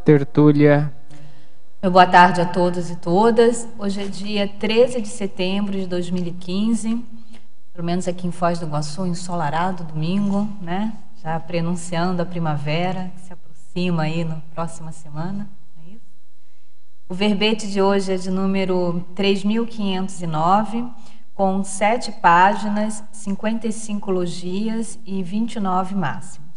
tertúlia. Boa tarde a todos e todas. Hoje é dia 13 de setembro de 2015, pelo menos aqui em Foz do Iguaçu, ensolarado, domingo, né? Já prenunciando a primavera, que se aproxima aí na próxima semana. É isso? O verbete de hoje é de número 3.509, com 7 páginas, 55 logias e 29 máximos.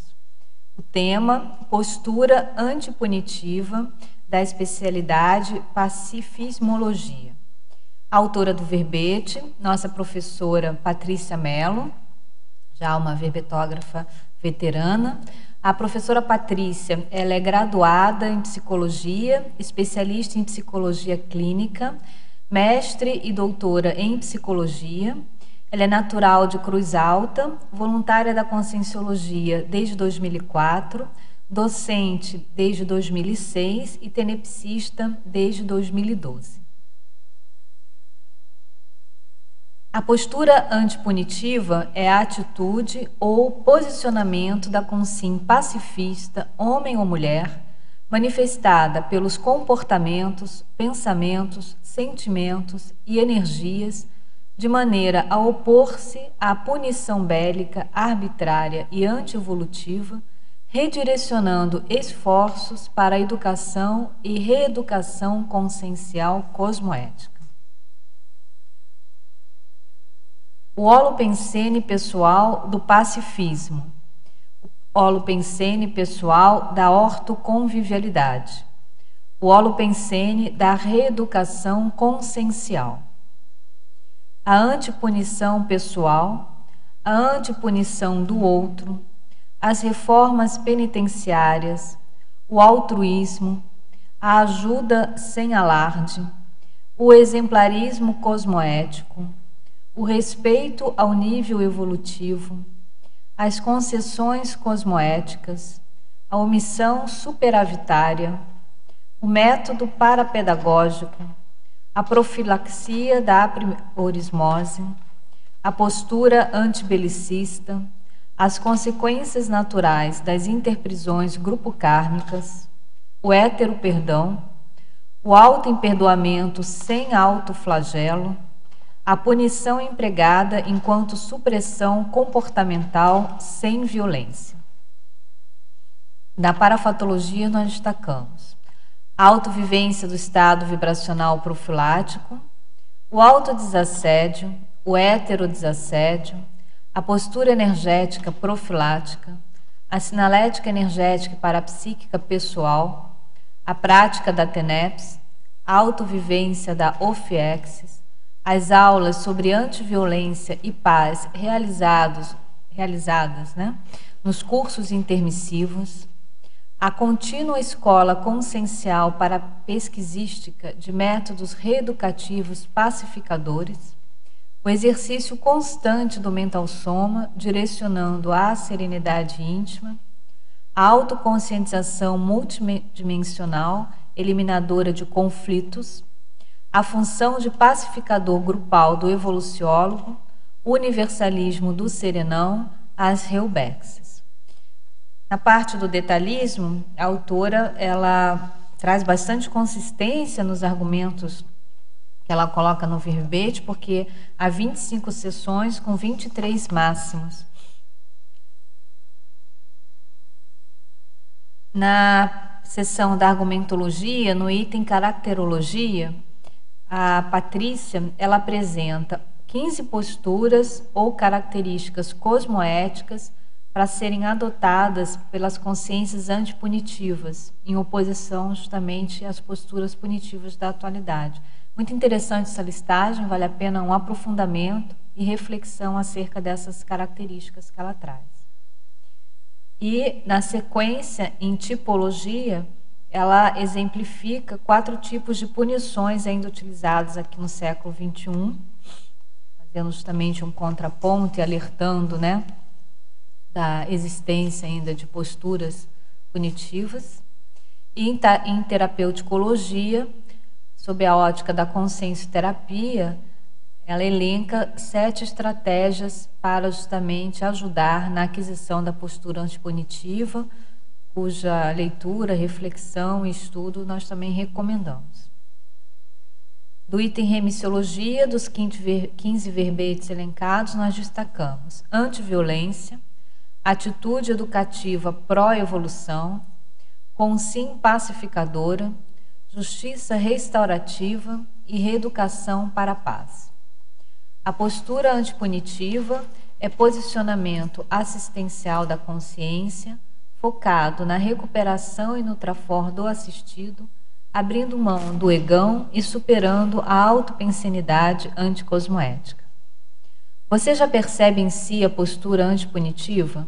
O tema, postura antipunitiva da especialidade pacifismologia. A autora do verbete, nossa professora Patrícia Mello, já uma verbetógrafa veterana. A professora Patrícia, ela é graduada em psicologia, especialista em psicologia clínica, mestre e doutora em psicologia. Ela é natural de Cruz Alta, voluntária da Conscienciologia desde 2004, docente desde 2006 e tenepsista desde 2012. A postura antipunitiva é a atitude ou posicionamento da consciência pacifista, homem ou mulher, manifestada pelos comportamentos, pensamentos, sentimentos e energias, de maneira a opor-se à punição bélica, arbitrária e antievolutiva, redirecionando esforços para a educação e reeducação consciencial cosmoética. O holopensene pessoal do pacifismo, o holopensene pessoal da ortoconvivialidade, o holopensene da reeducação consciencial, a antipunição pessoal, a antipunição do outro, as reformas penitenciárias, o altruísmo, a ajuda sem alarde, o exemplarismo cosmoético, o respeito ao nível evolutivo, as concessões cosmoéticas, a omissão superavitária, o método parapedagógico, a profilaxia da apriorismose, a postura antibelicista, as consequências naturais das interprisões grupo-kármicas, o hétero-perdão, o auto-imperdoamento sem autoflagelo, a punição empregada enquanto supressão comportamental sem violência. Na parafatologia, nós destacamos a autovivência do estado vibracional profilático, o autodesassédio, o heterodesassédio, a postura energética profilática, a sinalética energética e parapsíquica pessoal, a prática da TENEPS, a autovivência da OFIEXIS, as aulas sobre antiviolência e paz realizadas, nos cursos intermissivos, a contínua escola consciencial para pesquisística de métodos reeducativos pacificadores, o exercício constante do mental soma, direcionando à serenidade íntima, a autoconscientização multidimensional, eliminadora de conflitos, a função de pacificador grupal do evoluciólogo, o universalismo do serenão, as reubexes. Na parte do detalhismo, a autora ela traz bastante consistência nos argumentos que ela coloca no verbete, porque há 25 sessões com 23 máximos. Na sessão da argumentologia, no item caracterologia, a Patrícia ela apresenta 15 posturas ou características cosmoéticas para serem adotadas pelas consciências antipunitivas, em oposição justamente às posturas punitivas da atualidade. Muito interessante essa listagem, vale a pena um aprofundamento e reflexão acerca dessas características que ela traz. E, na sequência, em tipologia, ela exemplifica 4 tipos de punições ainda utilizados aqui no século XXI, fazendo justamente um contraponto e alertando, né, da existência ainda de posturas punitivas. E em terapeuticologia, sob a ótica da consciencioterapia, ela elenca 7 estratégias para justamente ajudar na aquisição da postura antipunitiva, cuja leitura, reflexão e estudo nós também recomendamos. Do item remissiologia, dos 15 verbetes elencados, nós destacamos antiviolência, atitude educativa pró-evolução, consim pacificadora, justiça restaurativa e reeducação para a paz. A postura antipunitiva é posicionamento assistencial da consciência, focado na recuperação e no trafor do assistido, abrindo mão do egão e superando a autopensenidade anticosmoética. Você já percebe em si a postura antipunitiva?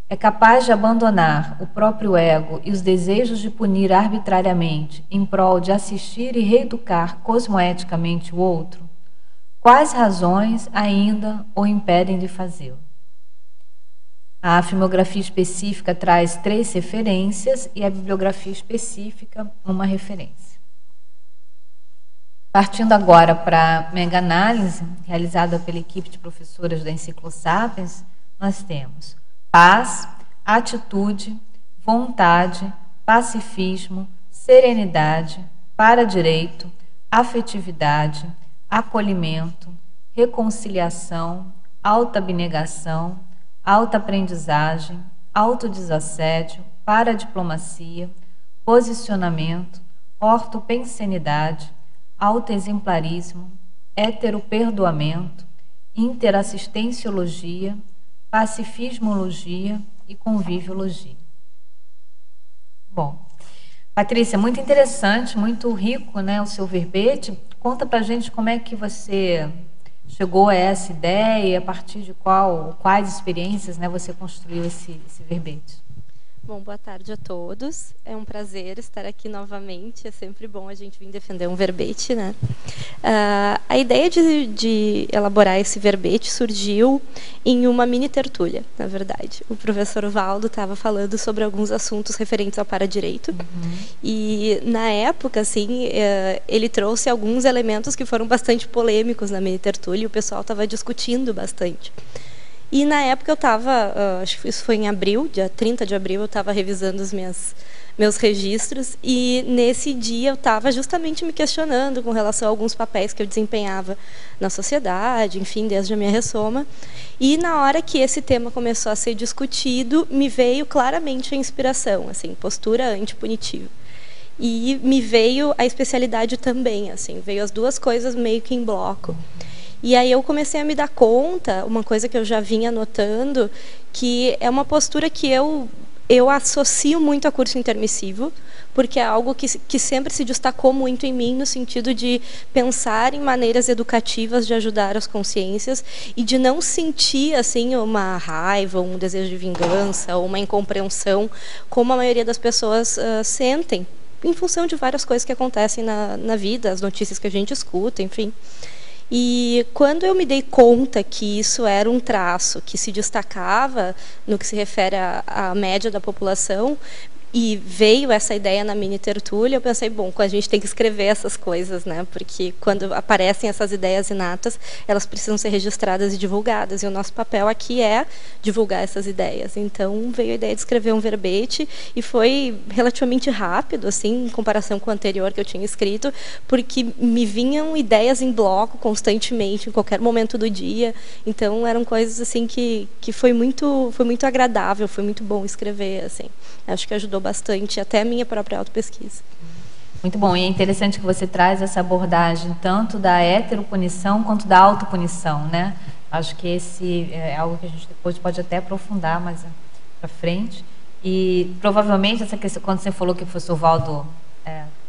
É capaz de abandonar o próprio ego e os desejos de punir arbitrariamente em prol de assistir e reeducar cosmoeticamente o outro? Quais razões ainda o impedem de fazê-lo? A filmografia específica traz 3 referências e a bibliografia específica uma referência. Partindo agora para a mega-análise, realizada pela equipe de professoras da Enciclosapiens, nós temos paz, atitude, vontade, pacifismo, serenidade, para-direito, afetividade, acolhimento, reconciliação, autoabnegação, autoaprendizagem, autodesassédio, paradiplomacia, posicionamento, ortopensenidade, autoexemplarismo, heteroperdoamento, interassistenciologia, pacifismologia e conviviologia. Bom, Patrícia, muito interessante, muito rico, né, o seu verbete. Conta pra gente como é que você chegou a essa ideia, a partir de quais experiências, né, você construiu esse verbete. Bom, boa tarde a todos. É um prazer estar aqui novamente. É sempre bom a gente vir defender um verbete, né? A ideia de elaborar esse verbete surgiu em uma mini tertúlia, na verdade. O professor Valdo estava falando sobre alguns assuntos referentes ao para-direito. E, na época, assim, ele trouxe alguns elementos que foram bastante polêmicos na mini tertúlia e o pessoal estava discutindo bastante. E, na época, eu estava, acho que isso foi em abril, dia 30 de abril, eu estava revisando os meus registros, e, nesse dia, eu estava justamente me questionando com relação a alguns papéis que eu desempenhava na sociedade, enfim, desde a minha ressoma. E, na hora que esse tema começou a ser discutido, me veio claramente a inspiração, assim, postura antipunitiva. E me veio a especialidade também, assim, veio as duas coisas meio que em bloco. E aí eu comecei a me dar conta, uma coisa que eu já vinha notando, que é uma postura que eu associo muito a curso intermissivo, porque é algo que sempre se destacou muito em mim, no sentido de pensar em maneiras educativas de ajudar as consciências e de não sentir assim uma raiva, um desejo de vingança ou uma incompreensão, como a maioria das pessoas sentem, em função de várias coisas que acontecem na vida, as notícias que a gente escuta, enfim. E quando eu me dei conta que isso era um traço que se destacava no que se refere à média da população, e veio essa ideia na mini tertúlia, eu pensei, bom, a gente tem que escrever essas coisas, né? Porque quando aparecem essas ideias inatas, elas precisam ser registradas e divulgadas, e o nosso papel aqui é divulgar essas ideias. Então, veio a ideia de escrever um verbete, e foi relativamente rápido, assim, em comparação com o anterior que eu tinha escrito, porque me vinham ideias em bloco constantemente, em qualquer momento do dia. Então, eram coisas assim que foi muito agradável, foi muito bom escrever, assim. Acho que ajudou bastante, até a minha própria autopesquisa. Muito bom, e é interessante que você traz essa abordagem tanto da heteropunição quanto da autopunição, né? Acho que esse é algo que a gente depois pode até aprofundar mais para frente. E provavelmente essa questão, quando você falou que o professor Valdo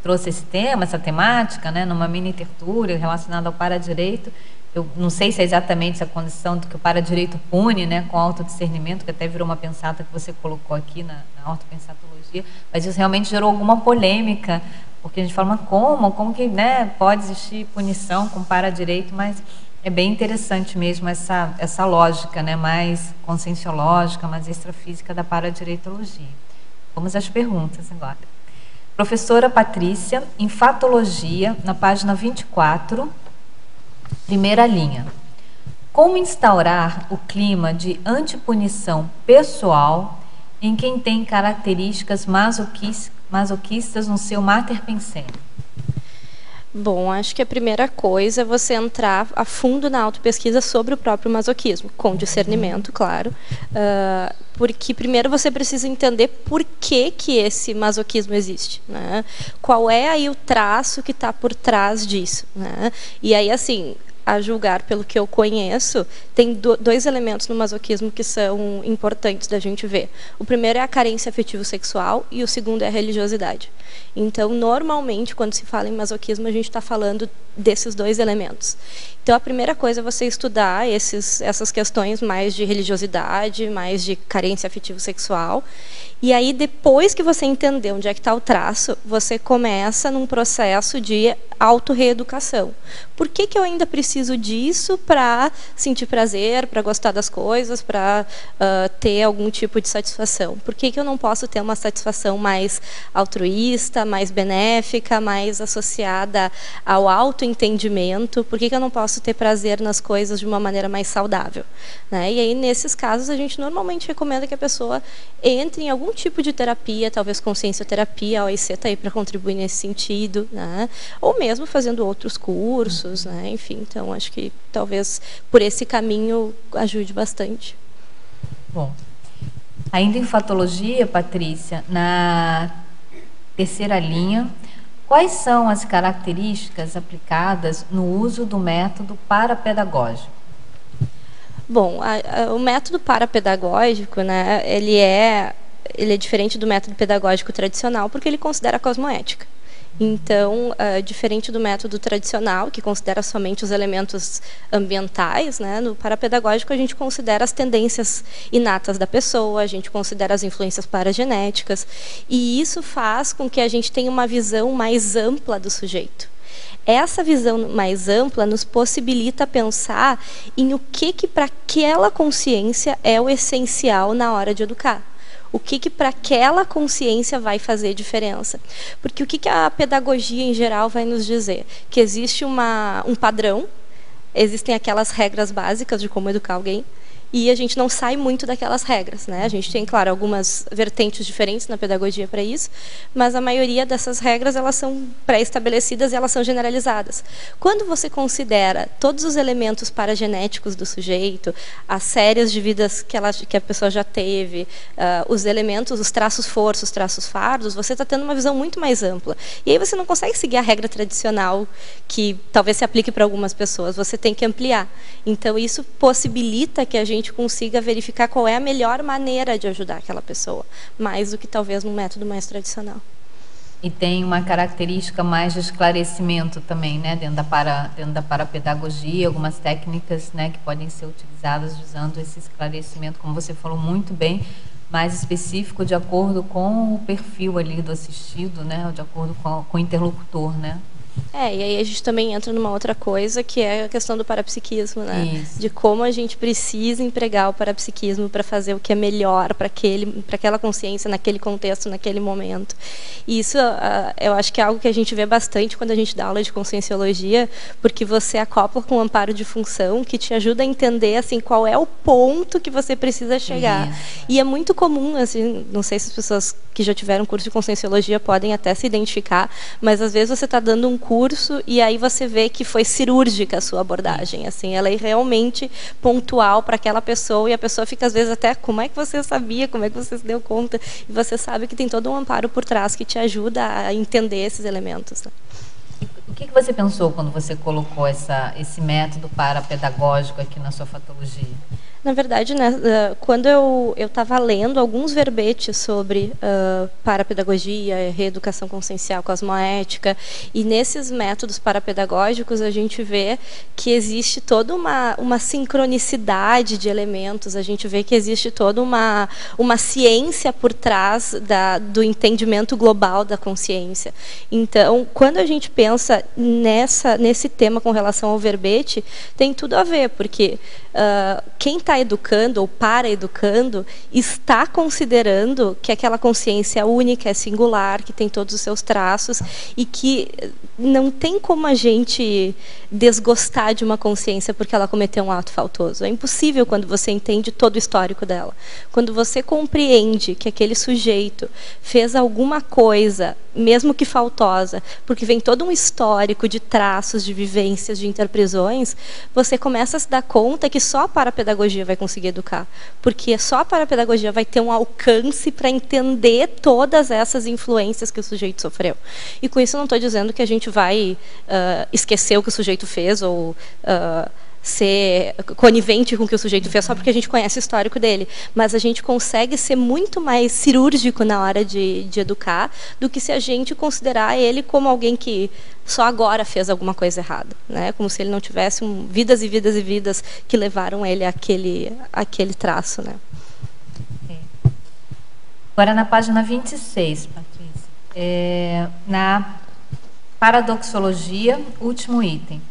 trouxe esse tema, essa temática, né, numa mini tertúlia relacionada ao para-direito, eu não sei se é exatamente essa condição do que o para-direito pune, né, com autodiscernimento, que até virou uma pensata que você colocou aqui na autopensatologia, mas isso realmente gerou alguma polêmica, porque a gente fala, mas como que, né, pode existir punição com para-direito, mas é bem interessante mesmo essa lógica, né, mais conscienciológica, mais extrafísica da para-direitologia. Vamos às perguntas agora. Professora Patrícia, em Fatologia, na página 24, primeira linha. Como instaurar o clima de antipunição pessoal em quem tem características masoquistas no seu mater pensem? Bom, acho que a primeira coisa é você entrar a fundo na autopesquisa sobre o próprio masoquismo, com discernimento, claro, porque primeiro você precisa entender por que esse masoquismo existe, né? Qual é aí o traço que está por trás disso, né? E aí, assim, a julgar pelo que eu conheço, tem dois elementos no masoquismo que são importantes da gente ver. O primeiro é a carência afetivo-sexual e o segundo é a religiosidade. Então, normalmente, quando se fala em masoquismo, a gente está falando desses dois elementos. Então, a primeira coisa é você estudar essas questões mais de religiosidade, mais de carência afetivo-sexual. E aí, depois que você entender onde é que está o traço, você começa num processo de autorreeducação. Por que eu ainda preciso disso para sentir prazer, para gostar das coisas, para ter algum tipo de satisfação? Por que eu não posso ter uma satisfação mais altruísta, mais benéfica, mais associada ao autoentendimento? Por que eu não posso ter prazer nas coisas de uma maneira mais saudável? Né? E aí, nesses casos, a gente normalmente recomenda que a pessoa entre em algum tipo de terapia, talvez consciencioterapia, a OIC está aí para contribuir nesse sentido, né? Ou mesmo fazendo outros cursos, né? Enfim, então acho que talvez por esse caminho ajude bastante. Bom, ainda em fatologia, Patrícia, na terceira linha, quais são as características aplicadas no uso do método parapedagógico? Bom, o método parapedagógico, né, ele é diferente do método pedagógico tradicional porque ele considera a cosmoética. Então, diferente do método tradicional, que considera somente os elementos ambientais, né, no parapedagógico a gente considera as tendências inatas da pessoa, a gente considera as influências paragenéticas, e isso faz com que a gente tenha uma visão mais ampla do sujeito. Essa visão mais ampla nos possibilita pensar em o que para aquela consciência é o essencial na hora de educar. O que para aquela consciência vai fazer diferença. Porque o que a pedagogia em geral vai nos dizer? Que existe um padrão, existem aquelas regras básicas de como educar alguém, e a gente não sai muito daquelas regras, né? A gente tem, claro, algumas vertentes diferentes na pedagogia para isso, mas a maioria dessas regras elas são pré-estabelecidas e elas são generalizadas. Quando você considera todos os elementos paragenéticos do sujeito, as séries de vidas que a pessoa já teve, os elementos, os traços forços, os traços fardos, você está tendo uma visão muito mais ampla. E aí você não consegue seguir a regra tradicional que talvez se aplique para algumas pessoas, você tem que ampliar. Então, isso possibilita que a gente consiga verificar qual é a melhor maneira de ajudar aquela pessoa, mais do que talvez num método mais tradicional. E tem uma característica mais de esclarecimento também, né, dentro da parapedagogia, algumas técnicas, né, que podem ser utilizadas usando esse esclarecimento, como você falou muito bem, mais específico de acordo com o perfil ali do assistido, né, de acordo com o interlocutor, né? E aí a gente também entra numa outra coisa, que é a questão do parapsiquismo, né? Isso. De como a gente precisa empregar o parapsiquismo para fazer o que é melhor para aquela consciência, naquele contexto, naquele momento. E isso, eu acho que é algo que a gente vê bastante quando a gente dá aula de conscienciologia, porque você acopla com o amparo de função, que te ajuda a entender, assim, qual é o ponto que você precisa chegar. Isso. E é muito comum, assim, não sei se as pessoas que já tiveram curso de conscienciologia podem até se identificar, mas às vezes você está dando um curso e aí você vê que foi cirúrgica a sua abordagem, assim, ela é realmente pontual para aquela pessoa e a pessoa fica às vezes até, como é que você sabia, como é que você se deu conta? E você sabe que tem todo um amparo por trás que te ajuda a entender esses elementos, né? O que você pensou quando você colocou esse método parapedagógico aqui na sua fatologia? Na verdade, né, quando eu estava lendo alguns verbetes sobre parapedagogia, reeducação consciencial, cosmoética, e nesses métodos parapedagógicos a gente vê que existe toda uma sincronicidade de elementos, a gente vê que existe toda uma ciência por trás do entendimento global da consciência. Então, quando a gente pensa nesse tema com relação ao verbete tem tudo a ver, porque quem está educando ou para-educando está considerando que aquela consciência é única, é singular, que tem todos os seus traços e que não tem como a gente desgostar de uma consciência porque ela cometeu um ato faltoso. É impossível quando você entende todo o histórico dela. Quando você compreende que aquele sujeito fez alguma coisa, mesmo que faltosa, porque vem todo um histórico de traços, de vivências, de interprisões, você começa a se dar conta que só a parapedagogia vai conseguir educar. Porque só a parapedagogia vai ter um alcance para entender todas essas influências que o sujeito sofreu. E com isso eu não estou dizendo que a gente vai esquecer o que o sujeito fez ou ser conivente com o que o sujeito fez só porque a gente conhece o histórico dele, mas a gente consegue ser muito mais cirúrgico na hora de educar do que se a gente considerar ele como alguém que só agora fez alguma coisa errada, né? Como se ele não tivesse vidas e vidas e vidas que levaram ele àquele traço, né? Agora na página 26, Patrícia, na paradoxologia, último item.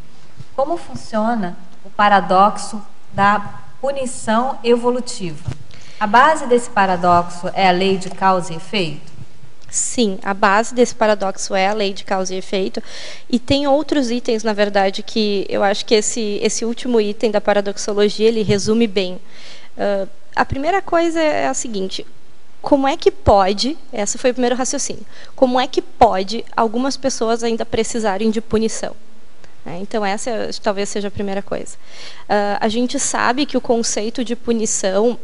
Como funciona o paradoxo da punição evolutiva? A base desse paradoxo é a lei de causa e efeito? Sim, a base desse paradoxo é a lei de causa e efeito. E tem outros itens, na verdade, que eu acho que esse último item da paradoxologia, ele resume bem. A primeira coisa é a seguinte: como é que pode, esse foi o primeiro raciocínio, como é que pode algumas pessoas ainda precisarem de punição? Então, essa talvez seja a primeira coisa. A gente sabe que o conceito de punição,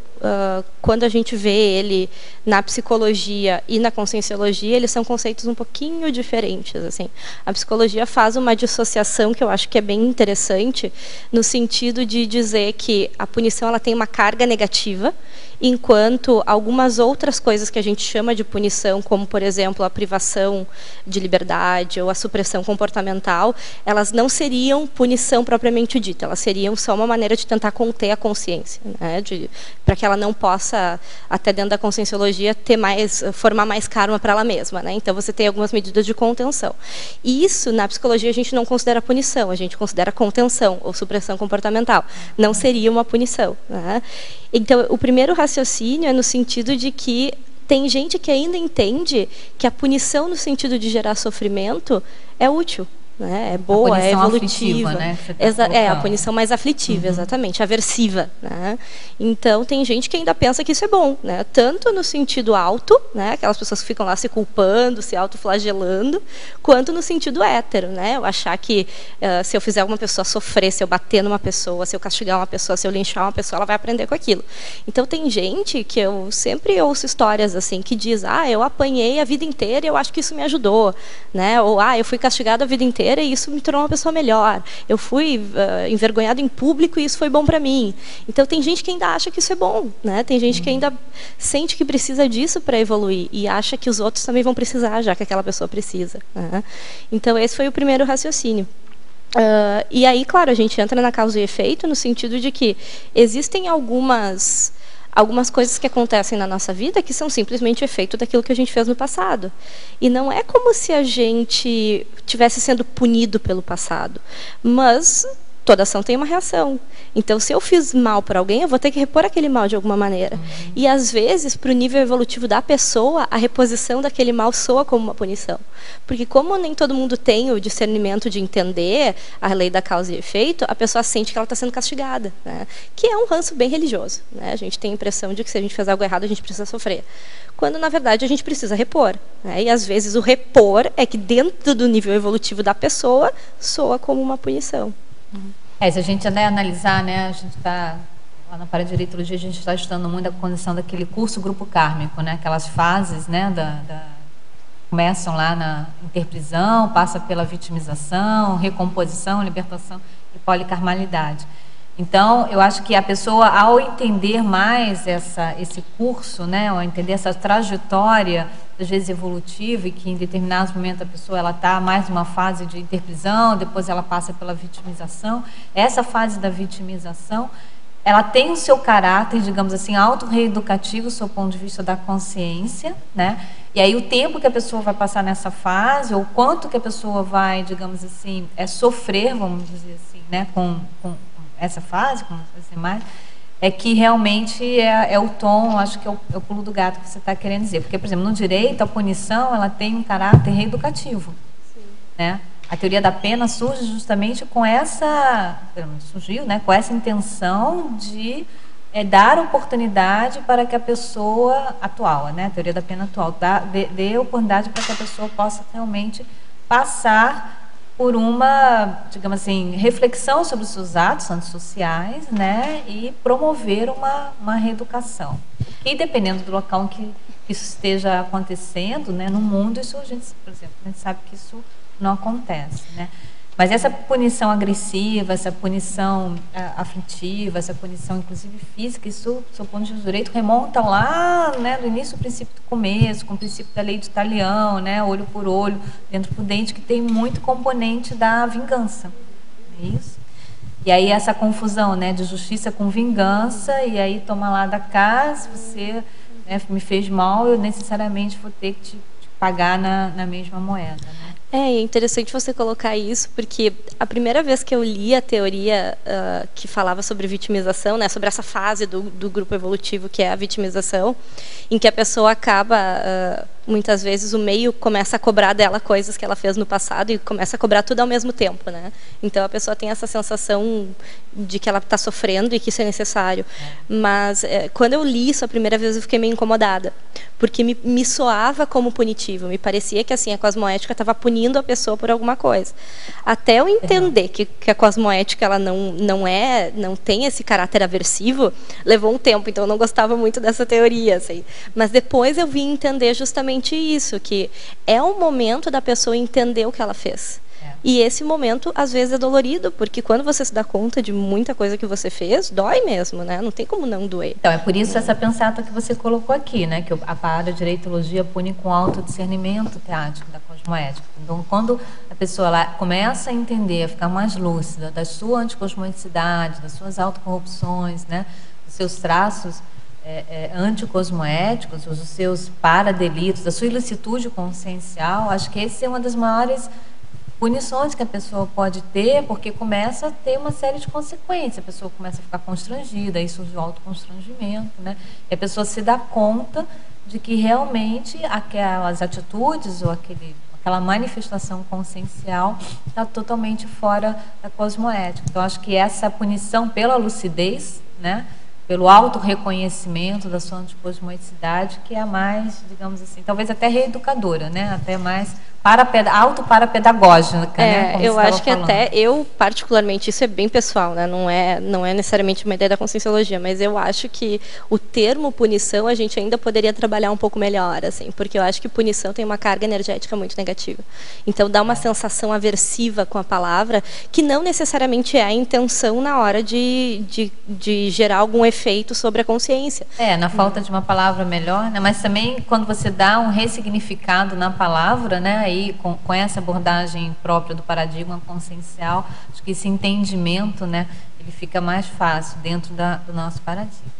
quando a gente vê ele na psicologia e na conscienciologia, eles são conceitos um pouquinho diferentes. Assim. A psicologia faz uma dissociação que eu acho que é bem interessante, no sentido de dizer que a punição ela tem uma carga negativa, enquanto algumas outras coisas que a gente chama de punição, como, por exemplo, a privação de liberdade ou a supressão comportamental, elas não seriam punição propriamente dita, elas seriam só uma maneira de tentar conter a consciência, né? Para que ela não possa, até dentro da conscienciologia, formar mais karma para ela mesma, né? Então, você tem algumas medidas de contenção. E isso, na psicologia, a gente não considera punição, a gente considera contenção ou supressão comportamental. Não seria uma punição, né? Então, o primeiro raciocínio é no sentido de que tem gente que ainda entende que a punição no sentido de gerar sofrimento é útil. Né? É boa, é evolutiva. Né? A punição mais aflitiva, exatamente, aversiva. Né? Então, tem gente que ainda pensa que isso é bom, né? Tanto no sentido auto, né? Aquelas pessoas que ficam lá se culpando, se autoflagelando, quanto no sentido hétero. Né? Eu achar que se eu fizer uma pessoa sofrer, se eu bater numa pessoa, se eu castigar uma pessoa, se eu linchar uma pessoa, ela vai aprender com aquilo. Então, tem gente que eu sempre ouço histórias assim, que diz, eu apanhei a vida inteira e eu acho que isso me ajudou. Né? Ou, eu fui castigado a vida inteira e isso me tornou uma pessoa melhor. Eu fui envergonhado em público e isso foi bom para mim. Então, tem gente que ainda acha que isso é bom. Né? Tem gente que ainda sente que precisa disso para evoluir e acha que os outros também vão precisar, já que aquela pessoa precisa. Né? Então, esse foi o primeiro raciocínio. E aí, claro, a gente entra na causa e efeito no sentido de que existem algumas coisas que acontecem na nossa vida que são simplesmente efeito daquilo que a gente fez no passado. E não é como se a gente estivesse sendo punido pelo passado, mas toda ação tem uma reação. Então, se eu fiz mal para alguém, eu vou ter que repor aquele mal de alguma maneira. E, às vezes, para o nível evolutivo da pessoa, a reposição daquele mal soa como uma punição. Porque, como nem todo mundo tem o discernimento de entender a lei da causa e efeito, a pessoa sente que ela está sendo castigada. Né? Que é um ranço bem religioso. Né? A gente tem a impressão de que, se a gente fez algo errado, a gente precisa sofrer. Quando, na verdade, a gente precisa repor. Né? E, às vezes, o repor é que, dentro do nível evolutivo da pessoa, soa como uma punição. Se a gente analisar, né, a gente está lá na paradireitologia, a gente está estudando muito a condição daquele curso grupo kármico, né, aquelas fases, né, começam lá na interprisão, passa pela vitimização, recomposição, libertação e policarmalidade. Então, eu acho que a pessoa, ao entender mais esse curso, né, ao entender essa trajetória, às vezes evolutiva, e que em determinados momentos a pessoa está mais numa fase de interprisão, depois ela passa pela vitimização. Essa fase da vitimização, ela tem o seu caráter, digamos assim, autorreeducativo, do seu ponto de vista da consciência, né? E aí o tempo que a pessoa vai passar nessa fase, ou quanto que a pessoa vai, digamos assim, sofrer, vamos dizer assim, né, com essa fase, com essa imagem, é que realmente é o tom, acho que é o pulo do gato que você está querendo dizer. Porque, por exemplo, no direito, a punição, ela tem um caráter reeducativo. Sim. Né? A teoria da pena surge justamente com surgiu, né, com essa intenção de dar oportunidade para que a pessoa atual, né, a teoria da pena atual, dê oportunidade para que a pessoa possa realmente passar por uma, digamos assim, reflexão sobre os seus atos antissociais, né, e promover uma reeducação. E dependendo do local em que isso esteja acontecendo, né, no mundo, isso por exemplo, a gente sabe que isso não acontece, né? Mas essa punição agressiva, essa punição aflitiva, essa punição inclusive física, isso, do seu ponto de vista do direito, remonta lá, né, do início do princípio do começo, com o princípio da lei de Talião, né, olho por olho, dentro por dente, que tem muito componente da vingança. Não é isso? E aí essa confusão, né, de justiça com vingança, e aí toma lá da cá, se você, né, me fez mal, eu necessariamente vou ter que te pagar na mesma moeda, né? É interessante você colocar isso, porque a primeira vez que eu li a teoria que falava sobre vitimização, né, sobre essa fase do grupo evolutivo que é a vitimização, em que a pessoa acaba, muitas vezes, o meio começa a cobrar dela coisas que ela fez no passado e começa a cobrar tudo ao mesmo tempo, né? Então a pessoa tem essa sensação de que ela está sofrendo e que isso é necessário. Mas quando eu li isso a primeira vez, eu fiquei meio incomodada, porque me soava como punitivo, me parecia que assim a cosmoética estava punindo a pessoa por alguma coisa. Até eu entender que a cosmoética ela não tem esse caráter aversivo, levou um tempo, então eu não gostava muito dessa teoria, assim. Mas depois eu vim entender justamente isso, que é o momento da pessoa entender o que ela fez. E esse momento, às vezes, é dolorido, porque quando você se dá conta de muita coisa que você fez, dói mesmo, né? Não tem como não doer. Então, é por isso essa pensata que você colocou aqui, né? Que a paradireitologia pune com autodiscernimento teático da cosmoética. Então, quando a pessoa lá começa a entender, a ficar mais lúcida da sua anticosmoeticidade, das suas autocorrupções, né? Dos seus traços anticosmoéticos, os seus paradelitos, da sua ilicitude consciencial, acho que esse é uma das maiores punições que a pessoa pode ter, porque começa a ter uma série de consequências. A pessoa começa a ficar constrangida, aí surge o autoconstrangimento, né? E a pessoa se dá conta de que realmente aquelas atitudes ou aquela manifestação consciencial está totalmente fora da cosmoética. Então, acho que essa punição pela lucidez, né, pelo autorreconhecimento da sua anticosmoeticidade, que é a mais, digamos assim, talvez até reeducadora, né, até mais autoparapedagógica, né? Como eu acho que até eu, particularmente, isso é bem pessoal, né? Não é necessariamente uma ideia da conscienciologia, mas eu acho que o termo punição a gente ainda poderia trabalhar um pouco melhor, assim, porque eu acho que punição tem uma carga energética muito negativa. Então dá uma sensação aversiva com a palavra, que não necessariamente é a intenção na hora de gerar algum efeito sobre a consciência. Na falta de uma palavra melhor, né? Mas também quando você dá um ressignificado na palavra, né? Aí com essa abordagem própria do paradigma consciencial, acho que esse entendimento, né, ele fica mais fácil dentro do nosso paradigma.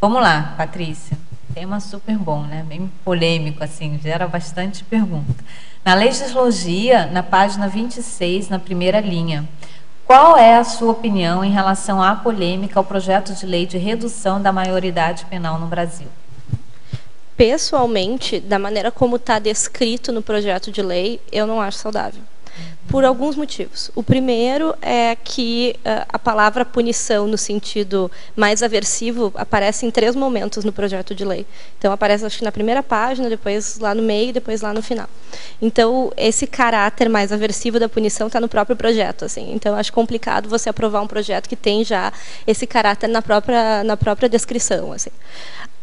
Vamos lá, Patrícia. Tema super bom, né? Bem polêmico, assim, gera bastante pergunta. Na legislogia, na página 26, na primeira linha, qual é a sua opinião em relação à polêmica ao projeto de lei de redução da maioridade penal no Brasil? Pessoalmente, da maneira como está descrito no projeto de lei, eu não acho saudável. Por alguns motivos. O primeiro é que a palavra punição, no sentido mais aversivo, aparece em 3 momentos no projeto de lei. Então, aparece, acho que na primeira página, depois lá no meio, depois lá no final. Então, esse caráter mais aversivo da punição está no próprio projeto, assim. Então, eu acho complicado você aprovar um projeto que tem já esse caráter na própria descrição, assim.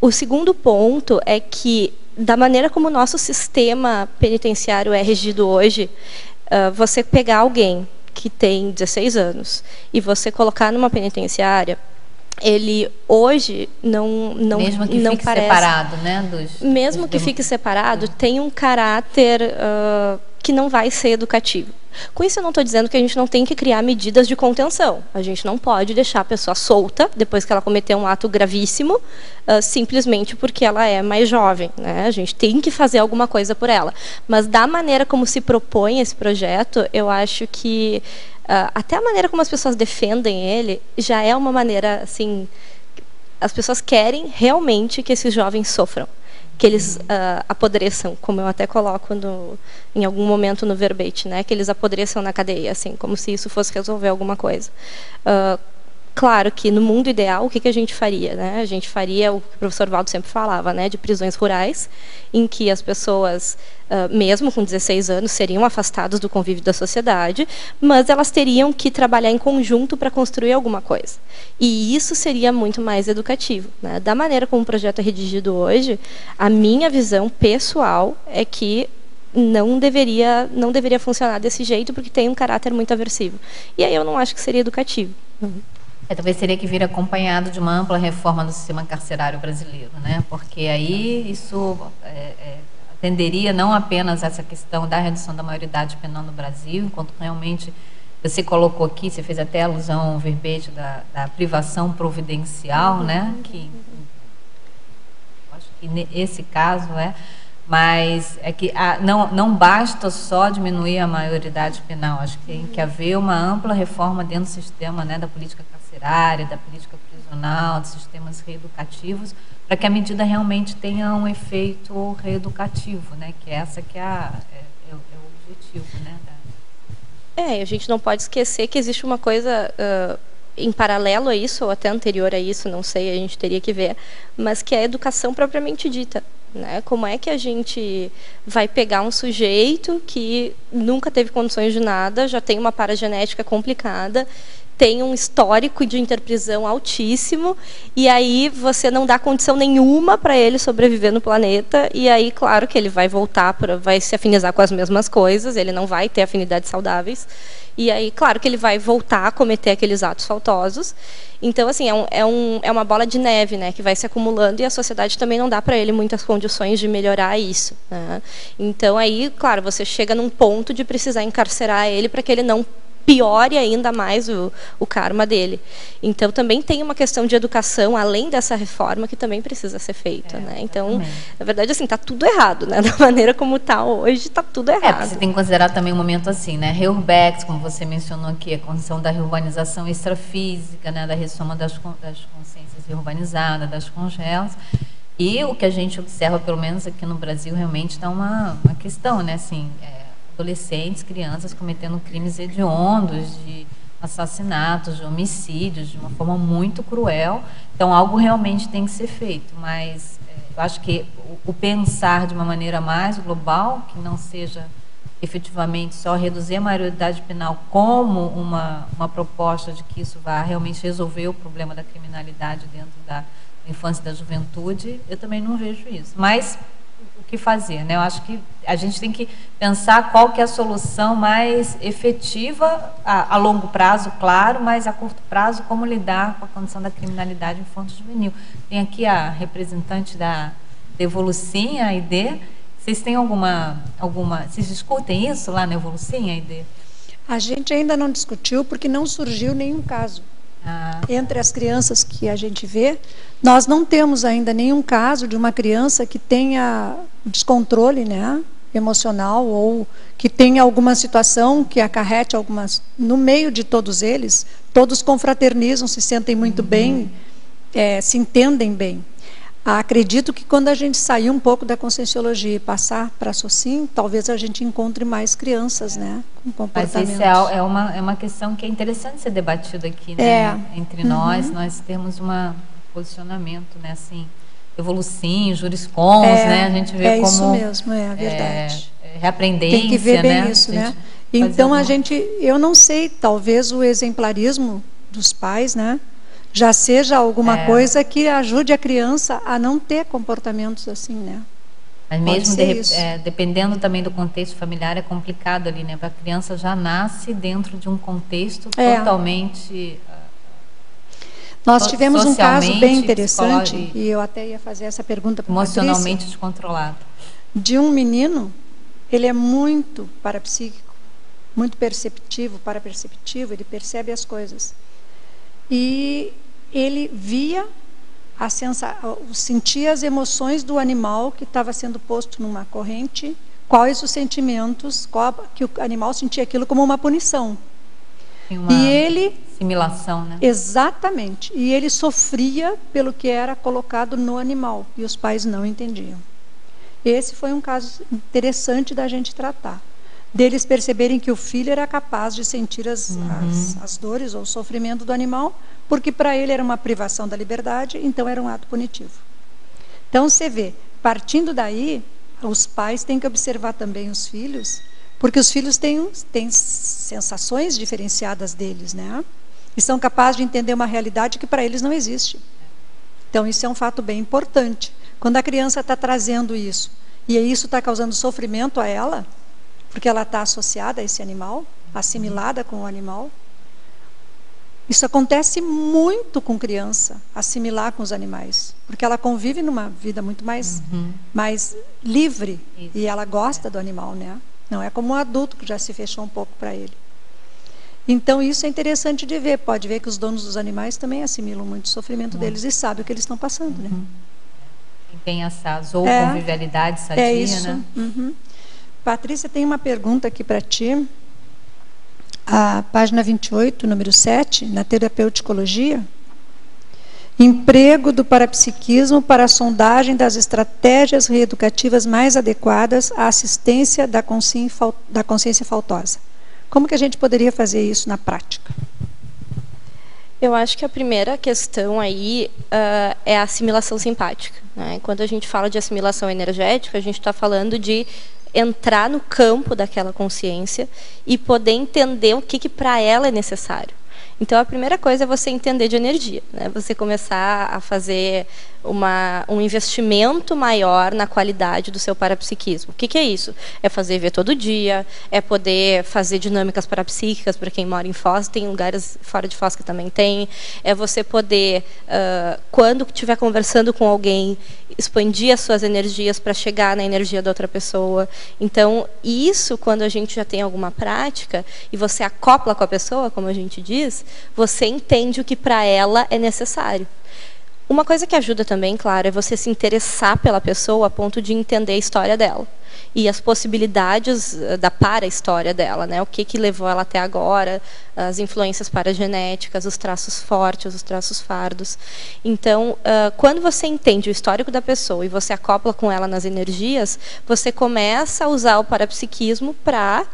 O segundo ponto é que, da maneira como o nosso sistema penitenciário é regido hoje, você pegar alguém que tem 16 anos e você colocar numa penitenciária, ele hoje não mesmo que não fique parece, separado, né, mesmo que fique separado, tem um caráter que não vai ser educativo. Com isso, eu não estou dizendo que a gente não tem que criar medidas de contenção. A gente não pode deixar a pessoa solta, depois que ela cometeu um ato gravíssimo, simplesmente porque ela é mais jovem, né? A gente tem que fazer alguma coisa por ela. Mas, da maneira como se propõe esse projeto, eu acho que até a maneira como as pessoas defendem ele já é uma maneira, assim... As pessoas querem realmente que esses jovens sofram, que eles apodreçam, como eu até coloco em algum momento no verbete, né? Que eles apodreçam na cadeia, assim, como se isso fosse resolver alguma coisa. Claro que no mundo ideal, o que a gente faria, né? A gente faria o que o professor Valdo sempre falava, né? De prisões rurais, em que as pessoas, mesmo com 16 anos, seriam afastadas do convívio da sociedade, mas elas teriam que trabalhar em conjunto para construir alguma coisa. E isso seria muito mais educativo, né? Da maneira como o projeto é redigido hoje, a minha visão pessoal é que não deveria funcionar desse jeito, porque tem um caráter muito aversivo. E aí eu não acho que seria educativo. Talvez teria que vir acompanhado de uma ampla reforma do sistema carcerário brasileiro, né? Porque aí isso atenderia não apenas essa questão da redução da maioridade penal no Brasil, enquanto realmente você colocou aqui, você fez até alusão ao verbete da privação providencial, né? Que acho que nesse caso mas é que não basta só diminuir a maioridade penal, acho que tem que haver uma ampla reforma dentro do sistema, né, da política carcerária, da política prisional, dos sistemas reeducativos, para que a medida realmente tenha um efeito reeducativo, né, que essa que é o objetivo, né. A gente não pode esquecer que existe uma coisa em paralelo a isso, ou até anterior a isso, não sei, a gente teria que ver, mas que é a educação propriamente dita. Né? Como é que a gente vai pegar um sujeito que nunca teve condições de nada, já tem uma paragenética complicada, tem um histórico de interprisão altíssimo, e aí você não dá condição nenhuma para ele sobreviver no planeta, e aí, claro, que ele vai voltar, vai se afinizar com as mesmas coisas, ele não vai ter afinidades saudáveis, e aí, claro, que ele vai voltar a cometer aqueles atos faltosos. Então, assim, é uma bola de neve, né, que vai se acumulando, e a sociedade também não dá para ele muitas condições de melhorar isso. Né? Então, aí, claro, você chega num ponto de precisar encarcerar ele para que ele não piore ainda mais o karma dele. Então, também tem uma questão de educação, além dessa reforma, que também precisa ser feita. Né? Então, na verdade, assim, está tudo errado. Né? Da maneira como está hoje, está tudo errado. Você tem que considerar também um momento assim, né? Reurbex, como você mencionou aqui, a condição da reurbanização extrafísica, né? Da ressoma das consciências reurbanizadas, das congelas. E o que a gente observa, pelo menos aqui no Brasil, realmente está uma questão, né? Assim, adolescentes, crianças cometendo crimes hediondos, de assassinatos, de homicídios, de uma forma muito cruel. Então, algo realmente tem que ser feito. Mas eu acho que o pensar de uma maneira mais global, que não seja efetivamente só reduzir a maioridade penal como uma proposta de que isso vá realmente resolver o problema da criminalidade dentro da infância e da juventude, eu também não vejo isso. Mas o que fazer, né? Eu acho que a gente tem que pensar qual que é a solução mais efetiva a longo prazo, claro, mas a curto prazo, como lidar com a condição da criminalidade infanto-juvenil. Tem aqui a representante da Evolucim, a ID. Vocês têm alguma... Vocês discutem isso lá na Evolucim, a ID? A gente ainda não discutiu porque não surgiu nenhum caso. Entre as crianças que a gente vê, nós não temos ainda nenhum caso de uma criança que tenha descontrole, né, emocional, ou que tenha alguma situação que acarrete algumas... No meio de todos eles, todos confraternizam, se sentem muito bem, se entendem bem. Acredito que quando a gente sair um pouco da Conscienciologia e passar para a Socim, talvez a gente encontre mais crianças, né, com comportamentos. Mas isso é uma questão que é interessante ser debatida aqui, né, entre nós temos um posicionamento, né, assim, Evolucim, Juriscons, né, a gente vê como... isso mesmo, é verdade. Reaprendência, tem que ver bem né? isso, né? Então, eu não sei, talvez o exemplarismo dos pais, né, já seja alguma coisa que ajude a criança a não ter comportamentos assim, né? Mas mesmo dependendo também do contexto familiar, é complicado ali, né? Porque a criança já nasce dentro de um contexto totalmente... Nós tivemos um caso bem interessante, e eu até ia fazer essa pergunta para a Patrícia. Emocionalmente descontrolado. De um menino, ele é muito parapsíquico, muito perceptivo, paraperceptivo, ele percebe as coisas. E ele via, sentia as emoções do animal que estava sendo posto numa corrente, quais os sentimentos, que o animal sentia aquilo como uma punição. Tem uma assimilação, né? Exatamente. E ele sofria pelo que era colocado no animal, e os pais não entendiam. Esse foi um caso interessante da gente tratar. Deles perceberem que o filho era capaz de sentir as dores ou o sofrimento do animal, porque para ele era uma privação da liberdade, então era um ato punitivo. Então você vê, partindo daí, os pais têm que observar também os filhos, porque os filhos têm sensações diferenciadas deles, né? E são capazes de entender uma realidade que para eles não existe. Então isso é um fato bem importante. Quando a criança está trazendo isso, e isso está causando sofrimento a ela, porque ela está associada a esse animal, assimilada com o animal. Isso acontece muito com criança, assimilar com os animais, porque ela convive numa vida muito mais livre, e ela gosta do animal, né? Não é como um adulto que já se fechou um pouco para ele. Então isso é interessante de ver, pode ver que os donos dos animais também assimilam muito o sofrimento deles e sabem o que eles estão passando, né? Tem essa convivialidade sadia, isso, né? Patrícia, tem uma pergunta aqui para ti. A página 28, número 7, na terapeuticologia. Emprego do parapsiquismo para a sondagem das estratégias reeducativas mais adequadas à assistência da consciência faltosa. Como que a gente poderia fazer isso na prática? Eu acho que a primeira questão aí é a assimilação simpática, né? Quando a gente fala de assimilação energética, a gente está falando de entrar no campo daquela consciência e poder entender o que para ela é necessário. Então, a primeira coisa é você entender de energia, né? Você começar a fazer um investimento maior na qualidade do seu parapsiquismo. O que é isso? É fazer ver todo dia, é poder fazer dinâmicas parapsíquicas para quem mora em Foz, tem lugares fora de Foz que também tem. É você poder, quando estiver conversando com alguém, expandir as suas energias para chegar na energia da outra pessoa. Então, isso, quando a gente já tem alguma prática, e você acopla com a pessoa, como a gente diz, você entende o que para ela é necessário. Uma coisa que ajuda também, claro, é você se interessar pela pessoa a ponto de entender a história dela. E as possibilidades da para-história dela, né? O que levou ela até agora, as influências paragenéticas, os traços fortes, os traços fardos. Então, quando você entende o histórico da pessoa e você acopla com ela nas energias, você começa a usar o parapsiquismo para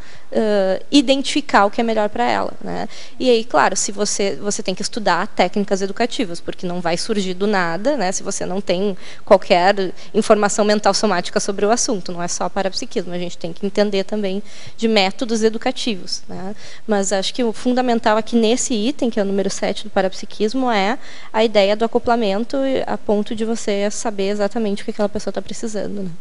identificar o que é melhor para ela, né? E aí, claro, se você tem que estudar técnicas educativas, porque não vai surgir do nada, né? Se você não tem qualquer informação mental somática sobre o assunto, não é só parapsiquismo, a gente tem que entender também de métodos educativos, né? Mas acho que o fundamental aqui nesse item, que é o número 7 do parapsiquismo, é a ideia do acoplamento a ponto de você saber exatamente o que aquela pessoa está precisando, né?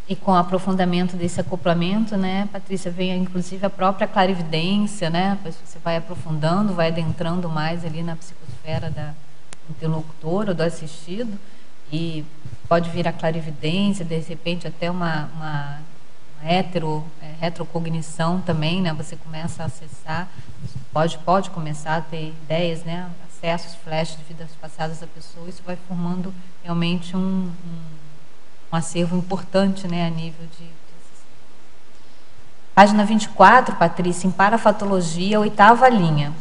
E com o aprofundamento desse acoplamento, né, Patrícia, vem inclusive a própria clarividência, né? Você vai aprofundando, vai adentrando mais ali na psicosfera do interlocutor ou do assistido, e pode vir a clarividência, de repente até uma retrocognição também, né? Você começa a acessar, pode começar a ter ideias, né? Acessos, flashes de vidas passadas da pessoa, isso vai formando realmente um acervo importante, né, a nível de... Página 24, Patrícia, em Parafatologia, 8ª linha.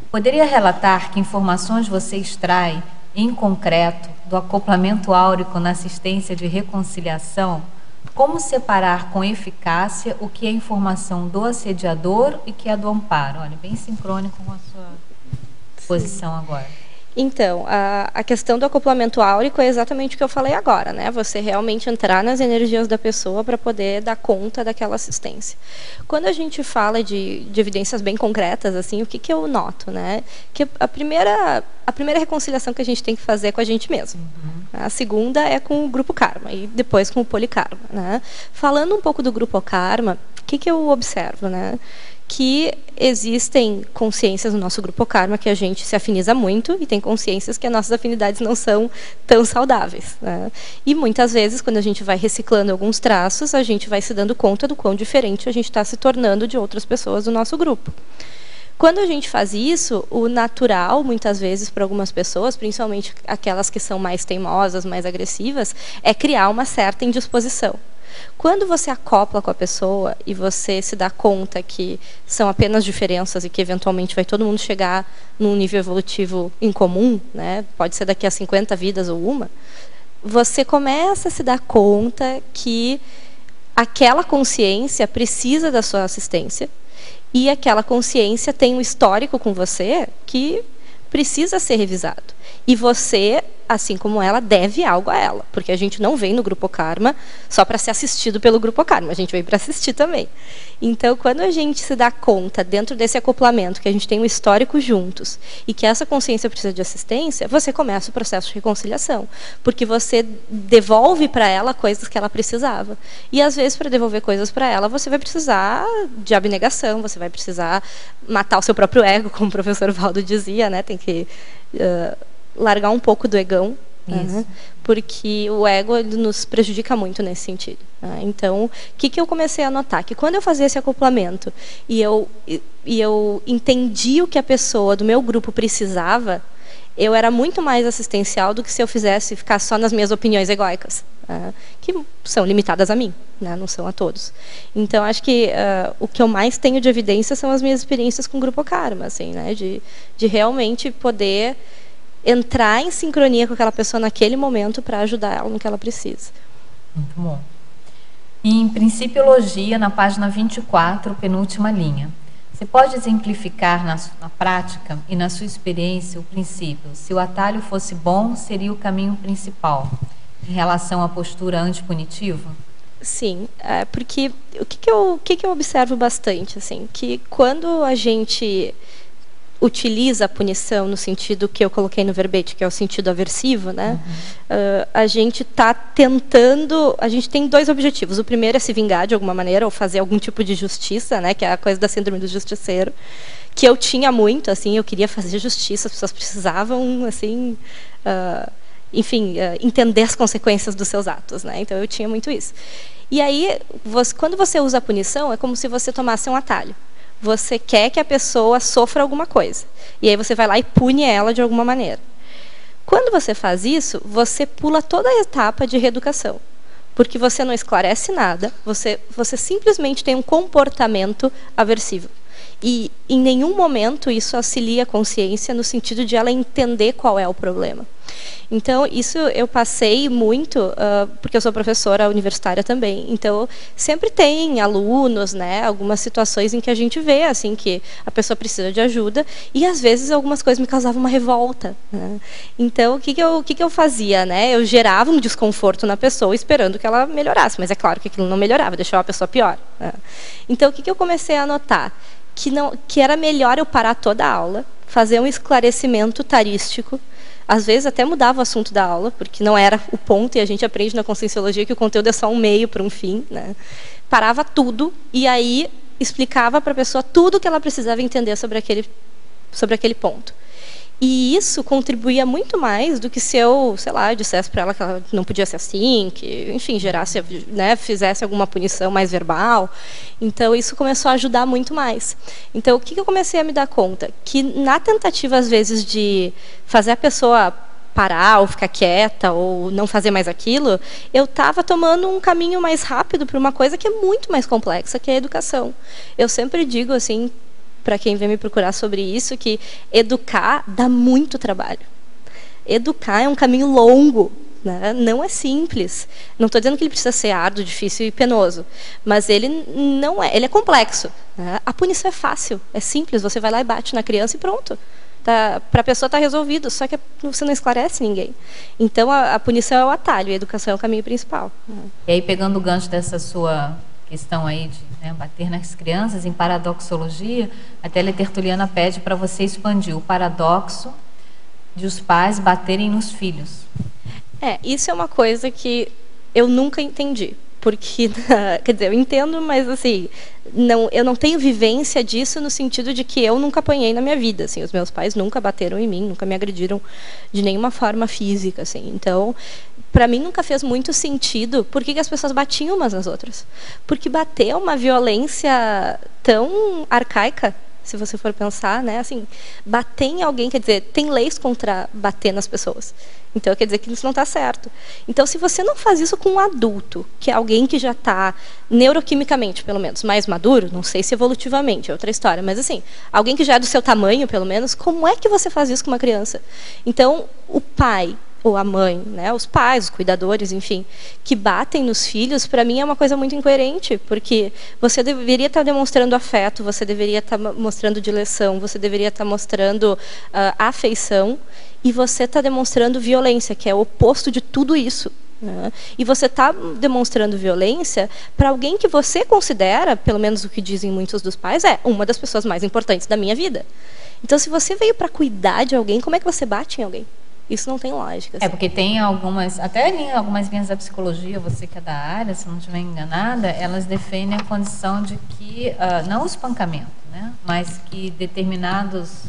Poderia relatar que informações você extrai, em concreto, do acoplamento áurico na assistência de reconciliação? Como separar com eficácia o que é informação do assediador e que é do amparo? Olha, bem sincrônico com a sua posição agora. Então, a questão do acoplamento áurico é exatamente o que eu falei agora, né? Você realmente entrar nas energias da pessoa para poder dar conta daquela assistência. Quando a gente fala de evidências bem concretas, assim, o que eu noto, né? Que a primeira reconciliação que a gente tem que fazer é com a gente mesmo. A segunda é com o grupo karma e depois com o polikarma, né? Falando um pouco do grupo karma, o que eu observo, né? que existem consciências no nosso grupo Karma que a gente se afiniza muito e tem consciências que as nossas afinidades não são tão saudáveis, né? E muitas vezes, quando a gente vai reciclando alguns traços, a gente vai se dando conta do quão diferente a gente está se tornando de outras pessoas do nosso grupo. Quando a gente faz isso, o natural, muitas vezes, para algumas pessoas, principalmente aquelas que são mais teimosas, mais agressivas, é criar uma certa indisposição. Quando você acopla com a pessoa e você se dá conta que são apenas diferenças e que eventualmente vai todo mundo chegar num nível evolutivo em comum, né? Pode ser daqui a 50 vidas ou uma, você começa a se dar conta que aquela consciência precisa da sua assistência e aquela consciência tem um histórico com você que precisa ser revisado. E você, assim como ela, deve algo a ela. Porque a gente não vem no Grupo Karma só para ser assistido pelo Grupo Karma. A gente vem para assistir também. Então, quando a gente se dá conta, dentro desse acoplamento, que a gente tem um histórico juntos e que essa consciência precisa de assistência, você começa o processo de reconciliação. Porque você devolve para ela coisas que ela precisava. E, às vezes, para devolver coisas para ela, você vai precisar de abnegação, você vai precisar matar o seu próprio ego, como o professor Valdo dizia, né? Tem que largar um pouco do egão, porque o ego ele nos prejudica muito nesse sentido. Né? Então, o que eu comecei a notar? Que quando eu fazia esse acoplamento e eu entendi o que a pessoa do meu grupo precisava, eu era muito mais assistencial do que se eu ficar só nas minhas opiniões egóicas, que são limitadas a mim, né? Não são a todos. Então, acho que o que eu mais tenho de evidência são as minhas experiências com o Grupo Karma, assim, né? De realmente poder entrar em sincronia com aquela pessoa naquele momento para ajudar ela no que ela precisa. Muito bom. Em Principiologia, na página 24, penúltima linha. Você pode exemplificar na prática e na sua experiência o princípio: se o atalho fosse bom, seria o caminho principal, em relação à postura antipunitiva? Sim, porque o que eu observo bastante, assim, que quando a gente utiliza a punição no sentido que eu coloquei no verbete, que é o sentido aversivo, né? A gente está tentando, a gente tem dois objetivos. O primeiro é se vingar de alguma maneira ou fazer algum tipo de justiça, né? Que é a coisa da síndrome do justiceiro, que eu tinha muito, assim, eu queria fazer justiça, as pessoas precisavam, assim, enfim, entender as consequências dos seus atos, né? Então eu tinha muito isso. E aí, quando você usa a punição, é como se você tomasse um atalho. Você quer que a pessoa sofra alguma coisa. E aí você vai lá e pune ela de alguma maneira. Quando você faz isso, você pula toda a etapa de reeducação. Porque você não esclarece nada, você simplesmente tem um comportamento aversivo. E em nenhum momento isso auxilia a consciência no sentido de ela entender qual é o problema. Então, isso eu passei muito, porque eu sou professora universitária também. Então, sempre tem alunos, né, algumas situações em que a gente vê assim que a pessoa precisa de ajuda e, às vezes, algumas coisas me causavam uma revolta. Né? Então, o que eu fazia? Né? Eu gerava um desconforto na pessoa esperando que ela melhorasse. Mas é claro que aquilo não melhorava, deixava a pessoa pior. Né? Então, o que eu comecei a notar? Que era melhor eu parar toda a aula, fazer um esclarecimento tarístico. Às vezes até mudava o assunto da aula, porque não era o ponto, e a gente aprende na Conscienciologia que o conteúdo é só um meio para um fim. Né? Parava tudo e aí explicava para a pessoa tudo o que ela precisava entender sobre aquele ponto. E isso contribuía muito mais do que se eu, sei lá, dissesse para ela que ela não podia ser assim, que, enfim, gerasse, né, fizesse alguma punição mais verbal. Então, isso começou a ajudar muito mais. Então, o que eu comecei a me dar conta? Que na tentativa, às vezes, de fazer a pessoa parar ou ficar quieta ou não fazer mais aquilo, eu estava tomando um caminho mais rápido para uma coisa que é muito mais complexa, que é a educação. Eu sempre digo, assim, para quem vem me procurar sobre isso, que educar dá muito trabalho. Educar é um caminho longo, né? Não é simples. Não estou dizendo que ele precisa ser árduo, difícil e penoso, mas ele não é, ele é complexo. Né? A punição é fácil, é simples, você vai lá e bate na criança e pronto. Tá, para a pessoa está resolvido, só que você não esclarece ninguém. Então, a punição é o atalho, a educação é o caminho principal. E aí, pegando o gancho dessa sua questão aí de bater nas crianças, em paradoxologia, a Teletertuliana pede para você expandir o paradoxo de os pais baterem nos filhos. Isso é uma coisa que eu nunca entendi. porque, quer dizer, eu entendo, mas assim, eu não tenho vivência disso no sentido de que eu nunca apanhei na minha vida, assim, os meus pais nunca bateram em mim, nunca me agrediram de nenhuma forma física, assim. Então, para mim nunca fez muito sentido por que as pessoas batiam umas nas outras. Porque bater é uma violência tão arcaica, se você for pensar, né? Assim, bater em alguém, quer dizer, tem leis contra bater nas pessoas. Então, quer dizer que isso não está certo. Então, se você não faz isso com um adulto, que é alguém que já está neuroquimicamente, pelo menos, mais maduro, não sei se evolutivamente, é outra história, mas assim, alguém que já é do seu tamanho, pelo menos, como é que você faz isso com uma criança? Então, o pai ou a mãe, né, os pais, os cuidadores, enfim, que batem nos filhos, para mim é uma coisa muito incoerente, porque você deveria estar demonstrando afeto, você deveria estar mostrando dileção, você deveria estar mostrando afeição, e você está demonstrando violência, que é o oposto de tudo isso. Né? E você está demonstrando violência para alguém que você considera, pelo menos o que dizem muitos dos pais, é uma das pessoas mais importantes da minha vida. Então, se você veio para cuidar de alguém, como é que você bate em alguém? Isso não tem lógica. Assim. Porque tem algumas, até em algumas linhas da psicologia, você que é da área, se não estiver enganada, elas defendem a condição de que, não o espancamento, né, mas que determinados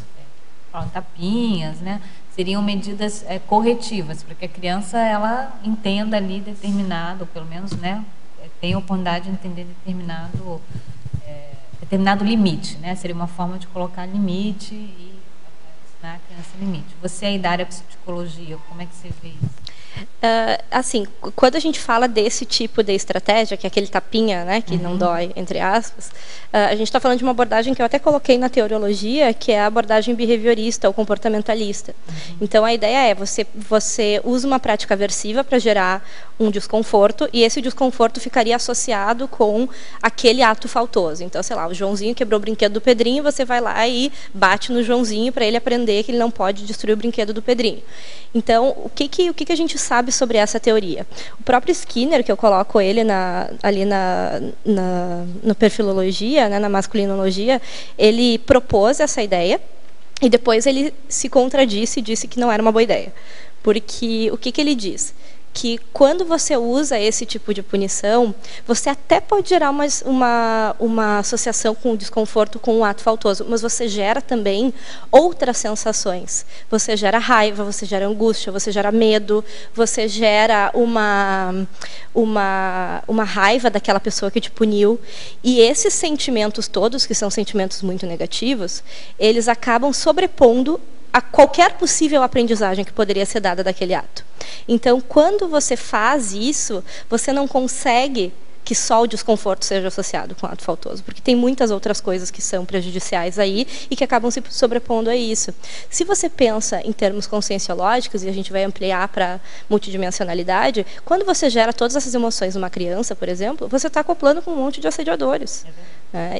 tapinhas, né, seriam medidas corretivas, para que a criança ela entenda ali determinado, ou pelo menos, né, tenha a oportunidade de entender determinado limite, né, seria uma forma de colocar limite e ensinar a criança limite. Você aí da área de psicologia, como é que você vê isso? Assim, quando a gente fala desse tipo de estratégia, que é aquele tapinha, né, que não dói, entre aspas, a gente está falando de uma abordagem que eu até coloquei na teoriologia, que é a abordagem behaviorista ou comportamentalista. Então, a ideia é você usa uma prática aversiva para gerar um desconforto, e esse desconforto ficaria associado com aquele ato faltoso. Então, sei lá, o Joãozinho quebrou o brinquedo do Pedrinho, você vai lá e bate no Joãozinho para ele aprender que ele não pode destruir o brinquedo do Pedrinho. Então, o que a gente sabe sobre essa teoria? O próprio Skinner, que eu coloco ele no Perfilologia, né, na masculinologia, ele propôs essa ideia e depois ele se contradisse e disse que não era uma boa ideia. Porque o que ele diz? Que quando você usa esse tipo de punição, você até pode gerar uma associação com o desconforto com o ato faltoso, mas você gera também outras sensações. Você gera raiva, você gera angústia, você gera medo, você gera uma raiva daquela pessoa que te puniu. E esses sentimentos todos, que são sentimentos muito negativos, eles acabam sobrepondo a qualquer possível aprendizagem que poderia ser dada daquele ato. Então, quando você faz isso, você não consegue que só o desconforto seja associado com o ato faltoso, porque tem muitas outras coisas que são prejudiciais aí e que acabam se sobrepondo a isso. Se você pensa em termos conscienciológicos, e a gente vai ampliar para multidimensionalidade, quando você gera todas essas emoções numa criança, por exemplo, você está acoplando com um monte de assediadores.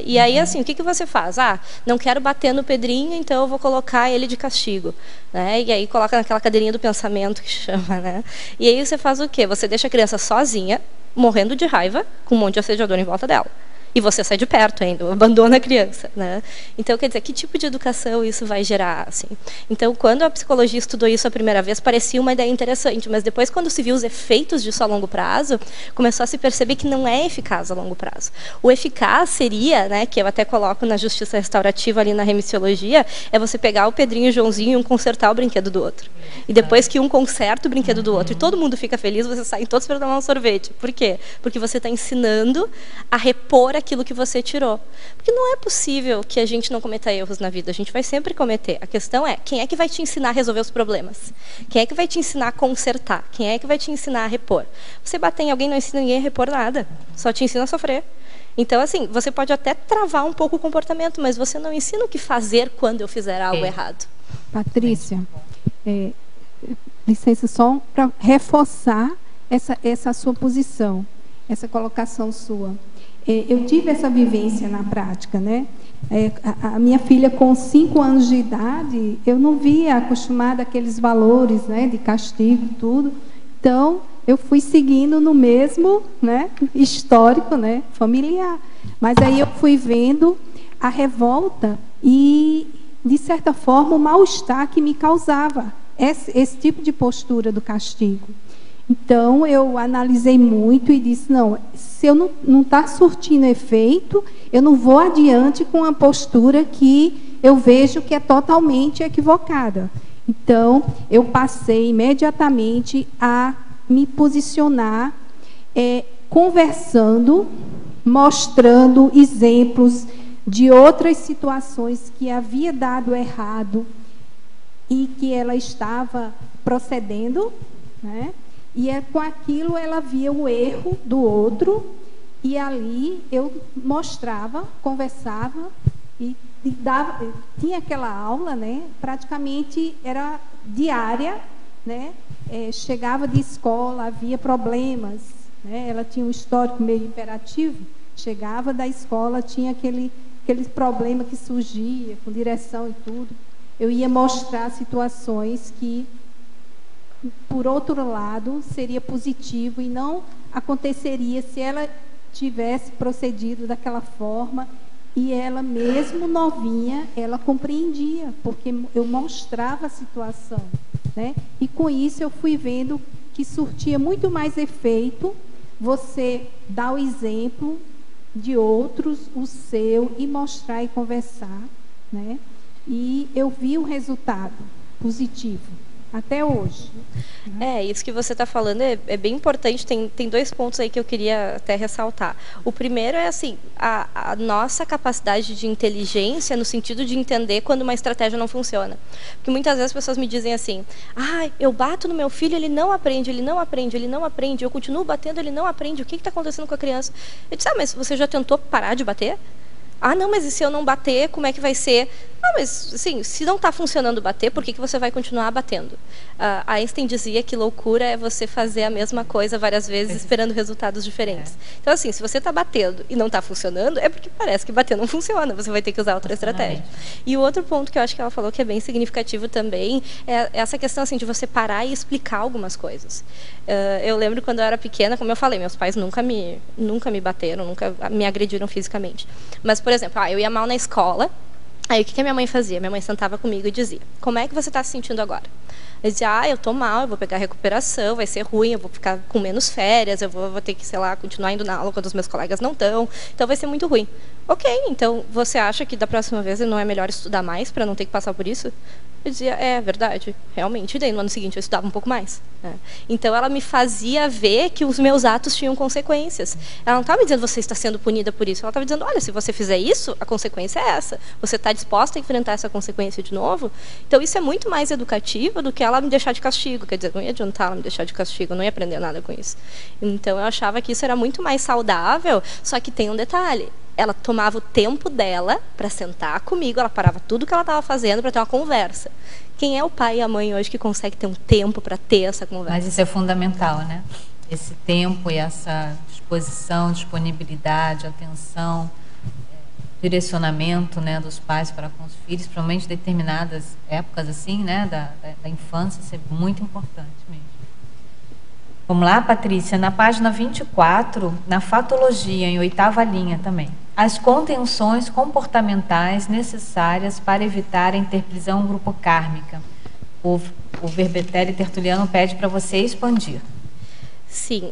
E aí, assim, o que você faz? Não quero bater no Pedrinho, então eu vou colocar ele de castigo. E aí coloca naquela cadeirinha do pensamento que chama. Né? E aí você faz o quê? Você deixa a criança sozinha, morrendo de raiva, com um monte de assediador em volta dela. E você sai de perto ainda, abandona a criança. Né? Então, quer dizer, que tipo de educação isso vai gerar? Assim? Então, quando a psicologia estudou isso a primeira vez, parecia uma ideia interessante, mas depois, quando se viu os efeitos disso a longo prazo, começou a se perceber que não é eficaz a longo prazo. O eficaz seria, né, que eu até coloco na justiça restaurativa ali na remissiologia, é você pegar o Pedrinho e o Joãozinho e um consertar o brinquedo do outro. E depois que um conserta o brinquedo do outro e todo mundo fica feliz, vocês saem todos para tomar um sorvete. Por quê? Porque você está ensinando a repor aquilo que você tirou. Porque não é possível que a gente não cometa erros na vida. A gente vai sempre cometer. A questão é, quem é que vai te ensinar a resolver os problemas? Quem é que vai te ensinar a consertar? Quem é que vai te ensinar a repor? Você bater em alguém não ensina ninguém a repor nada. Só te ensina a sofrer. Então, assim, você pode até travar um pouco o comportamento, mas você não ensina o que fazer quando eu fizer algo errado. Patrícia, licença só para reforçar essa sua posição, essa colocação sua. Eu tive essa vivência na prática, né? A minha filha, com 5 anos de idade, eu não via acostumada àqueles valores, né, de castigo, tudo. Então, eu fui seguindo no mesmo, né, histórico, né, familiar. Mas aí eu fui vendo a revolta e, de certa forma, o mal-estar que me causava esse tipo de postura do castigo. Então, eu analisei muito e disse, não, se eu não está surtindo efeito, eu não vou adiante com a postura que eu vejo que é totalmente equivocada. Então, eu passei imediatamente a me posicionar, conversando, mostrando exemplos de outras situações que havia dado errado e que ela estava procedendo, né? E com aquilo ela via o erro do outro, e ali eu mostrava, conversava e tinha aquela aula, né? Praticamente era diária, né? Chegava de escola, havia problemas, né? Ela tinha um histórico meio hiperativo, chegava da escola, tinha aquele problema que surgia com direção e tudo. Eu ia mostrar situações que, por outro lado, seria positivo e não aconteceria se ela tivesse procedido daquela forma. E ela, mesmo novinha, ela compreendia, porque eu mostrava a situação, né? E com isso eu fui vendo que surtia muito mais efeito você dar o exemplo de outros, o seu, e mostrar e conversar, né? E eu vi um resultado positivo. Até hoje. Isso que você está falando é bem importante. Tem 2 pontos aí que eu queria até ressaltar. O primeiro é assim, a nossa capacidade de inteligência no sentido de entender quando uma estratégia não funciona. Porque muitas vezes as pessoas me dizem assim, eu bato no meu filho, ele não aprende, ele não aprende, ele não aprende, eu continuo batendo, ele não aprende, o que está acontecendo com a criança? Eu disse, mas você já tentou parar de bater? Não, mas e se eu não bater, como é que vai ser? Mas assim, se não está funcionando bater, por que você vai continuar batendo? Einstein dizia que loucura é você fazer a mesma coisa várias vezes esperando resultados diferentes. Então, assim, se você está batendo e não está funcionando, é porque parece que bater não funciona, você vai ter que usar outra estratégia. E o outro ponto que eu acho que ela falou que é bem significativo também é essa questão assim, de você parar e explicar algumas coisas. Eu lembro quando eu era pequena, como eu falei, meus pais nunca me bateram, nunca me agrediram fisicamente. Mas, por exemplo, eu ia mal na escola. Aí o que a minha mãe fazia? Minha mãe sentava comigo e dizia, como é que você está se sentindo agora? Eu dizia, eu estou mal, eu vou pegar recuperação, vai ser ruim, eu vou ficar com menos férias, eu vou ter que, sei lá, continuar indo na aula quando os meus colegas não estão, então vai ser muito ruim. Ok, então você acha que da próxima vez não é melhor estudar mais para não ter que passar por isso? Eu dizia, é verdade, realmente. E daí no ano seguinte eu estudava um pouco mais. Né? Então ela me fazia ver que os meus atos tinham consequências. Ela não estava me dizendo, você está sendo punida por isso. Ela estava dizendo, olha, se você fizer isso, a consequência é essa. Você está disposta a enfrentar essa consequência de novo? Então isso é muito mais educativo do que ela me deixar de castigo. Quer dizer, não ia adiantar ela me deixar de castigo, eu não ia aprender nada com isso. Então eu achava que isso era muito mais saudável, só que tem um detalhe. Ela tomava o tempo dela para sentar comigo, ela parava tudo que ela estava fazendo para ter uma conversa. Quem é o pai e a mãe hoje que consegue ter um tempo para ter essa conversa? Mas isso é fundamental, né? Esse tempo e essa disposição, disponibilidade, atenção, direcionamento, né, dos pais para com os filhos, principalmente em determinadas épocas assim, né, da infância, isso é muito importante mesmo. Vamos lá, Patrícia, na página 24, na fatologia, em 8ª linha também. As contenções comportamentais necessárias para evitar a interprisão grupocármica. O Verbetelli Tertuliano pede para você expandir. Sim.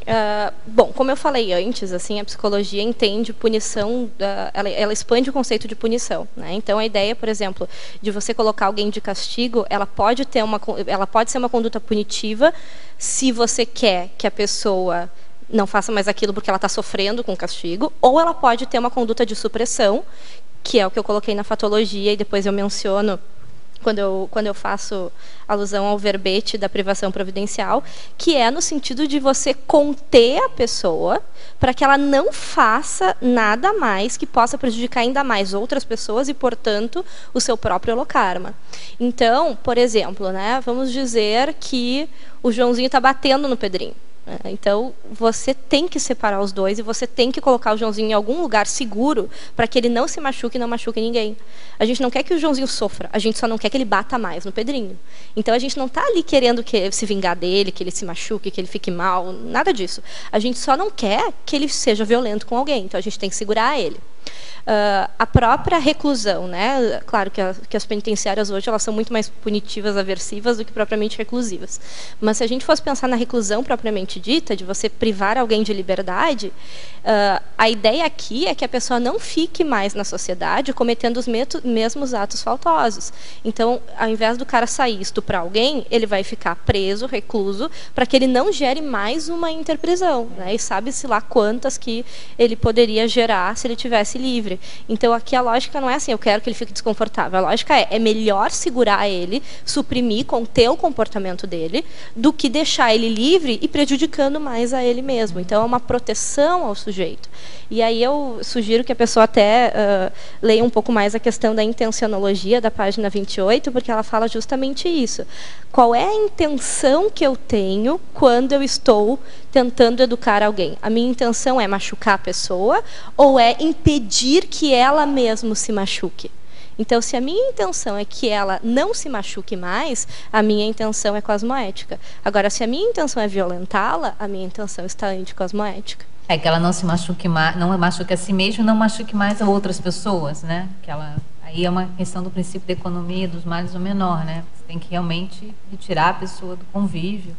Bom, como eu falei antes, assim, a psicologia entende punição, ela expande o conceito de punição. Né? Então, a ideia, por exemplo, de você colocar alguém de castigo, ela pode ser uma conduta punitiva se você quer que a pessoa não faça mais aquilo porque ela está sofrendo com o castigo, ou ela pode ter uma conduta de supressão, que é o que eu coloquei na fatologia e depois eu menciono quando eu faço alusão ao verbete da privação providencial, que é no sentido de você conter a pessoa para que ela não faça nada mais que possa prejudicar ainda mais outras pessoas e, portanto, o seu próprio holocarma. Então, por exemplo, né, vamos dizer que o Joãozinho está batendo no Pedrinho. Então, você tem que separar os dois e você tem que colocar o Joãozinho em algum lugar seguro para que ele não se machuque e não machuque ninguém. A gente não quer que o Joãozinho sofra, a gente só não quer que ele bata mais no Pedrinho. Então, a gente não está ali querendo se vingar dele, que ele se machuque, que ele fique mal, nada disso. A gente só não quer que ele seja violento com alguém, então a gente tem que segurar ele. A própria reclusão, né? Claro que as penitenciárias hoje elas são muito mais punitivas, aversivas do que propriamente reclusivas. Mas se a gente fosse pensar na reclusão propriamente dita, de você privar alguém de liberdade, a ideia aqui é que a pessoa não fique mais na sociedade cometendo os mesmos atos faltosos. Então, ao invés do cara sair e estuprar alguém, ele vai ficar preso, recluso, para que ele não gere mais uma interprisão, né? E sabe-se lá quantas que ele poderia gerar se ele tivesse livre. Então, aqui a lógica não é assim, eu quero que ele fique desconfortável. A lógica é melhor segurar ele, suprimir, conter o comportamento dele, do que deixar ele livre e prejudicando mais a ele mesmo. Então, é uma proteção ao sujeito. E aí eu sugiro que a pessoa até leia um pouco mais a questão da intencionologia da página 28, porque ela fala justamente isso. Qual é a intenção que eu tenho quando eu estou tentando educar alguém? A minha intenção é machucar a pessoa ou é impedir que ela mesma se machuque? Então, se a minha intenção é que ela não se machuque mais, a minha intenção é cosmoética. Agora, se a minha intenção é violentá-la, a minha intenção está anticosmoética. É que ela não se machuque mais, não machuque a si mesma, não machuque mais a outras pessoas, né? Que ela, aí é uma questão do princípio da economia, dos males do menor, né? Você tem que realmente retirar a pessoa do convívio,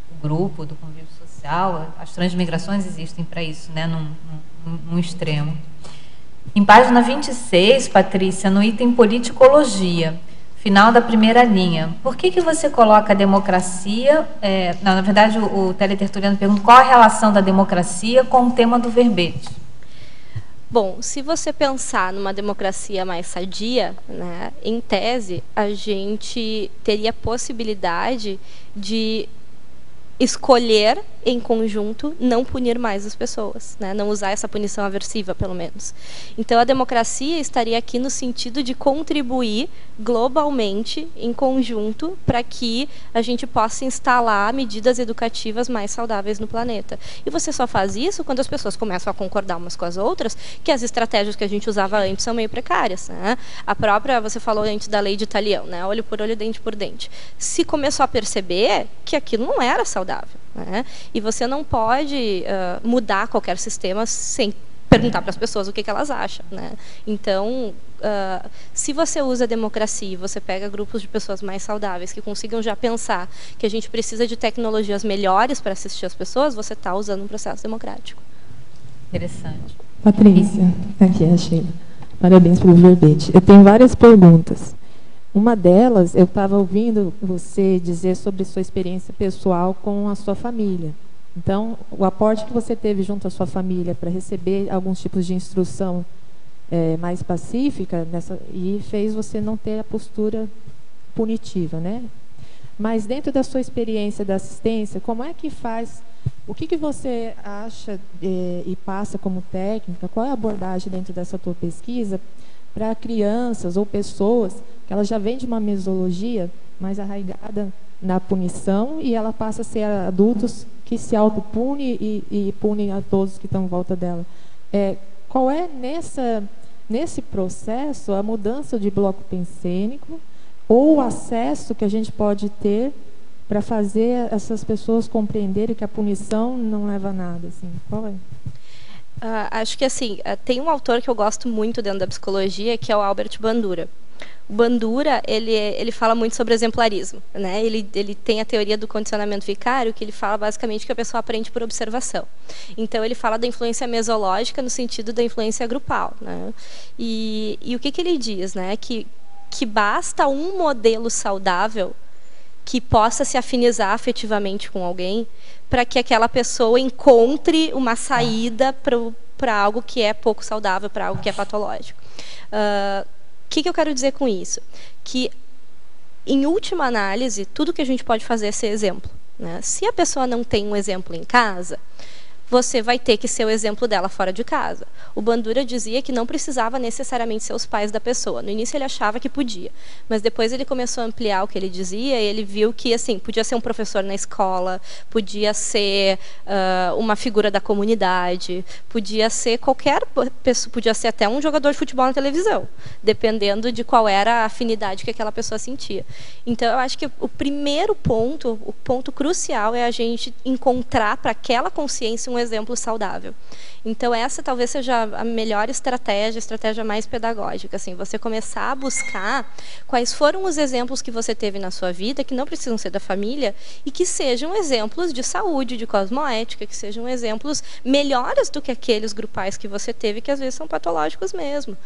do grupo, do convívio social. As transmigrações existem para isso, né? Num extremo. Em página 26, Patrícia, no item politicologia, final da primeira linha, por que você coloca a democracia... não, na verdade, o teletertuliano pergunta qual a relação da democracia com o tema do verbete. Bom, se você pensar numa democracia mais sadia, né, em tese, a gente teria possibilidade de escolher em conjunto não punir mais as pessoas, né? Não usar essa punição aversiva, pelo menos. Então, a democracia estaria aqui no sentido de contribuir globalmente, em conjunto, para que a gente possa instalar medidas educativas mais saudáveis no planeta. E você só faz isso quando as pessoas começam a concordar umas com as outras, que as estratégias que a gente usava antes são meio precárias, né? A própria, você falou antes da lei de Talião, né? Olho por olho, dente por dente. Se começou a perceber que aquilo não era saudável, né? E você não pode mudar qualquer sistema sem perguntar para as pessoas o que elas acham, né? Então, se você usa a democracia e você pega grupos de pessoas mais saudáveis que consigam já pensar que a gente precisa de tecnologias melhores para assistir as pessoas, você está usando um processo democrático. Interessante. Patrícia, aqui é a Sheila. Parabéns pelo verbete. Eu tenho várias perguntas. Uma delas, eu estava ouvindo você dizer sobre sua experiência pessoal com a sua família. Então, o aporte que você teve junto à sua família para receber alguns tipos de instrução mais pacífica e fez você não ter a postura punitiva, né? Mas dentro da sua experiência da assistência, como é que faz? O que você acha e passa como técnica? Qual é a abordagem dentro dessa tua pesquisa para crianças ou pessoas que elas já vêm de uma mesologia mais arraigada na punição e ela passa a ser adultos que se autopune e punem a todos que estão em volta dela? Qual é nesse processo a mudança de bloco pensênico ou o acesso que a gente pode ter para fazer essas pessoas compreenderem que a punição não leva a nada? Assim, qual é? Acho que assim, tem um autor que eu gosto muito dentro da psicologia, que é o Albert Bandura. O Bandura, ele fala muito sobre exemplarismo, né? Ele tem a teoria do condicionamento vicário, que ele fala basicamente que a pessoa aprende por observação. Então, ele fala da influência mesológica no sentido da influência grupal, né? E o que ele diz, né? Que basta um modelo saudável que possa se afinizar afetivamente com alguém para que aquela pessoa encontre uma saída para algo que é pouco saudável, para algo que é patológico. O que eu quero dizer com isso? Que, em última análise, tudo que a gente pode fazer é ser exemplo, né? Se a pessoa não tem um exemplo em casa, você vai ter que ser o exemplo dela fora de casa. O Bandura dizia que não precisava necessariamente ser os pais da pessoa. No início ele achava que podia, mas depois ele começou a ampliar o que ele dizia e ele viu que assim, podia ser um professor na escola, podia ser uma figura da comunidade, podia ser qualquer pessoa, podia ser até um jogador de futebol na televisão, dependendo de qual era a afinidade que aquela pessoa sentia. Então eu acho que o primeiro ponto, o ponto crucial é a gente encontrar para aquela consciência um um exemplo saudável. Então essa talvez seja a melhor estratégia, a estratégia mais pedagógica, assim, você começar a buscar quais foram os exemplos que você teve na sua vida, que não precisam ser da família, e que sejam exemplos de saúde, de cosmoética, que sejam exemplos melhores do que aqueles grupais que você teve, que às vezes são patológicos mesmo.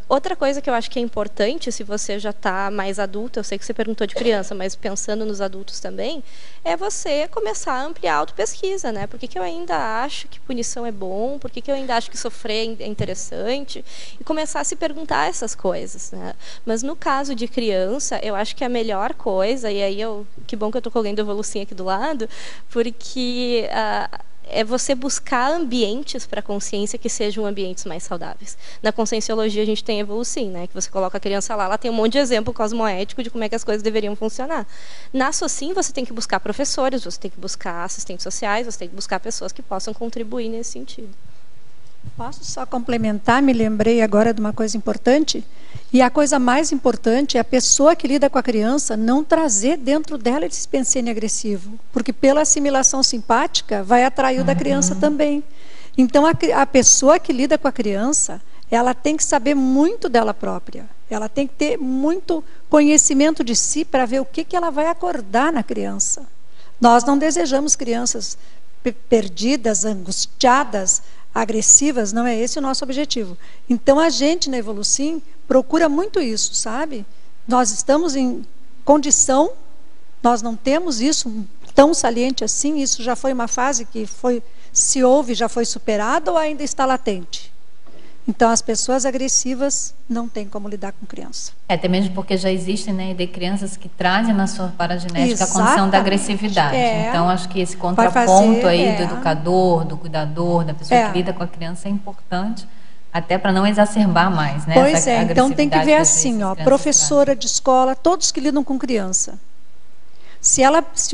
Outra coisa que eu acho que é importante, se você já está mais adulto, eu sei que você perguntou de criança, mas pensando nos adultos também, é você começar a ampliar a autopesquisa, né? Por que eu ainda acho que punição é bom? Por que eu ainda acho que sofrer é interessante? E começar a se perguntar essas coisas, né? Mas no caso de criança, eu acho que a melhor coisa, e aí que bom que eu estou com alguém do Evolucim aqui do lado, porque é você buscar ambientes para a consciência que sejam ambientes mais saudáveis. Na Conscienciologia a gente tem Evolucim, né, que você coloca a criança lá, ela tem um monte de exemplo cosmoético de como é que as coisas deveriam funcionar. Na Socim você tem que buscar professores, você tem que buscar assistentes sociais, você tem que buscar pessoas que possam contribuir nesse sentido. Posso só complementar? Me lembrei agora de uma coisa importante. E a coisa mais importante é a pessoa que lida com a criança não trazer dentro dela esse pensene agressivo. Porque pela assimilação simpática vai atrair o da criança também. Então a pessoa que lida com a criança, ela tem que saber muito dela própria. Ela tem que ter muito conhecimento de si para ver o que ela vai acordar na criança. Nós não desejamos crianças perdidas, angustiadas, agressivas, não é esse o nosso objetivo. Então a gente na Evolucim procura muito isso, sabe? Nós estamos em condição, nós não temos isso tão saliente assim, isso já foi uma fase que se houve, já foi superada ou ainda está latente? Então as pessoas agressivas não têm como lidar com criança. Até mesmo porque já existem, né, de crianças que trazem na sua paragenética a condição da agressividade. Então acho que esse contraponto aí do educador, do cuidador, da pessoa que lida com a criança é importante, até para não exacerbar mais, né? Pois então tem que ver assim, ó, professora de escola, todos que lidam com criança. Se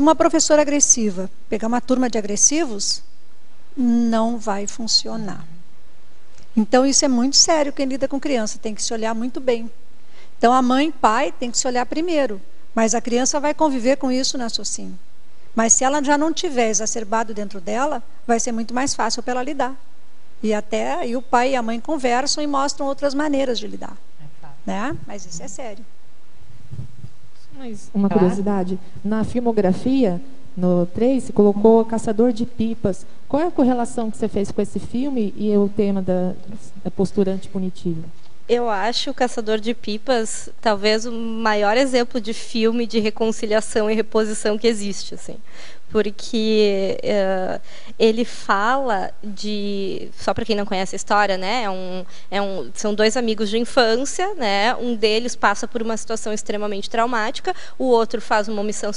uma professora agressiva pegar uma turma de agressivos, não vai funcionar. Então isso é muito sério, quem lida com criança tem que se olhar muito bem. Então a mãe, pai tem que se olhar primeiro, mas a criança vai conviver com isso na Socim. Mas se ela já não tiver exacerbado dentro dela, vai ser muito mais fácil para ela lidar. E até aí o pai e a mãe conversam e mostram outras maneiras de lidar. Né? Mas isso é sério. Mas uma curiosidade, na filmografia, no 3, você colocou Caçador de Pipas. Qual é a correlação que você fez com esse filme e o tema da postura antipunitiva? Eu acho o Caçador de Pipas talvez o maior exemplo de filme de reconciliação e reposição que existe, assim. Porque ele fala de, só para quem não conhece a história, né, são dois amigos de infância, né, um deles passa por uma situação extremamente traumática, o outro faz uma omissão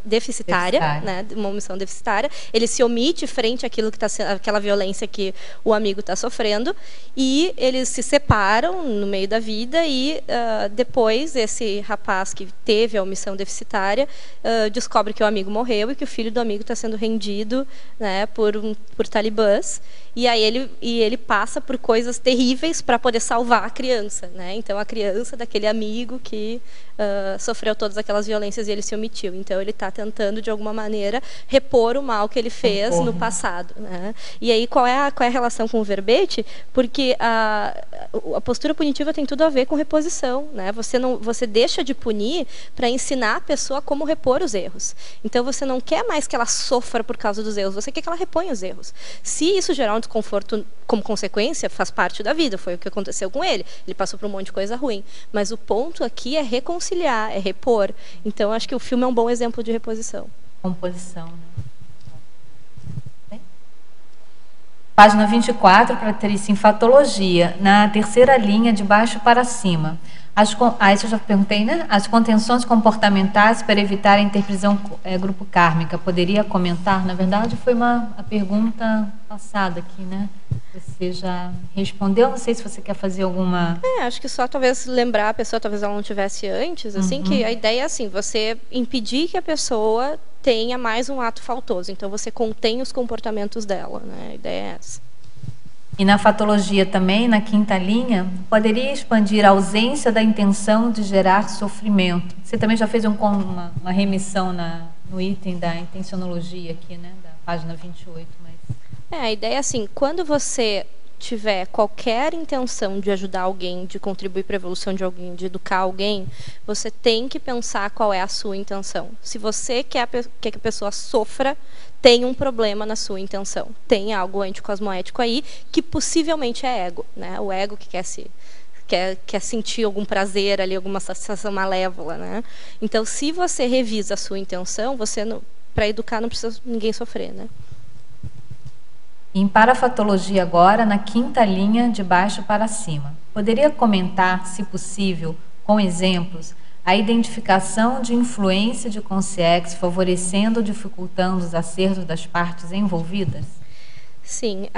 deficitária, né, uma omissão deficitária, ele se omite frente àquilo que aquela violência que o amigo está sofrendo, e eles se separam no meio da vida e depois esse rapaz que teve a omissão deficitária descobre que o amigo morreu e que o filho do amigo está sendo rendido, né, por talibãs, e aí ele passa por coisas terríveis para poder salvar a criança, né? Então a criança daquele amigo que sofreu todas aquelas violências e ele se omitiu. Então ele está tentando de alguma maneira repor o mal que ele fez no passado, né? E aí qual é a relação com o verbete? Porque a postura punitiva tem tudo a ver com reposição, né? Você deixa de punir para ensinar a pessoa como repor os erros. Então você não quer mais que ela sofra por causa dos erros, você quer que ela reponha os erros. Se isso gerar um desconforto como consequência, faz parte da vida, foi o que aconteceu com ele. Ele passou por um monte de coisa ruim. Mas o ponto aqui é reconciliar, é repor. Então acho que o filme é um bom exemplo de reposição. Composição, né? Página 24, para Patrícia, em Fatologia, na terceira linha, de baixo para cima. Isso eu já perguntei, né? As contenções comportamentais para evitar a interprisão grupo kármica. Poderia comentar? Na verdade, foi a pergunta passada aqui, né? Você já respondeu? Não sei se você quer fazer alguma... acho que só talvez lembrar a pessoa, talvez ela não tivesse antes, assim, que a ideia é assim, você impedir que a pessoa tenha mais um ato faltoso. Então, você contém os comportamentos dela, né? A ideia é essa. E na fatologia também, na quinta linha, poderia expandir a ausência da intenção de gerar sofrimento. Você também já fez uma remissão no item da intencionologia aqui, né? Da página 28, mas... A ideia é assim, quando você tiver qualquer intenção de ajudar alguém, de contribuir para a evolução de alguém, de educar alguém, você tem que pensar qual é a sua intenção. Se você quer que a pessoa sofra, tem um problema na sua intenção. Tem algo anticosmoético aí que possivelmente é ego, né? O ego que quer sentir algum prazer ali, alguma sensação malévola, né? Então, se você revisa a sua intenção, para educar não precisa ninguém sofrer, né? Em parafatologia agora, na 5ª linha de baixo para cima. Poderia comentar, se possível, com exemplos, a identificação de influência de consciência favorecendo ou dificultando os acertos das partes envolvidas? Sim.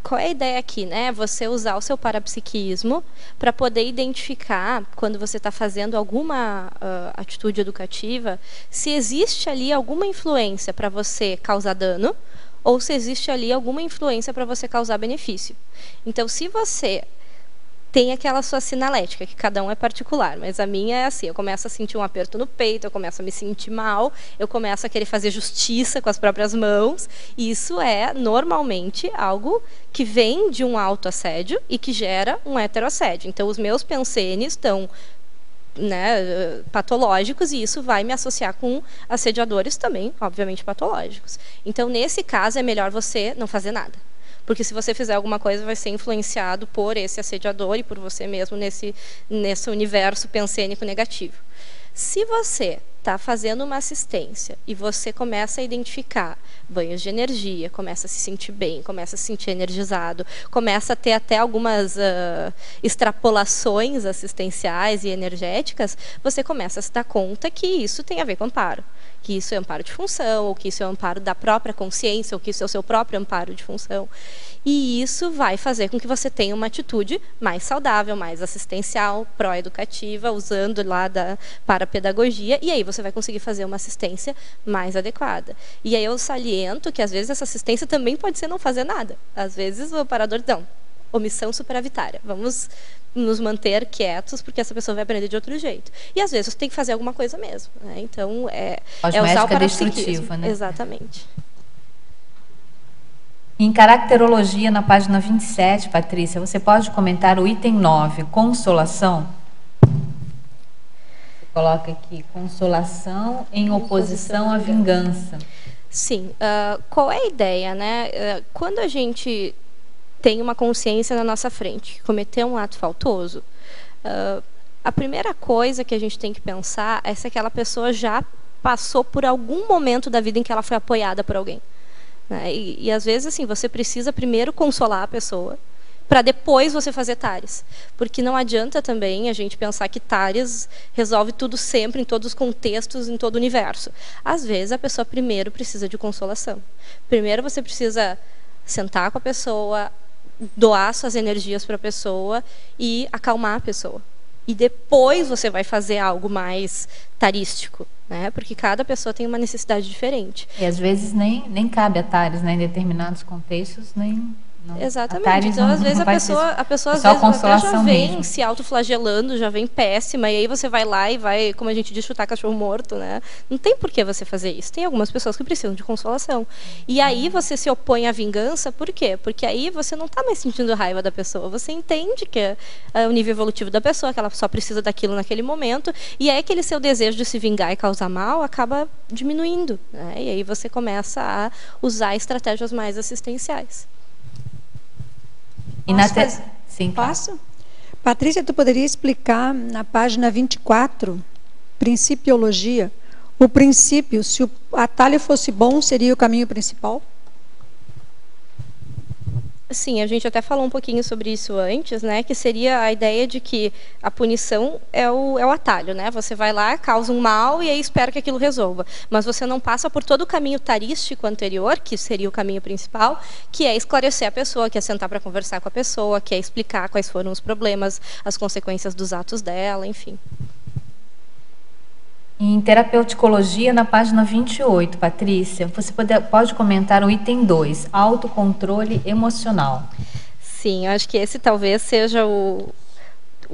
Qual é a ideia aqui, né? Você usar o seu parapsiquismo para poder identificar, quando você está fazendo alguma atitude educativa, se existe ali alguma influência para você causar dano, ou se existe ali alguma influência para você causar benefício. Então, se você tem aquela sua sinalética, que cada um é particular, mas a minha é assim, eu começo a sentir um aperto no peito, eu começo a me sentir mal, eu começo a querer fazer justiça com as próprias mãos, e isso é, normalmente, algo que vem de um autoassédio e que gera um heteroassédio. Então, os meus pensenes estão patológicos, e isso vai me associar com assediadores também, obviamente, patológicos. Então, nesse caso, é melhor você não fazer nada. Porque se você fizer alguma coisa, vai ser influenciado por esse assediador e por você mesmo nesse universo pensênico negativo. Se você está fazendo uma assistência e você começa a identificar banhos de energia, começa a se sentir bem, começa a se sentir energizado, começa a ter até algumas extrapolações assistenciais e energéticas, você começa a se dar conta que isso tem a ver com amparo. Que isso é amparo de função, ou que isso é amparo da própria consciência, ou que isso é o seu próprio amparo de função. E isso vai fazer com que você tenha uma atitude mais saudável, mais assistencial, pró-educativa, usando lá da parapedagogia, e aí você vai conseguir fazer uma assistência mais adequada. E aí eu saliento que, às vezes, essa assistência também pode ser não fazer nada. Às vezes, o amparador, não, omissão superavitária, vamos nos manter quietos, porque essa pessoa vai aprender de outro jeito. E, às vezes, você tem que fazer alguma coisa mesmo, né? Então, é usar o parapsiquismo. Né? Exatamente. Em caracterologia, na página 27, Patrícia, você pode comentar o item 9, consolação? Você coloca aqui, consolação em oposição à vingança. Sim. Qual é a ideia, né? Quando a gente tem uma consciência na nossa frente que cometeu um ato faltoso, a primeira coisa que a gente tem que pensar é se aquela pessoa já passou por algum momento da vida em que ela foi apoiada por alguém. Né? E às vezes, assim, você precisa primeiro consolar a pessoa, para depois você fazer tares. Porque não adianta também a gente pensar que tares resolve tudo sempre, em todos os contextos, em todo o universo. Às vezes, a pessoa primeiro precisa de consolação. Primeiro você precisa sentar com a pessoa, doar suas energias para a pessoa e acalmar a pessoa. E depois você vai fazer algo mais tarístico, né? Porque cada pessoa tem uma necessidade diferente. E às vezes nem cabe a tares, né? Em determinados contextos, nem... Não. Exatamente. Então, às vezes, a pessoa às vezes até já vem mesmo, se autoflagelando, já vem péssima, e aí você vai lá e vai, como a gente diz, chutar cachorro morto, né? Não tem por que você fazer isso. Tem algumas pessoas que precisam de consolação. E aí você se opõe à vingança, por quê? Porque aí você não está mais sentindo raiva da pessoa, você entende que é o nível evolutivo da pessoa, que ela só precisa daquilo naquele momento, e aí aquele seu desejo de se vingar e causar mal acaba diminuindo, né? E aí você começa a usar estratégias mais assistenciais. Sim, posso? Patrícia, tu poderia explicar na página 24, Principiologia, o princípio, se o atalho fosse bom, seria o caminho principal? Sim, a gente até falou um pouquinho sobre isso antes, né? Que seria a ideia de que a punição é o atalho, né? Você vai lá, causa um mal e aí espera que aquilo resolva. Mas você não passa por todo o caminho tarístico anterior, que seria o caminho principal, que é esclarecer a pessoa, que é sentar para conversar com a pessoa, que é explicar quais foram os problemas, as consequências dos atos dela, enfim. Em terapeuticologia, na página 28, Patrícia, você pode comentar o item 2, autocontrole emocional. Sim, eu acho que esse talvez seja o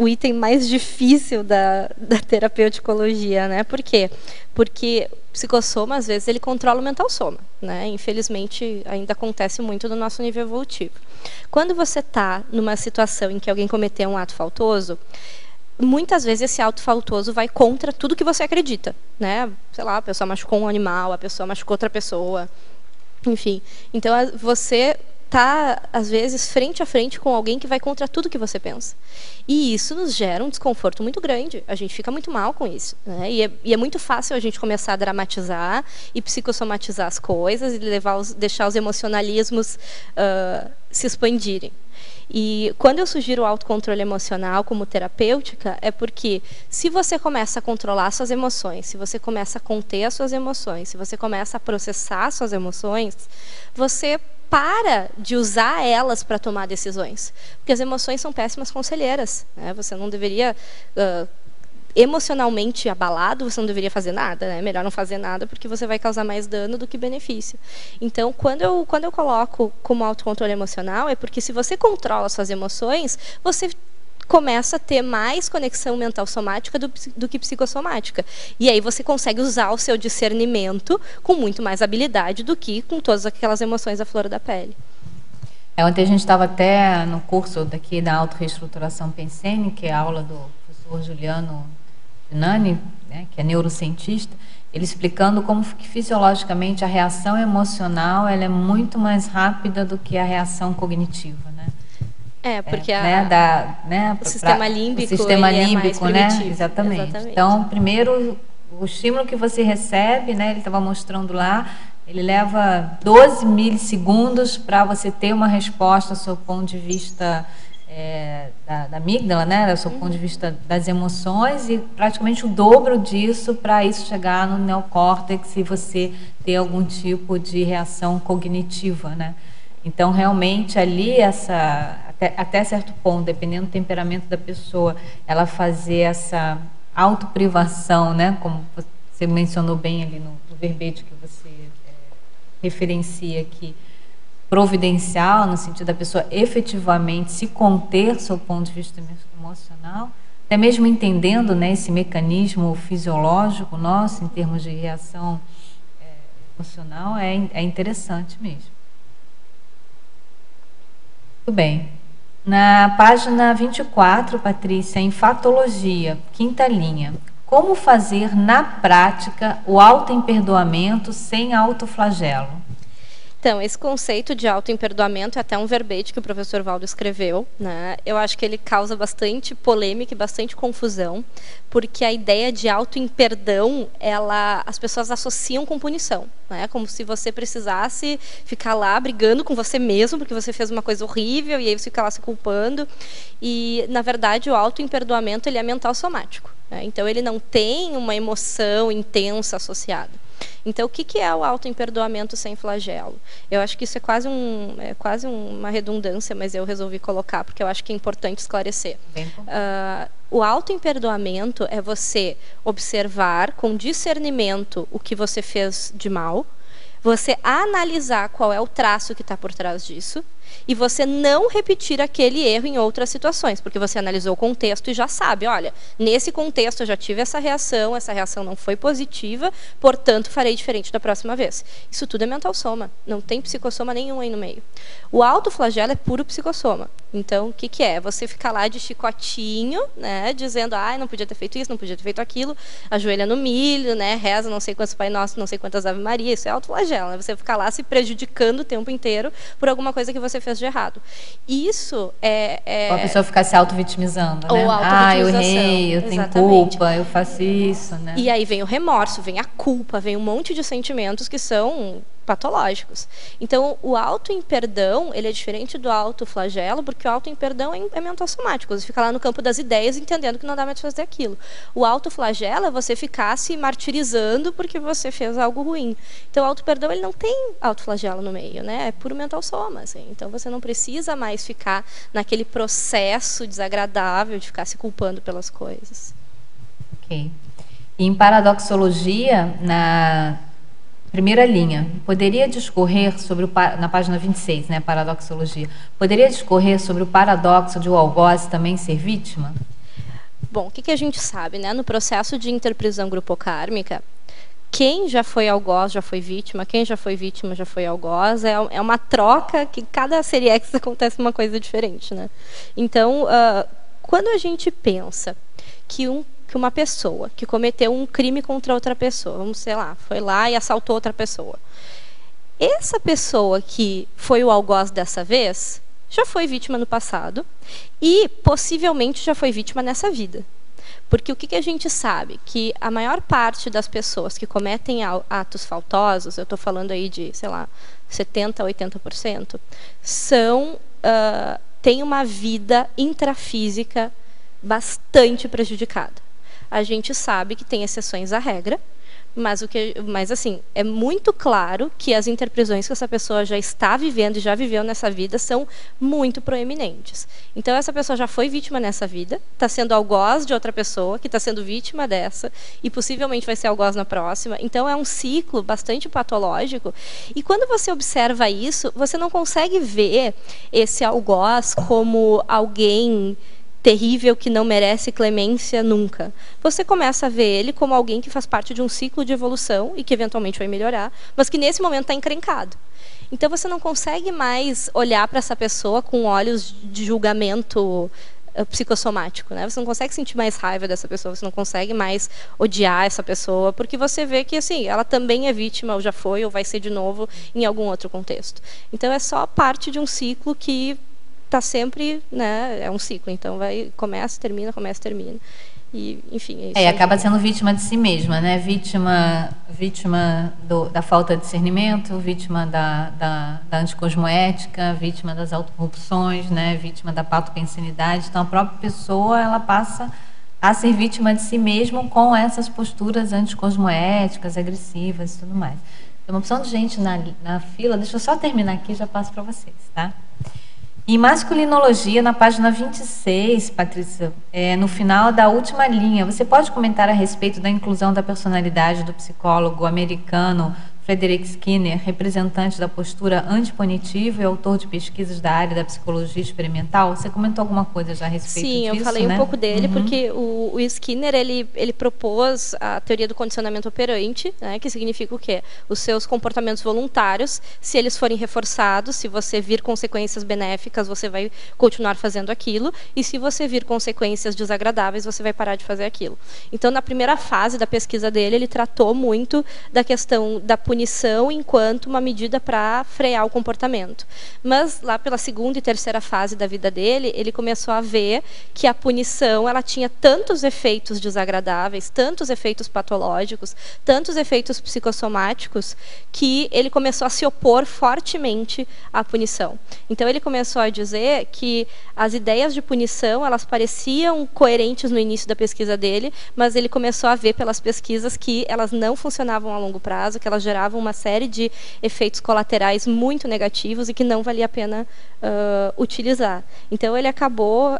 item mais difícil da terapeuticologia, né? Por quê? Porque psicossoma, às vezes, ele controla o mental soma, né? Infelizmente, ainda acontece muito no nosso nível evolutivo. Quando você está numa situação em que alguém cometeu um ato faltoso, muitas vezes esse ato faltoso vai contra tudo que você acredita, né? Sei lá, a pessoa machucou um animal, a pessoa machucou outra pessoa, enfim. Então, você está, às vezes, frente a frente com alguém que vai contra tudo que você pensa. E isso nos gera um desconforto muito grande. A gente fica muito mal com isso, né? E é muito fácil a gente começar a dramatizar e psicossomatizar as coisas e deixar os emocionalismos se expandirem. E quando eu sugiro o autocontrole emocional como terapêutica, é porque se você começa a controlar suas emoções, se você começa a conter as suas emoções, se você começa a processar suas emoções, você para de usar elas para tomar decisões. Porque as emoções são péssimas conselheiras, né? Você não deveria... emocionalmente abalado, você não deveria fazer nada, né? Melhor não fazer nada, porque você vai causar mais dano do que benefício. Então, quando eu coloco como autocontrole emocional, é porque se você controla suas emoções, você começa a ter mais conexão mental somática do que psicossomática. E aí você consegue usar o seu discernimento com muito mais habilidade do que com todas aquelas emoções à flor da pele. Ontem a gente estava até no curso daqui da autorreestruturação Pensene, que é a aula do professor Juliano Nani, né, que é neurocientista, ele explicando como que fisiologicamente a reação emocional ela é muito mais rápida do que a reação cognitiva, né? Porque o sistema límbico, o sistema límbico, né? Exatamente. Então, primeiro, o estímulo que você recebe, né? Ele estava mostrando lá, ele leva 12 milissegundos para você ter uma resposta do seu ponto de vista da amígdala, né? Do seu ponto de vista das emoções, e praticamente o dobro disso para isso chegar no neocórtex e você ter algum tipo de reação cognitiva, né? Então, realmente, ali, até certo ponto, dependendo do temperamento da pessoa, ela fazer essa autoprivação, né? Como você mencionou bem ali no verbete que você referencia aqui, providencial, no sentido da pessoa efetivamente se conter do seu ponto de vista emocional, até mesmo entendendo, né, esse mecanismo fisiológico nosso, em termos de reação emocional, é interessante mesmo. Muito bem. Na página 24, Patrícia, em Fatologia, quinta linha. Como fazer na prática o autoemperdoamento sem autoflagelo? Então, esse conceito de autoemperdoamento é até um verbete que o professor Valdo escreveu, né? Eu acho que ele causa bastante polêmica e bastante confusão, porque a ideia de autoemperdão, as pessoas associam com punição, né? Como se você precisasse ficar lá brigando com você mesmo, porque você fez uma coisa horrível, e aí você fica lá se culpando. E, na verdade, o autoemperdoamento ele é mental somático, né? Então, ele não tem uma emoção intensa associada. Então, o que é o autoemperdoamento sem flagelo? Eu acho que isso é quase uma redundância, mas eu resolvi colocar, porque eu acho que é importante esclarecer. O autoemperdoamento é você observar com discernimento o que você fez de mal, você analisar qual é o traço que está por trás disso, e você não repetir aquele erro em outras situações, porque você analisou o contexto e já sabe, olha, nesse contexto eu já tive essa reação não foi positiva, portanto farei diferente da próxima vez. Isso tudo é mental soma, não tem psicossoma nenhum aí no meio. O autoflagelo é puro psicossoma. Então, o que é? Você ficar lá de chicotinho, né, dizendo, não podia ter feito isso, não podia ter feito aquilo, ajoelha no milho, né, reza não sei quantos Pai Nosso, não sei quantas Ave Maria, isso é autoflagelo, né? Você ficar lá se prejudicando o tempo inteiro por alguma coisa que você fez de errado. Isso Ou a pessoa ficar se auto-vitimizando, né? Eu errei, eu tenho culpa, eu faço isso, né? E aí vem o remorso, vem a culpa, vem um monte de sentimentos que são patológicos. Então, o autoemperdão, ele é diferente do autoflagelo, porque o autoemperdão é mental somático. Você fica lá no campo das ideias, entendendo que não dá mais para fazer aquilo. O autoflagelo é você ficar se martirizando porque você fez algo ruim. Então, o autoperdão, ele não tem autoflagelo no meio, né? É puro mental soma, assim. Então, você não precisa mais ficar naquele processo desagradável de ficar se culpando pelas coisas. Ok. E em paradoxologia, na primeira linha, poderia discorrer sobre na página 26, né, paradoxologia, poderia discorrer sobre o paradoxo de o algoz também ser vítima? Bom, o que a gente sabe, né, no processo de interprisão grupocármica, quem já foi algoz já foi vítima, quem já foi vítima já foi algoz, é uma troca que cada série X acontece uma coisa diferente, né? Então, quando a gente pensa que uma pessoa que cometeu um crime contra outra pessoa, vamos, sei lá, foi lá e assaltou outra pessoa, essa pessoa que foi o algoz dessa vez já foi vítima no passado e possivelmente já foi vítima nessa vida. Porque o que a gente sabe? Que a maior parte das pessoas que cometem atos faltosos, eu estou falando aí de, sei lá, 70% a 80%, têm uma vida intrafísica bastante prejudicada. A gente sabe que tem exceções à regra, mas assim, é muito claro que as interprisões que essa pessoa já está vivendo e já viveu nessa vida são muito proeminentes. Então, essa pessoa já foi vítima nessa vida, está sendo algoz de outra pessoa, que está sendo vítima dessa, e possivelmente vai ser algoz na próxima. Então, é um ciclo bastante patológico. E quando você observa isso, você não consegue ver esse algoz como alguém terrível que não merece clemência nunca. Você começa a ver ele como alguém que faz parte de um ciclo de evolução e que eventualmente vai melhorar, mas que nesse momento está encrencado. Então você não consegue mais olhar para essa pessoa com olhos de julgamento psicossomático, né? Você não consegue sentir mais raiva dessa pessoa, você não consegue mais odiar essa pessoa, porque você vê que assim, ela também é vítima, ou já foi, ou vai ser de novo em algum outro contexto. Então é só parte de um ciclo que está sempre, né, é um ciclo, então começa, termina, e enfim, é isso. Acaba sendo vítima de si mesma, né, vítima da falta de discernimento, vítima da anticosmoética, vítima das autocorrupções, né, vítima da patopensinidade. Então a própria pessoa, ela passa a ser vítima de si mesma com essas posturas anticosmoéticas, agressivas e tudo mais. Tem uma opção de gente na fila, deixa eu só terminar aqui e já passo para vocês, tá? Em masculinologia, na página 26, Patrícia, no final da última linha, você pode comentar a respeito da inclusão da personalidade do psicólogo americano Frederick Skinner, representante da postura antipunitiva e autor de pesquisas da área da psicologia experimental? Você comentou alguma coisa já a respeito disso, né? Sim, eu falei um pouco dele, porque o Skinner, ele propôs a teoria do condicionamento operante, né, que significa o quê? Os seus comportamentos voluntários, se eles forem reforçados, se você vir consequências benéficas, você vai continuar fazendo aquilo, e se você vir consequências desagradáveis, você vai parar de fazer aquilo. Então, na primeira fase da pesquisa dele, ele tratou muito da questão da punição enquanto uma medida para frear o comportamento. Mas lá pela segunda e terceira fase da vida dele, ele começou a ver que a punição, ela tinha tantos efeitos desagradáveis, tantos efeitos patológicos, tantos efeitos psicossomáticos, que ele começou a se opor fortemente à punição. Então ele começou a dizer que as ideias de punição, elas pareciam coerentes no início da pesquisa dele, mas ele começou a ver pelas pesquisas que elas não funcionavam a longo prazo, que elas geravam uma série de efeitos colaterais muito negativos e que não valia a pena utilizar. Então ele acabou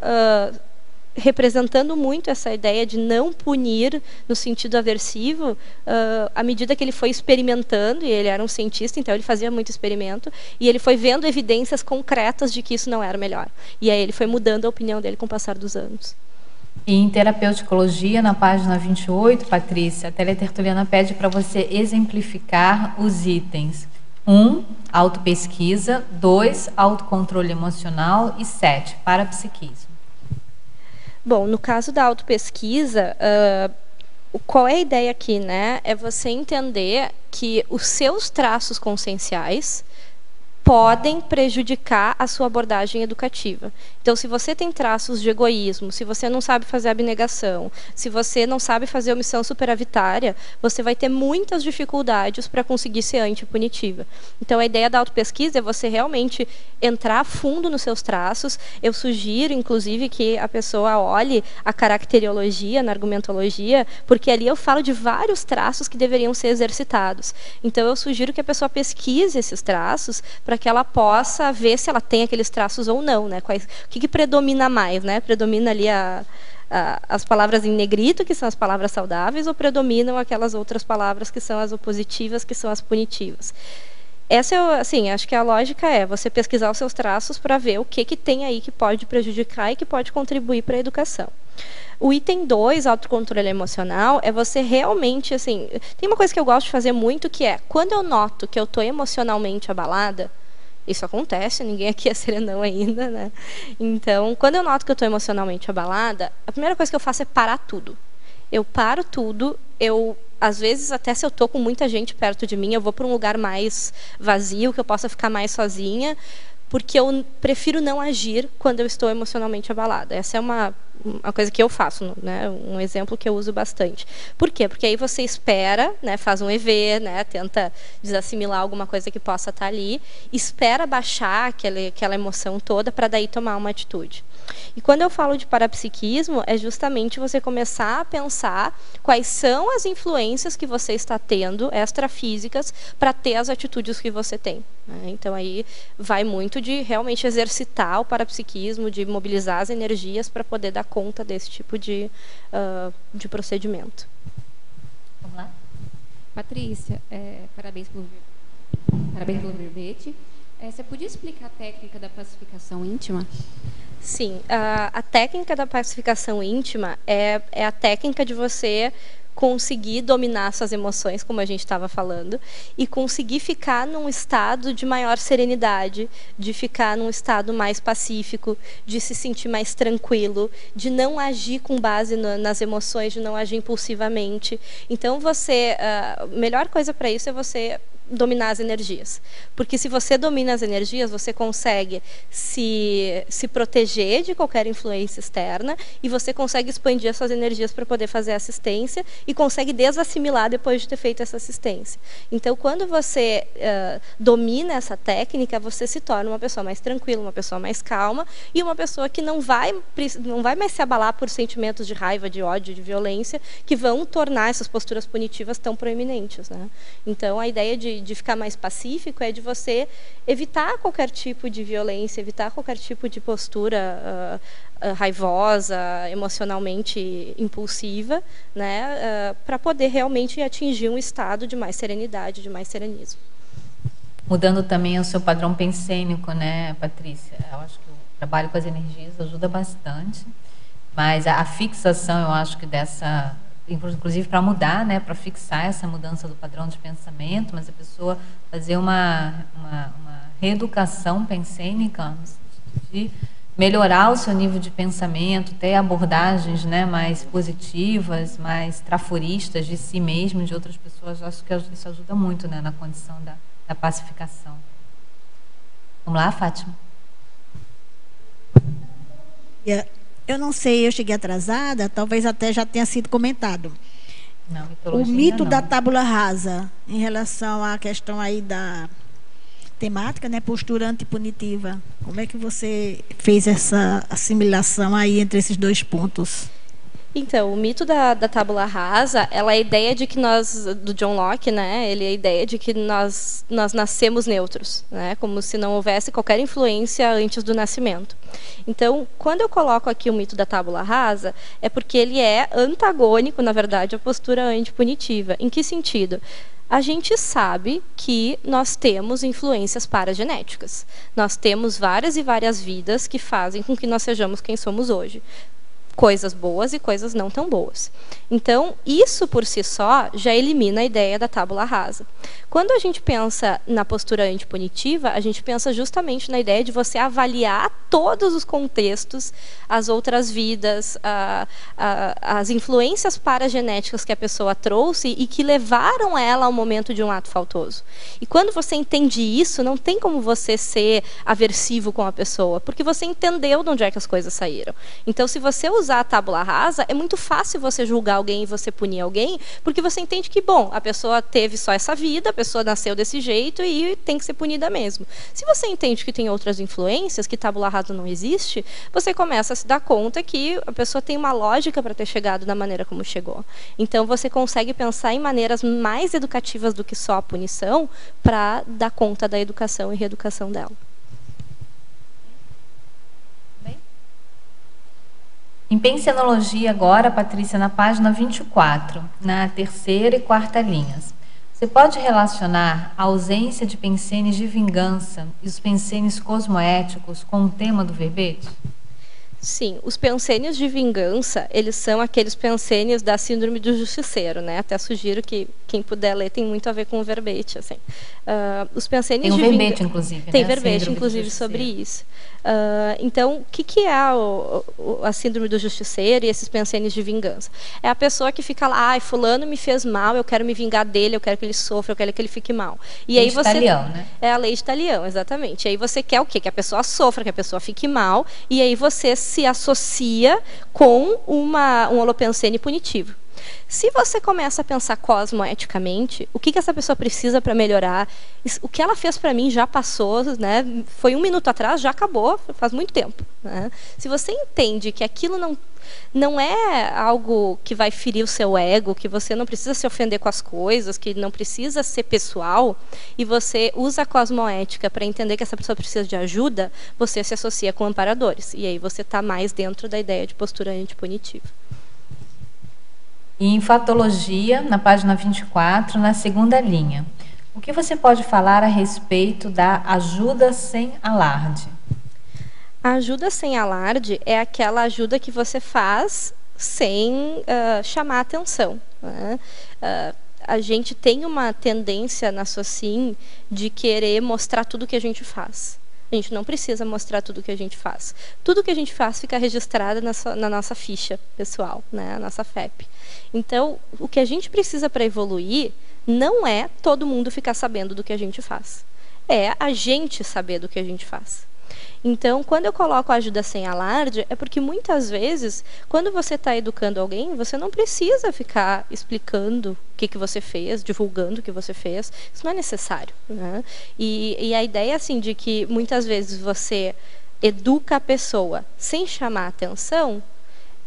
representando muito essa ideia de não punir no sentido aversivo, à medida que ele foi experimentando, e ele era um cientista, então ele fazia muito experimento, e ele foi vendo evidências concretas de que isso não era melhor. E aí ele foi mudando a opinião dele com o passar dos anos. E em terapeuticologia, na página 28, Patrícia, a teletertuliana pede para você exemplificar os itens. 1, autopesquisa. 2, autocontrole emocional. E 7, parapsiquismo. Bom, no caso da autopesquisa, qual é a ideia aqui, né? É você entender que os seus traços conscienciais podem prejudicar a sua abordagem educativa. Então, se você tem traços de egoísmo, se você não sabe fazer abnegação, se você não sabe fazer omissão superavitária, você vai ter muitas dificuldades para conseguir ser antipunitiva. Então, a ideia da autopesquisa é você realmente entrar a fundo nos seus traços. Eu sugiro, inclusive, que a pessoa olhe a caracteriologia na argumentologia, porque ali eu falo de vários traços que deveriam ser exercitados. Então, eu sugiro que a pessoa pesquise esses traços para que ela possa ver se ela tem aqueles traços ou não, né? O que predomina mais, né? Predomina ali as palavras em negrito, que são as palavras saudáveis, ou predominam aquelas outras palavras que são as opositivas, que são as punitivas? Essa, assim, acho que a lógica é você pesquisar os seus traços para ver o que tem aí que pode prejudicar e que pode contribuir para a educação. O item 2, autocontrole emocional, é você realmente, assim... Tem uma coisa que eu gosto de fazer muito, que é, quando eu noto que eu estou emocionalmente abalada, isso acontece, ninguém aqui é serenão ainda, né? Então, quando eu noto que eu estou emocionalmente abalada, a primeira coisa que eu faço é parar tudo. Eu paro tudo, às vezes, até se eu estou com muita gente perto de mim, eu vou para um lugar mais vazio, que eu possa ficar mais sozinha, porque eu prefiro não agir quando eu estou emocionalmente abalada. Essa é uma coisa que eu faço, né? Um exemplo que eu uso bastante. Por quê? Porque aí você espera, né? Faz um EV, né? Tenta desassimilar alguma coisa que possa estar ali, espera baixar aquela emoção toda para daí tomar uma atitude. E quando eu falo de parapsiquismo, é justamente você começar a pensar quais são as influências que você está tendo, extrafísicas, para ter as atitudes que você tem, né? Então, aí vai muito de realmente exercitar o parapsiquismo, de mobilizar as energias para poder dar conta desse tipo de procedimento. Vamos lá? Patrícia, parabéns pelo verbete. Você podia explicar a técnica da pacificação íntima? Sim, a técnica da pacificação íntima é a técnica de você conseguir dominar suas emoções, como a gente estava falando, e conseguir ficar num estado de maior serenidade, de ficar num estado mais pacífico, de se sentir mais tranquilo, de não agir com base nas emoções, de não agir impulsivamente. Então, a melhor coisa para isso é você dominar as energias. Porque se você domina as energias, você consegue se proteger de qualquer influência externa e você consegue expandir essas energias para poder fazer assistência e consegue desassimilar depois de ter feito essa assistência. Então, quando você domina essa técnica, você se torna uma pessoa mais tranquila, uma pessoa mais calma e uma pessoa que não vai mais se abalar por sentimentos de raiva, de ódio, de violência, que vão tornar essas posturas punitivas tão proeminentes, né? Então, a ideia de ficar mais pacífico é de você evitar qualquer tipo de violência, evitar qualquer tipo de postura raivosa, emocionalmente impulsiva, né, para poder realmente atingir um estado de mais serenidade, de mais serenismo. Mudando também o seu padrão pensênico, né, Patrícia? Eu acho que o trabalho com as energias ajuda bastante, mas a fixação, eu acho que inclusive para mudar, né, para fixar essa mudança do padrão de pensamento, mas a pessoa fazer uma reeducação pensênica, no sentido de melhorar o seu nível de pensamento, ter abordagens, né, mais positivas, mais traforistas de si mesmo e de outras pessoas. Eu acho que isso ajuda muito, né, na condição da pacificação. Vamos lá, Fátima? Eu não sei, eu cheguei atrasada, talvez até já tenha sido comentado. Não, o mito da tábula rasa, em relação à questão aí da temática, né, postura antipunitiva. Como é que você fez essa assimilação aí entre esses dois pontos? Então, o mito da tábula rasa, ela é a ideia de que do John Locke, né, ele é a ideia de que nós nascemos neutros, né, como se não houvesse qualquer influência antes do nascimento. Então, quando eu coloco aqui o mito da tábula rasa, é porque ele é antagônico, na verdade, à postura antipunitiva. Em que sentido? A gente sabe que nós temos influências paragenéticas. Nós temos várias e várias vidas que fazem com que nós sejamos quem somos hoje. Coisas boas e coisas não tão boas. Então, isso por si só já elimina a ideia da tábula rasa. Quando a gente pensa na postura antipunitiva, a gente pensa justamente na ideia de você avaliar todos os contextos, as outras vidas, as influências paragenéticas que a pessoa trouxe e que levaram ela ao momento de um ato faltoso. E quando você entende isso, não tem como você ser aversivo com a pessoa, porque você entendeu de onde é que as coisas saíram. Então, se você usar a tábula rasa, é muito fácil você julgar alguém e você punir alguém, porque você entende que, bom, a pessoa teve só essa vida, a pessoa nasceu desse jeito e tem que ser punida mesmo. Se você entende que tem outras influências, que tábula rasa não existe, você começa a se dar conta que a pessoa tem uma lógica para ter chegado da maneira como chegou. Então, você consegue pensar em maneiras mais educativas do que só a punição para dar conta da educação e reeducação dela. Em pensenologia agora, Patrícia, na página 24, na terceira e quarta linhas. Você pode relacionar a ausência de pensenes de vingança e os pensenes cosmoéticos com o tema do verbete? Sim, os pensênios de vingança, eles são aqueles pensênios da síndrome do justiceiro, né? Até sugiro que quem puder ler, tem muito a ver com o verbete, assim. Os pensênios de vingança... Tem um verbete, inclusive, tem verbete, inclusive, sobre isso. Então, o que é a síndrome do justiceiro e esses pensênios de vingança? É a pessoa que fica lá, ai, fulano me fez mal, eu quero me vingar dele, eu quero que ele sofra, eu quero que ele fique mal. E aí você... Talião, né? É a lei de Talião, exatamente. E aí você quer o quê? Que a pessoa sofra, que a pessoa fique mal, e aí você se associa com um holopensene punitivo. Se você começa a pensar cosmoeticamente, o que essa pessoa precisa para melhorar, o que ela fez para mim já passou, né? Foi 1 minuto atrás, já acabou, faz muito tempo. Né? Se você entende que aquilo não é algo que vai ferir o seu ego, que você não precisa se ofender com as coisas, que não precisa ser pessoal, e você usa a cosmoética para entender que essa pessoa precisa de ajuda, você se associa com amparadores. E aí você está mais dentro da ideia de postura antipunitiva. E em Fatologia, na página 24, na segunda linha, o que você pode falar a respeito da ajuda sem alarde? A ajuda sem alarde é aquela ajuda que você faz sem chamar atenção. Né? A gente tem uma tendência na SOCIM de querer mostrar tudo que a gente faz. A gente não precisa mostrar tudo que a gente faz. Tudo que a gente faz fica registrado na nossa ficha pessoal, né? A nossa FEP. Então, o que a gente precisa para evoluir não é todo mundo ficar sabendo do que a gente faz. É a gente saber do que a gente faz. Então, quando eu coloco a ajuda sem alarde, é porque muitas vezes, quando você está educando alguém, você não precisa ficar explicando o que você fez, divulgando o que você fez. Isso não é necessário. Né? E a ideia, assim, de que muitas vezes você educa a pessoa sem chamar atenção,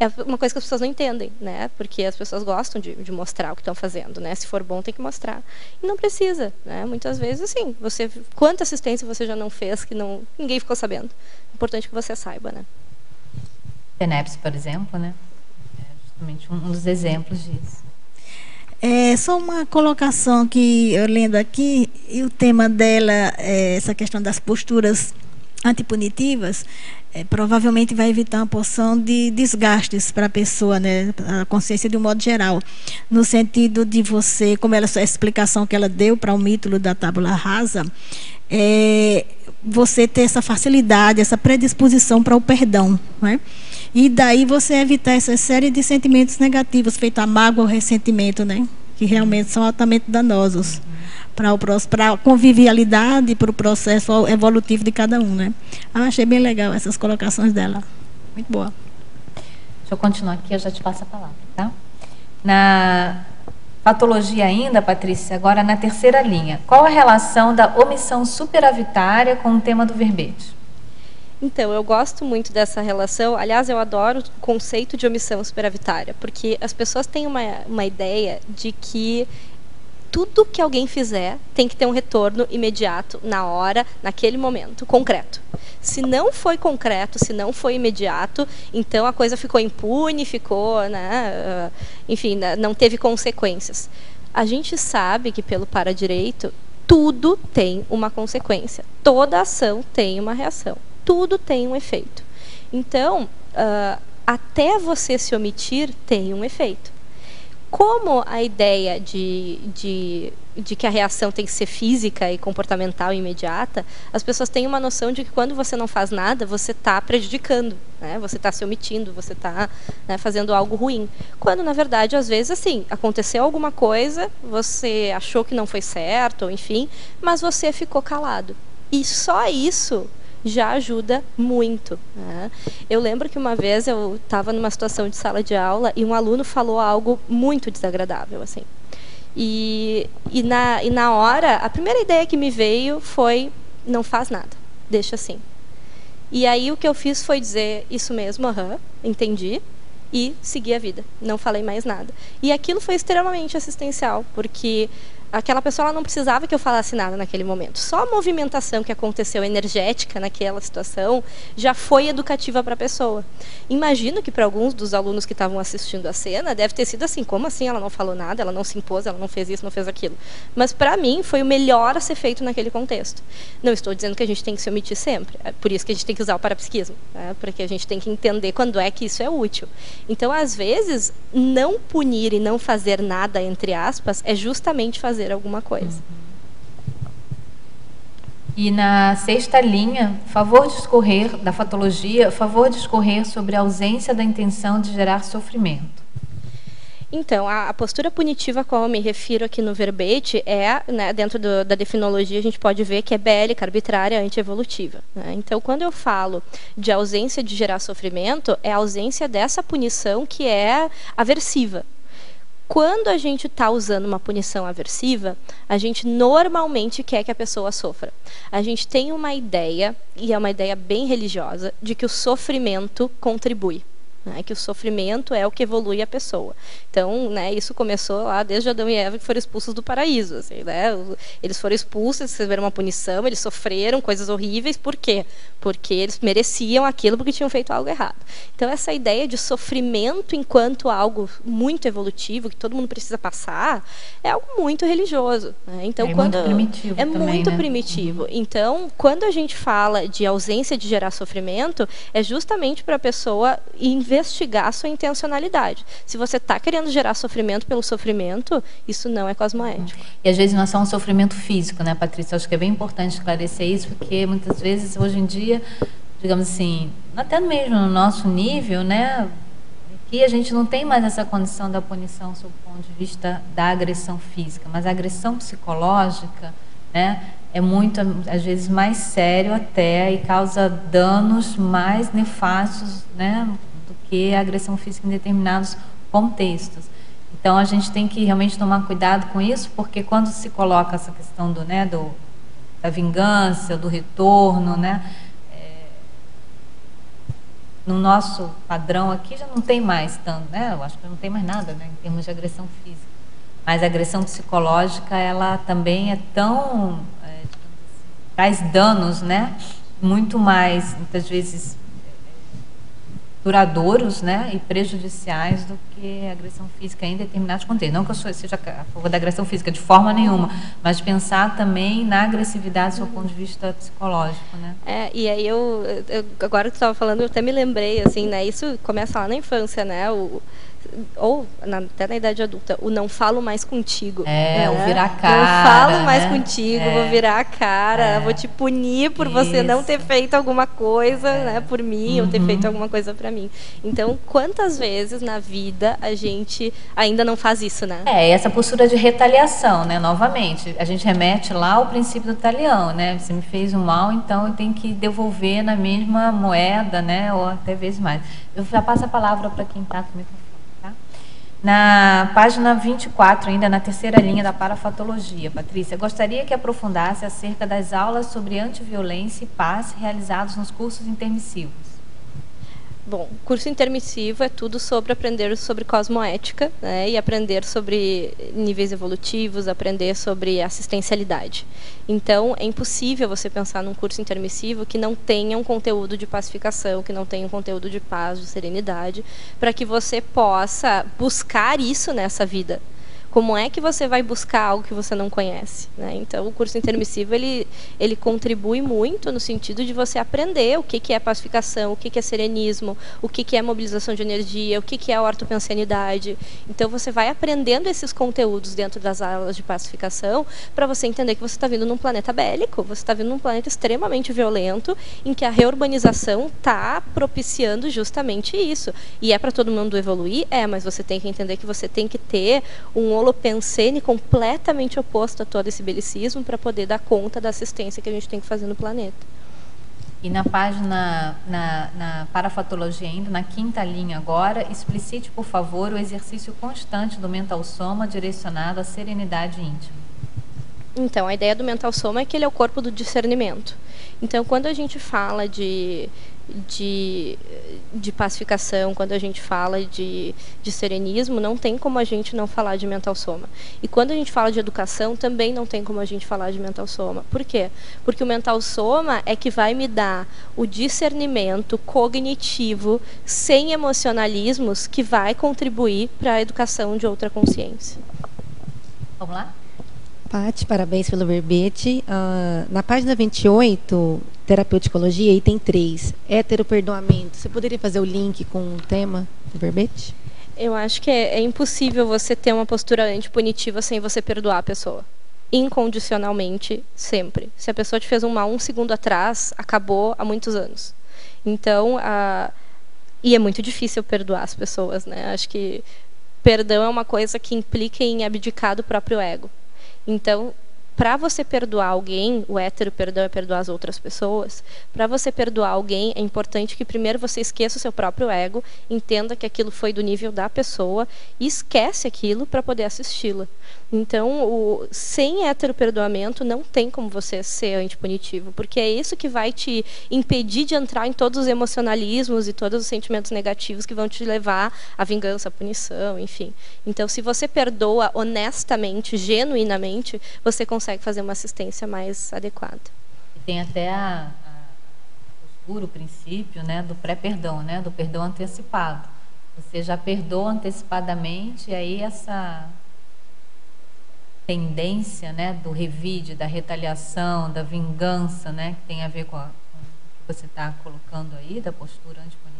é uma coisa que as pessoas não entendem, né? Porque as pessoas gostam de mostrar o que estão fazendo, né? Se for bom, tem que mostrar. E não precisa, né? Muitas vezes, assim, quanta assistência você já não fez que ninguém ficou sabendo. É importante que você saiba, né? TENEPS, por exemplo, né? É justamente um dos exemplos disso. Só uma colocação que eu lendo aqui, e o tema dela é essa questão das posturas antipunitivas, provavelmente vai evitar uma porção de desgastes para a pessoa, né, a consciência de um modo geral, no sentido de você, como essa explicação que ela deu para o mito da tábula rasa, você ter essa facilidade, essa predisposição para o perdão, né? E daí você evitar essa série de sentimentos negativos, feito a mágoa ou ressentimento, né, que realmente são altamente danosos para a convivialidade e para o processo evolutivo de cada um, né? Eu achei bem legal essas colocações dela. Muito boa. Deixa eu continuar aqui, eu já te passo a palavra, tá? Na patologia ainda, Patrícia, agora na terceira linha. Qual a relação da omissão superavitária com o tema do verbete? Então, eu gosto muito dessa relação. Aliás, eu adoro o conceito de omissão superavitária, porque as pessoas têm uma ideia de que tudo que alguém fizer tem que ter um retorno imediato, na hora, naquele momento, concreto. Se não foi concreto, se não foi imediato, então a coisa ficou impune, né, enfim, não teve consequências. A gente sabe que pelo paradireito, tudo tem uma consequência. Toda ação tem uma reação. Tudo tem um efeito. Então, até você se omitir tem um efeito. Como a ideia de que a reação tem que ser física e comportamental e imediata, as pessoas têm uma noção de que quando você não faz nada, você está prejudicando, né? Você está se omitindo, você está, né, fazendo algo ruim. Quando, na verdade, às vezes, assim, aconteceu alguma coisa, você achou que não foi certo, ou enfim, mas você ficou calado. E só isso já ajuda muito. Né? Eu lembro que uma vez eu estava numa situação de sala de aula e um aluno falou algo muito desagradável, assim. E na hora, a primeira ideia que me veio foi: não faz nada, deixa assim. E aí o que eu fiz foi dizer: isso mesmo, entendi, e segui a vida. Não falei mais nada. E aquilo foi extremamente assistencial, porque Aquela pessoa ela não precisava que eu falasse nada naquele momento. Só a movimentação que aconteceu energética naquela situação já foi educativa para a pessoa. Imagino que para alguns dos alunos que estavam assistindo a cena deve ter sido assim, como assim ela não falou nada, ela não se impôs, ela não fez isso, não fez aquilo. Mas para mim foi o melhor a ser feito naquele contexto. Não estou dizendo que a gente tem que se omitir sempre. É por isso que a gente tem que usar o parapsiquismo, né? Porque a gente tem que entender quando é que isso é útil. Então, às vezes, não punir e não fazer nada, entre aspas, é justamente fazer alguma coisa. E na 6ª linha, favor discorrer da fatologia, favor discorrer sobre a ausência da intenção de gerar sofrimento. Então, a postura punitiva a qual eu me refiro aqui no verbete é, né, dentro da definologia, a gente pode ver que é bélica, arbitrária, antievolutiva. Né? Então, quando eu falo de ausência de gerar sofrimento, é a ausência dessa punição que é aversiva. Quando a gente está usando uma punição aversiva, a gente normalmente quer que a pessoa sofra. A gente tem uma ideia, e é uma ideia bem religiosa, de que o sofrimento contribui. Né, que o sofrimento é o que evolui a pessoa. Então, né, isso começou lá desde Adão e Eva, que foram expulsos do paraíso. Assim, né? Eles foram expulsos, eles receberam uma punição, eles sofreram coisas horríveis. Por quê? Porque eles mereciam aquilo porque tinham feito algo errado. Então, essa ideia de sofrimento enquanto algo muito evolutivo, que todo mundo precisa passar, é algo muito religioso. Né? Então, muito primitivo também, muito né? primitivo. Então, quando a gente fala de ausência de gerar sofrimento, é justamente para a pessoa investigar a sua intencionalidade. Se você está querendo gerar sofrimento pelo sofrimento, isso não é cosmoético. E às vezes não é só um sofrimento físico, né, Patrícia? Acho que é bem importante esclarecer isso, porque muitas vezes, hoje em dia, digamos assim, até mesmo no nosso nível, né, que a gente não tem mais essa condição da punição sob o ponto de vista da agressão física, mas a agressão psicológica, né, é muito, às vezes, mais sério até e causa danos mais nefastos, né, que a agressão física em determinados contextos. Então, a gente tem que realmente tomar cuidado com isso, porque quando se coloca essa questão da vingança, do retorno, né, no nosso padrão aqui já não tem mais tanto, né, eu acho que não tem mais nada, né, em termos de agressão física. Mas a agressão psicológica, ela também é tão, traz danos, né, muito mais, muitas vezes, duradouros, né, e prejudiciais do que a agressão física em determinados contextos. Não que eu seja a favor da agressão física de forma nenhuma, mas pensar também na agressividade do ponto de vista psicológico, né? E aí agora que tu estava falando, eu até me lembrei, assim, né, isso começa lá na infância, né, ou até na idade adulta, o não falo mais contigo. Né? O virar a cara. Não falo mais contigo, vou virar a cara, vou te punir por você não ter feito alguma coisa, né, por mim, ou ter feito alguma coisa para mim. Então, quantas vezes na vida a gente ainda não faz isso, né? Essa postura de retaliação, né, novamente, a gente remete lá ao princípio do talião, né, você me fez um mal, então eu tenho que devolver na mesma moeda, né, ou até vezes mais. Eu já passo a palavra para quem está comigo. Na página 24, ainda na 3ª linha da parafatologia, Patrícia, gostaria que aprofundasse acerca das aulas sobre antiviolência e paz realizados nos cursos intermissivos. Bom, curso intermissivo é tudo sobre aprender sobre cosmoética, né, e aprender sobre níveis evolutivos, aprender sobre assistencialidade. Então, é impossível você pensar num curso intermissivo que não tenha um conteúdo de pacificação, que não tenha um conteúdo de paz, de serenidade, para que você possa buscar isso nessa vida. Como é que você vai buscar algo que você não conhece? Né? Então, o curso intermissivo, ele contribui muito no sentido de você aprender o que é pacificação, o que é serenismo, o que é mobilização de energia, o que é ortopensanidade. Então, você vai aprendendo esses conteúdos dentro das aulas de pacificação para você entender que você está vindo num planeta bélico, você está vindo num planeta extremamente violento, em que a reurbanização está propiciando justamente isso. E é para todo mundo evoluir? Mas você tem que entender que você tem que ter um holopensene completamente oposto a todo esse belicismo para poder dar conta da assistência que a gente tem que fazer no planeta. E na página, na parafatologia ainda, na 5ª linha agora, explicite, por favor, o exercício constante do mental soma direcionado à serenidade íntima. Então, a ideia do mental soma é que ele é o corpo do discernimento. Então, quando a gente fala de de pacificação, quando a gente fala de serenismo, não tem como a gente não falar de mental soma. E quando a gente fala de educação, também não tem como a gente falar de mental soma. Por quê? Porque o mental soma é que vai me dar o discernimento cognitivo, sem emocionalismos, que vai contribuir para a educação de outra consciência. Vamos lá? Paty, parabéns pelo verbete. Na página 28, terapeuticologia, item 3, heteroperdoamento. Você poderia fazer o link com o tema do verbete? Eu acho que é impossível você ter uma postura antipunitiva sem você perdoar a pessoa. Incondicionalmente, sempre. Se a pessoa te fez um mal 1 segundo atrás, acabou há muitos anos. Então, e é muito difícil perdoar as pessoas, né? Acho que perdão é uma coisa que implica em abdicar do próprio ego. Então, para você perdoar alguém, o hétero perdão é perdoar as outras pessoas, para você perdoar alguém, é importante que primeiro você esqueça o seu próprio ego, entenda que aquilo foi do nível da pessoa e esquece aquilo para poder assisti-la. Então, sem hétero perdoamento, não tem como você ser antipunitivo, porque é isso que vai te impedir de entrar em todos os emocionalismos e todos os sentimentos negativos que vão te levar à vingança, à punição, enfim. Então, se você perdoa honestamente, genuinamente, você consegue fazer uma assistência mais adequada. E tem até o princípio, né, do pré-perdão, né, do perdão antecipado. Você já perdoa antecipadamente, e aí essa tendência, né, do revide, da retaliação, da vingança, né, que tem a ver com o que você está colocando aí, da postura antipunitiva,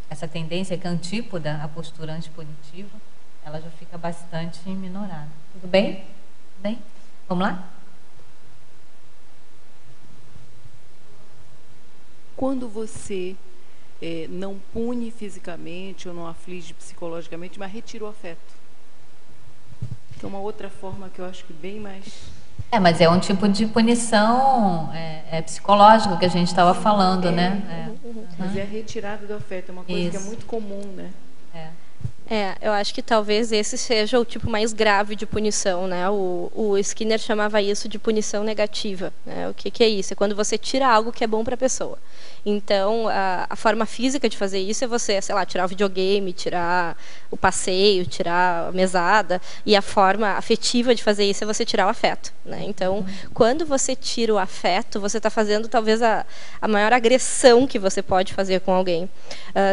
essa tendência que é antípoda à postura antipunitiva, ela já fica bastante minorada. Tudo bem? Tudo bem? Vamos lá? Quando você não pune fisicamente ou não aflige psicologicamente, mas retira o afeto. Que é uma outra forma que eu acho que bem mais... mas é um tipo de punição psicológica que a gente estava falando, né? Mas é a retirada do afeto, é uma coisa que é muito comum, né? Eu acho que talvez esse seja o tipo mais grave de punição, né? O Skinner chamava isso de punição negativa, né? O que é isso? É quando você tira algo que é bom para a pessoa. Então, a forma física de fazer isso é você, sei lá, tirar o videogame, tirar o passeio, tirar a mesada, e a forma afetiva de fazer isso é você tirar o afeto, né? Então, quando você tira o afeto, você está fazendo talvez a maior agressão que você pode fazer com alguém.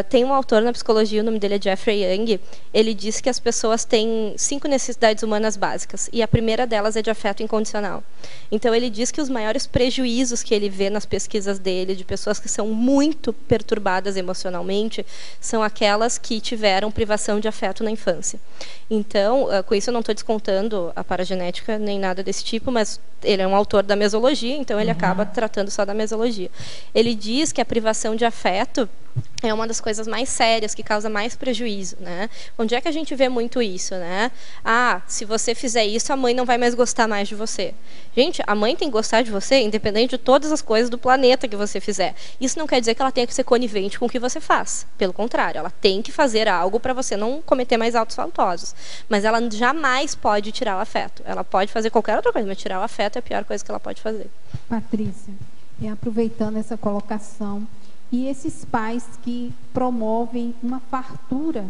Tem um autor na psicologia, o nome dele é Jeffrey Young. Ele diz que as pessoas têm 5 necessidades humanas básicas, e a primeira delas é de afeto incondicional. Então, ele diz que os maiores prejuízos que ele vê nas pesquisas dele, de pessoas que são muito perturbadas emocionalmente, são aquelas que tiveram privação de afeto na infância. Então, com isso eu não estou descontando a paragenética nem nada desse tipo, mas ele é um autor da mesologia, então ele acaba tratando só da mesologia. Ele diz que a privação de afeto é uma das coisas mais sérias, que causa mais prejuízo, né? Onde é que a gente vê muito isso, né? Se você fizer isso, a mãe não vai mais gostar mais de você. Gente, a mãe tem que gostar de você, independente de todas as coisas do planeta que você fizer. Isso não quer dizer que ela tenha que ser conivente com o que você faz. Pelo contrário, ela tem que fazer algo para você não cometer mais atos faltosos. Mas ela jamais pode tirar o afeto. Ela pode fazer qualquer outra coisa, mas tirar o afeto é a pior coisa que ela pode fazer. Patrícia, aproveitando essa colocação, e esses pais que promovem uma fartura,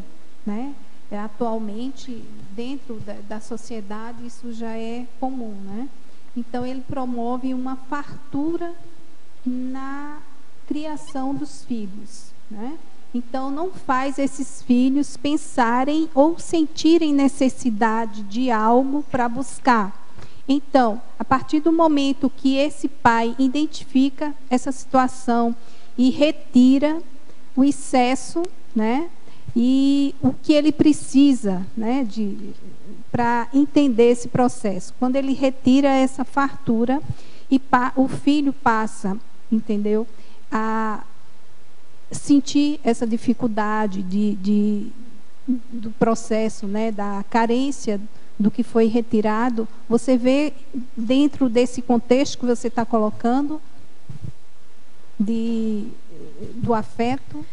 né? Atualmente, dentro da sociedade, isso já é comum, né? Então, ele promove uma fartura na criação dos filhos, né? Então, não faz esses filhos pensarem ou sentirem necessidade de algo para buscar. Então, a partir do momento que esse pai identifica essa situação e retira o excesso, né, e o que ele precisa, né, para entender esse processo. Quando ele retira essa fartura, e o filho passa, entendeu, a sentir essa dificuldade do processo, né, da carência do que foi retirado. Você vê dentro desse contexto que você está colocando do afeto?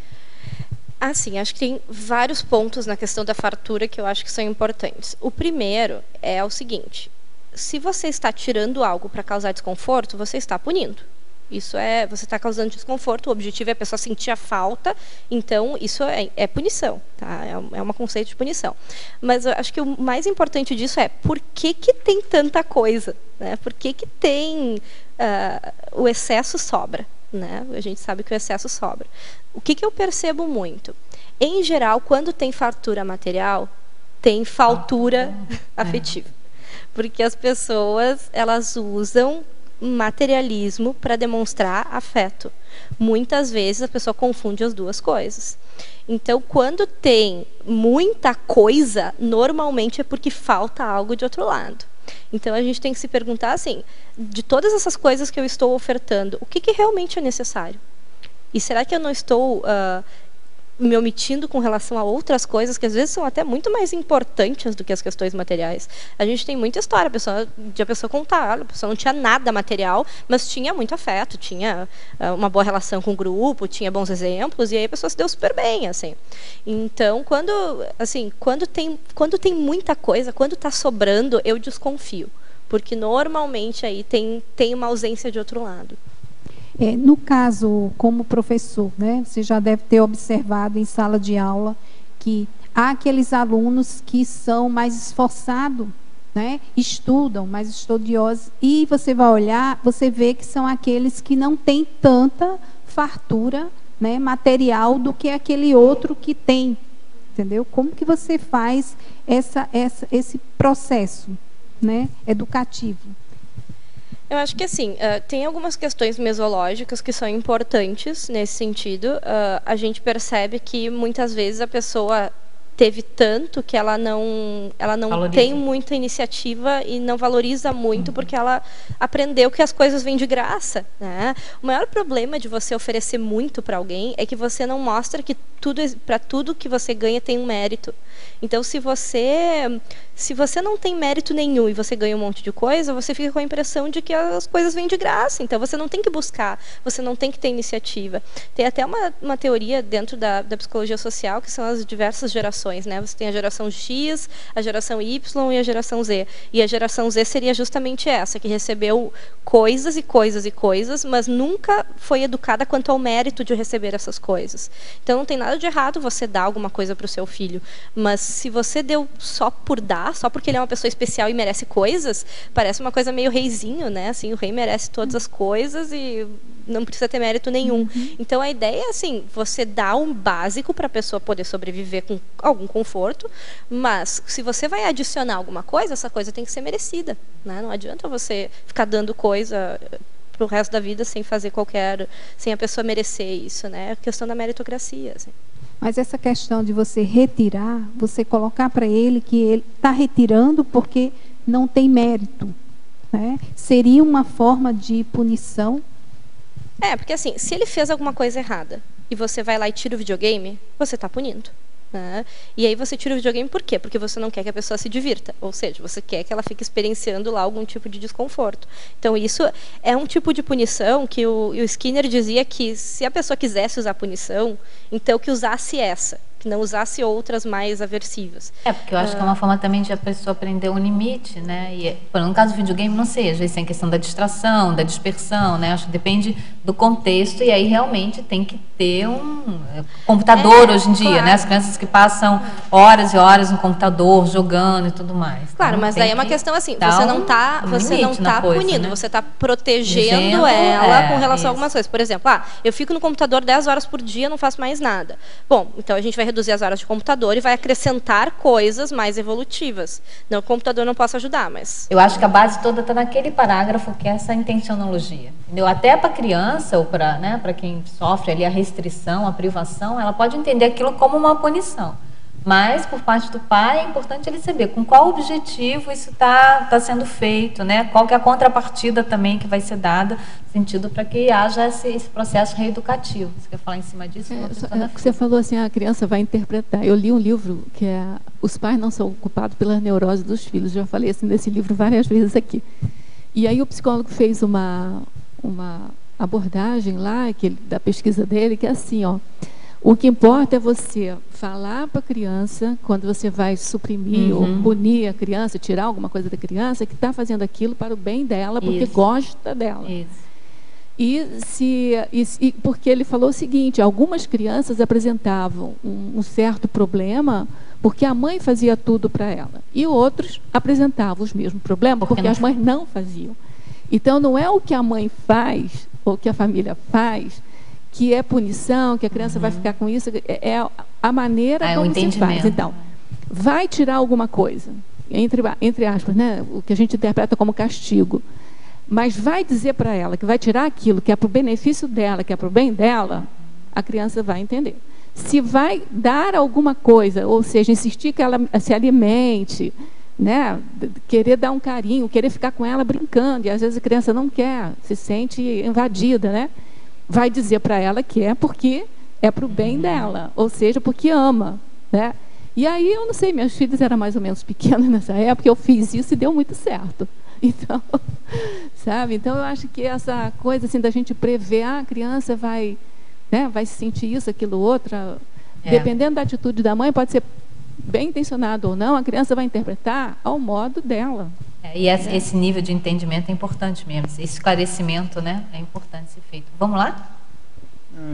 Sim, acho que tem vários pontos na questão da fartura que eu acho que são importantes. O primeiro é o seguinte: se você está tirando algo para causar desconforto, você está punindo. Isso é, você está causando desconforto, o objetivo é a pessoa sentir a falta, então isso é punição, tá? É um conceito de punição. Mas eu acho que o mais importante disso é por que tem tanta coisa, né? Por que tem o excesso sobra, né? A gente sabe que o excesso sobra. O que eu percebo muito? Em geral, quando tem fartura material, tem faltura afetiva. Porque as pessoas, elas usam materialismo para demonstrar afeto. Muitas vezes a pessoa confunde as duas coisas. Então, quando tem muita coisa, normalmente é porque falta algo de outro lado. Então, a gente tem que se perguntar assim, de todas essas coisas que eu estou ofertando, o que realmente é necessário? E será que eu não estou me omitindo com relação a outras coisas que às vezes são até muito mais importantes do que as questões materiais? A gente tem muita história de a pessoa contar, a pessoa não tinha nada material, mas tinha muito afeto, tinha uma boa relação com o grupo, tinha bons exemplos, e aí a pessoa se deu super bem, assim. Então, quando tem muita coisa, quando está sobrando, eu desconfio, porque normalmente aí tem uma ausência de outro lado. No caso, como professor, né, você já deve ter observado em sala de aula que há aqueles alunos que são mais esforçados, né, estudam, mais estudiosos, e você vai olhar, você vê que são aqueles que não têm tanta fartura, né, material do que aquele outro que tem, entendeu? Como que você faz esse processo, né, educativo? Eu acho que assim, tem algumas questões mesológicas que são importantes nesse sentido. A gente percebe que muitas vezes a pessoa teve tanto que ela não tem muita iniciativa e não valoriza muito porque ela aprendeu que as coisas vêm de graça, né? O maior problema de você oferecer muito para alguém é que você não mostra que para tudo que você ganha tem um mérito. Então, se você não tem mérito nenhum e você ganha um monte de coisa, você fica com a impressão de que as coisas vêm de graça. Então, você não tem que buscar, você não tem que ter iniciativa. Tem até uma teoria dentro da psicologia social, que são as diversas gerações, né? Você tem a geração X, a geração Y e a geração Z. E a geração Z seria justamente essa, que recebeu coisas e coisas e coisas, mas nunca foi educada quanto ao mérito de receber essas coisas. Então, não tem nada de errado você dar alguma coisa para o seu filho, mas se você deu só por dar, só porque ele é uma pessoa especial e merece coisas, parece uma coisa meio reizinho, né? Assim, o rei merece todas as coisas e não precisa ter mérito nenhum. Então, a ideia é, assim, você dá um básico para a pessoa poder sobreviver com algum conforto, mas se você vai adicionar alguma coisa, essa coisa tem que ser merecida, né? Não adianta você ficar dando coisa para o resto da vida sem a pessoa merecer isso, né? É a questão da meritocracia, assim. Mas essa questão de você retirar, você colocar para ele que ele está retirando porque não tem mérito, né? Seria uma forma de punição? Porque assim, se ele fez alguma coisa errada e você vai lá e tira o videogame, você está punindo, né? E aí você tira o videogame por quê? Porque você não quer que a pessoa se divirta, ou seja, você quer que ela fique experienciando lá algum tipo de desconforto. Então isso é um tipo de punição que o Skinner dizia que se a pessoa quisesse usar punição, então que usasse essa, que não usasse outras mais aversivas. Porque eu acho que é uma forma também de a pessoa aprender um limite, né? E, no caso do videogame, não seja, isso é em questão da distração, da dispersão, né? Acho que depende do contexto, e aí realmente tem que ter um computador hoje em dia, claro, né? As crianças que passam horas e horas no computador, jogando e tudo mais. Claro, então, mas daí é uma questão assim, você não está punindo, né? Você está protegendo ela com relação a algumas coisas. Por exemplo, eu fico no computador 10 horas por dia, não faço mais nada. Bom, então a gente vai reduzir as horas de computador e vai acrescentar coisas mais evolutivas. Não, o computador não possa ajudar, mas... Eu acho que a base toda está naquele parágrafo, que é essa intencionologia. Entendeu? Até para a criança, ou para, né, para quem sofre ali a restrição, a privação, ela pode entender aquilo como uma punição. Mas, por parte do pai, é importante ele saber com qual objetivo isso está sendo feito, né? Qual que é a contrapartida também que vai ser dada, no sentido para que haja esse processo reeducativo. Você quer falar em cima disso? Você falou assim, a criança vai interpretar. Eu li um livro que é Os Pais Não São Culpados pela Neurose dos Filhos. Já falei assim nesse livro várias vezes aqui. E aí o psicólogo fez uma abordagem lá, da pesquisa dele, que é assim, o que importa é você falar para a criança, quando você vai suprimir ou punir a criança, tirar alguma coisa da criança, que está fazendo aquilo para o bem dela, porque gosta dela. Porque ele falou o seguinte, algumas crianças apresentavam um certo problema porque a mãe fazia tudo para ela, e outros apresentavam os mesmos problemas porque as mães não faziam. Então, não é o que a mãe faz, ou que a família faz, que é punição, que a criança vai ficar com isso, é a maneira como se faz. Então, vai tirar alguma coisa, entre aspas, né, o que a gente interpreta como castigo, mas vai dizer para ela que vai tirar aquilo que é para o benefício dela, que é para o bem dela, a criança vai entender. Se vai dar alguma coisa, ou seja, insistir que ela se alimente, né, querer dar um carinho, querer ficar com ela brincando, e às vezes a criança não quer, se sente invadida, né? Vai dizer para ela que é porque é para o bem dela, ou seja, porque ama, né? E aí, eu não sei, meus filhos eram mais ou menos pequenos nessa época, eu fiz isso e deu muito certo. Então, sabe? Então, eu acho que essa coisa assim da gente prever, a criança vai, né, vai sentir isso, aquilo, outra, dependendo da atitude da mãe, pode ser bem intencionado ou não, a criança vai interpretar ao modo dela. E esse nível de entendimento é importante mesmo, esse esclarecimento, né, é importante ser feito. Vamos lá?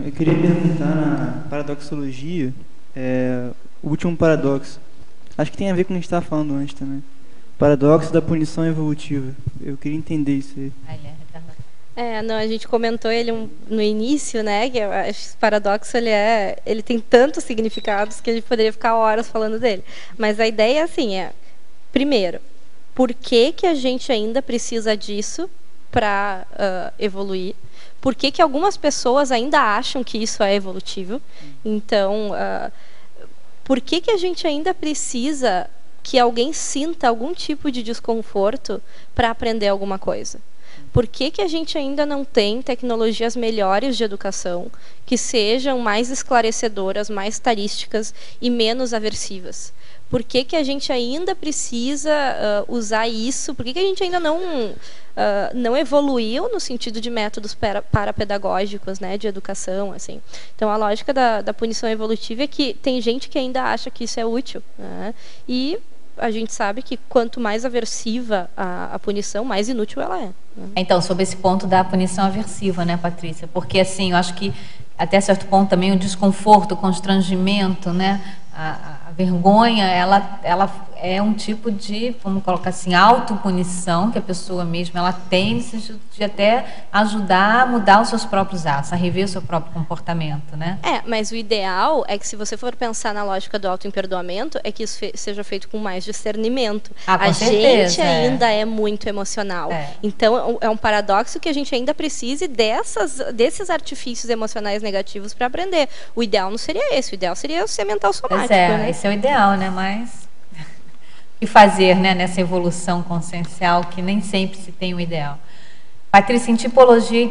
Eu queria perguntar na paradoxologia, o último paradoxo. Acho que tem a ver com o que a gente estava falando antes também. Paradoxo da punição evolutiva. Eu queria entender isso aí. Não, a gente comentou ele no início, né, que esse paradoxo ele tem tantos significados que a gente poderia ficar horas falando dele. Mas a ideia é assim, primeiro, por que a gente ainda precisa disso para evoluir? Por que algumas pessoas ainda acham que isso é evolutivo? Então, por que a gente ainda precisa que alguém sinta algum tipo de desconforto para aprender alguma coisa? Por que a gente ainda não tem tecnologias melhores de educação que sejam mais esclarecedoras, mais tarísticas e menos aversivas? Por que a gente ainda precisa usar isso? Por que a gente ainda não evoluiu no sentido de métodos parapedagógicos, né, de educação, assim? Então, a lógica da punição evolutiva é que tem gente que ainda acha que isso é útil, né? E a gente sabe que quanto mais aversiva a punição, mais inútil ela é, né? Então, sobre esse ponto da punição aversiva, né, Patrícia? Porque, assim, eu acho que, até certo ponto, também o desconforto, o constrangimento, né, a vergonha, ela é um tipo de, vamos colocar assim, autopunição que a pessoa mesma ela tem, no sentido de até ajudar a mudar os seus próprios atos, a rever o seu próprio comportamento, né? Mas o ideal é que, se você for pensar na lógica do autoimperdoamento, é que isso seja feito com mais discernimento. Com certeza, gente ainda é muito emocional. Então, é um paradoxo que a gente ainda precise desses artifícios emocionais negativos para aprender. O ideal não seria esse, o ideal seria ser mental somático, né? Esse é o ideal, né? Mas e fazer, né, nessa evolução consciencial que nem sempre se tem o ideal. Patrícia, em tipologia,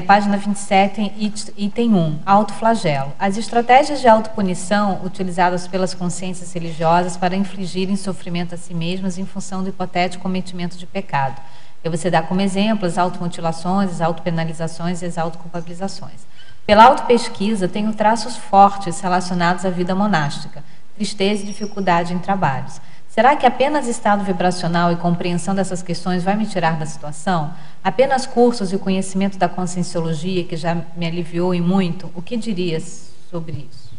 página 27, item 1, autoflagelo. As estratégias de autopunição utilizadas pelas consciências religiosas para infligirem sofrimento a si mesmas em função do hipotético cometimento de pecado. E você dá como exemplo as automutilações, as autopenalizações e as autoculpabilizações. Pela autopesquisa, tenho traços fortes relacionados à vida monástica, tristeza e dificuldade em trabalhos. Será que apenas estado vibracional e compreensão dessas questões vai me tirar da situação? Apenas cursos e conhecimento da conscienciologia, que já me aliviou em muito, o que dirias sobre isso?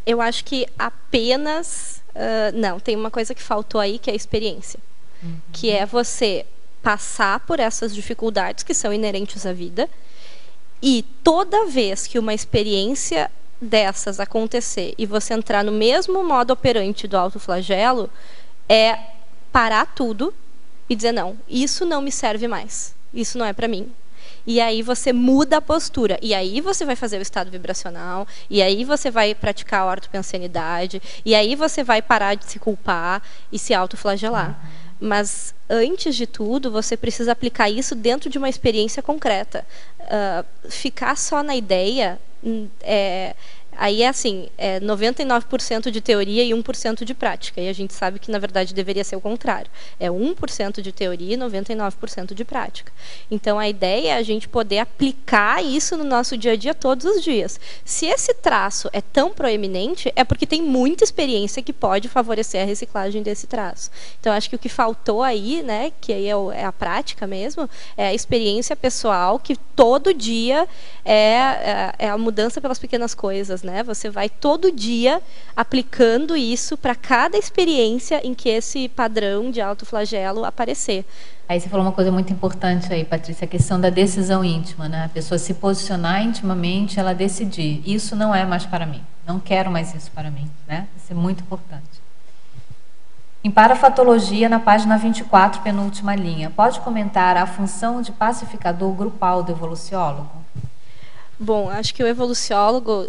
Eu acho que apenas... não, tem uma coisa que faltou aí, que é a experiência. Que é você passar por essas dificuldades que são inerentes à vida, e toda vez que uma experiência dessas acontecer e você entrar no mesmo modo operante do autoflagelo, é parar tudo e dizer, não, isso não me serve mais, isso não é para mim. E aí você muda a postura, e aí você vai fazer o estado vibracional, e aí você vai praticar a ortopensenidade, e aí você vai parar de se culpar e se autoflagelar. Mas, antes de tudo, você precisa aplicar isso dentro de uma experiência concreta. Ficar só na ideia Aí é assim, 99% de teoria e 1% de prática. E a gente sabe que, na verdade, deveria ser o contrário. É 1% de teoria e 99% de prática. Então, a ideia é a gente poder aplicar isso no nosso dia a dia todos os dias. Se esse traço é tão proeminente, é porque tem muita experiência que pode favorecer a reciclagem desse traço. Então, acho que o que faltou aí, né, que aí é a prática mesmo, é a experiência pessoal, que todo dia é a mudança pelas pequenas coisas, né? Você vai todo dia aplicando isso para cada experiência em que esse padrão de autoflagelo aparecer. Aí você falou uma coisa muito importante aí, Patrícia, a questão da decisão íntima, né? A pessoa se posicionar intimamente, ela decidir, isso não é mais para mim, não quero mais isso para mim, né? Isso é muito importante. Em parafatologia, na página 24, penúltima linha, pode comentar a função de pacificador grupal do evoluciólogo? Bom, acho que o evoluciólogo,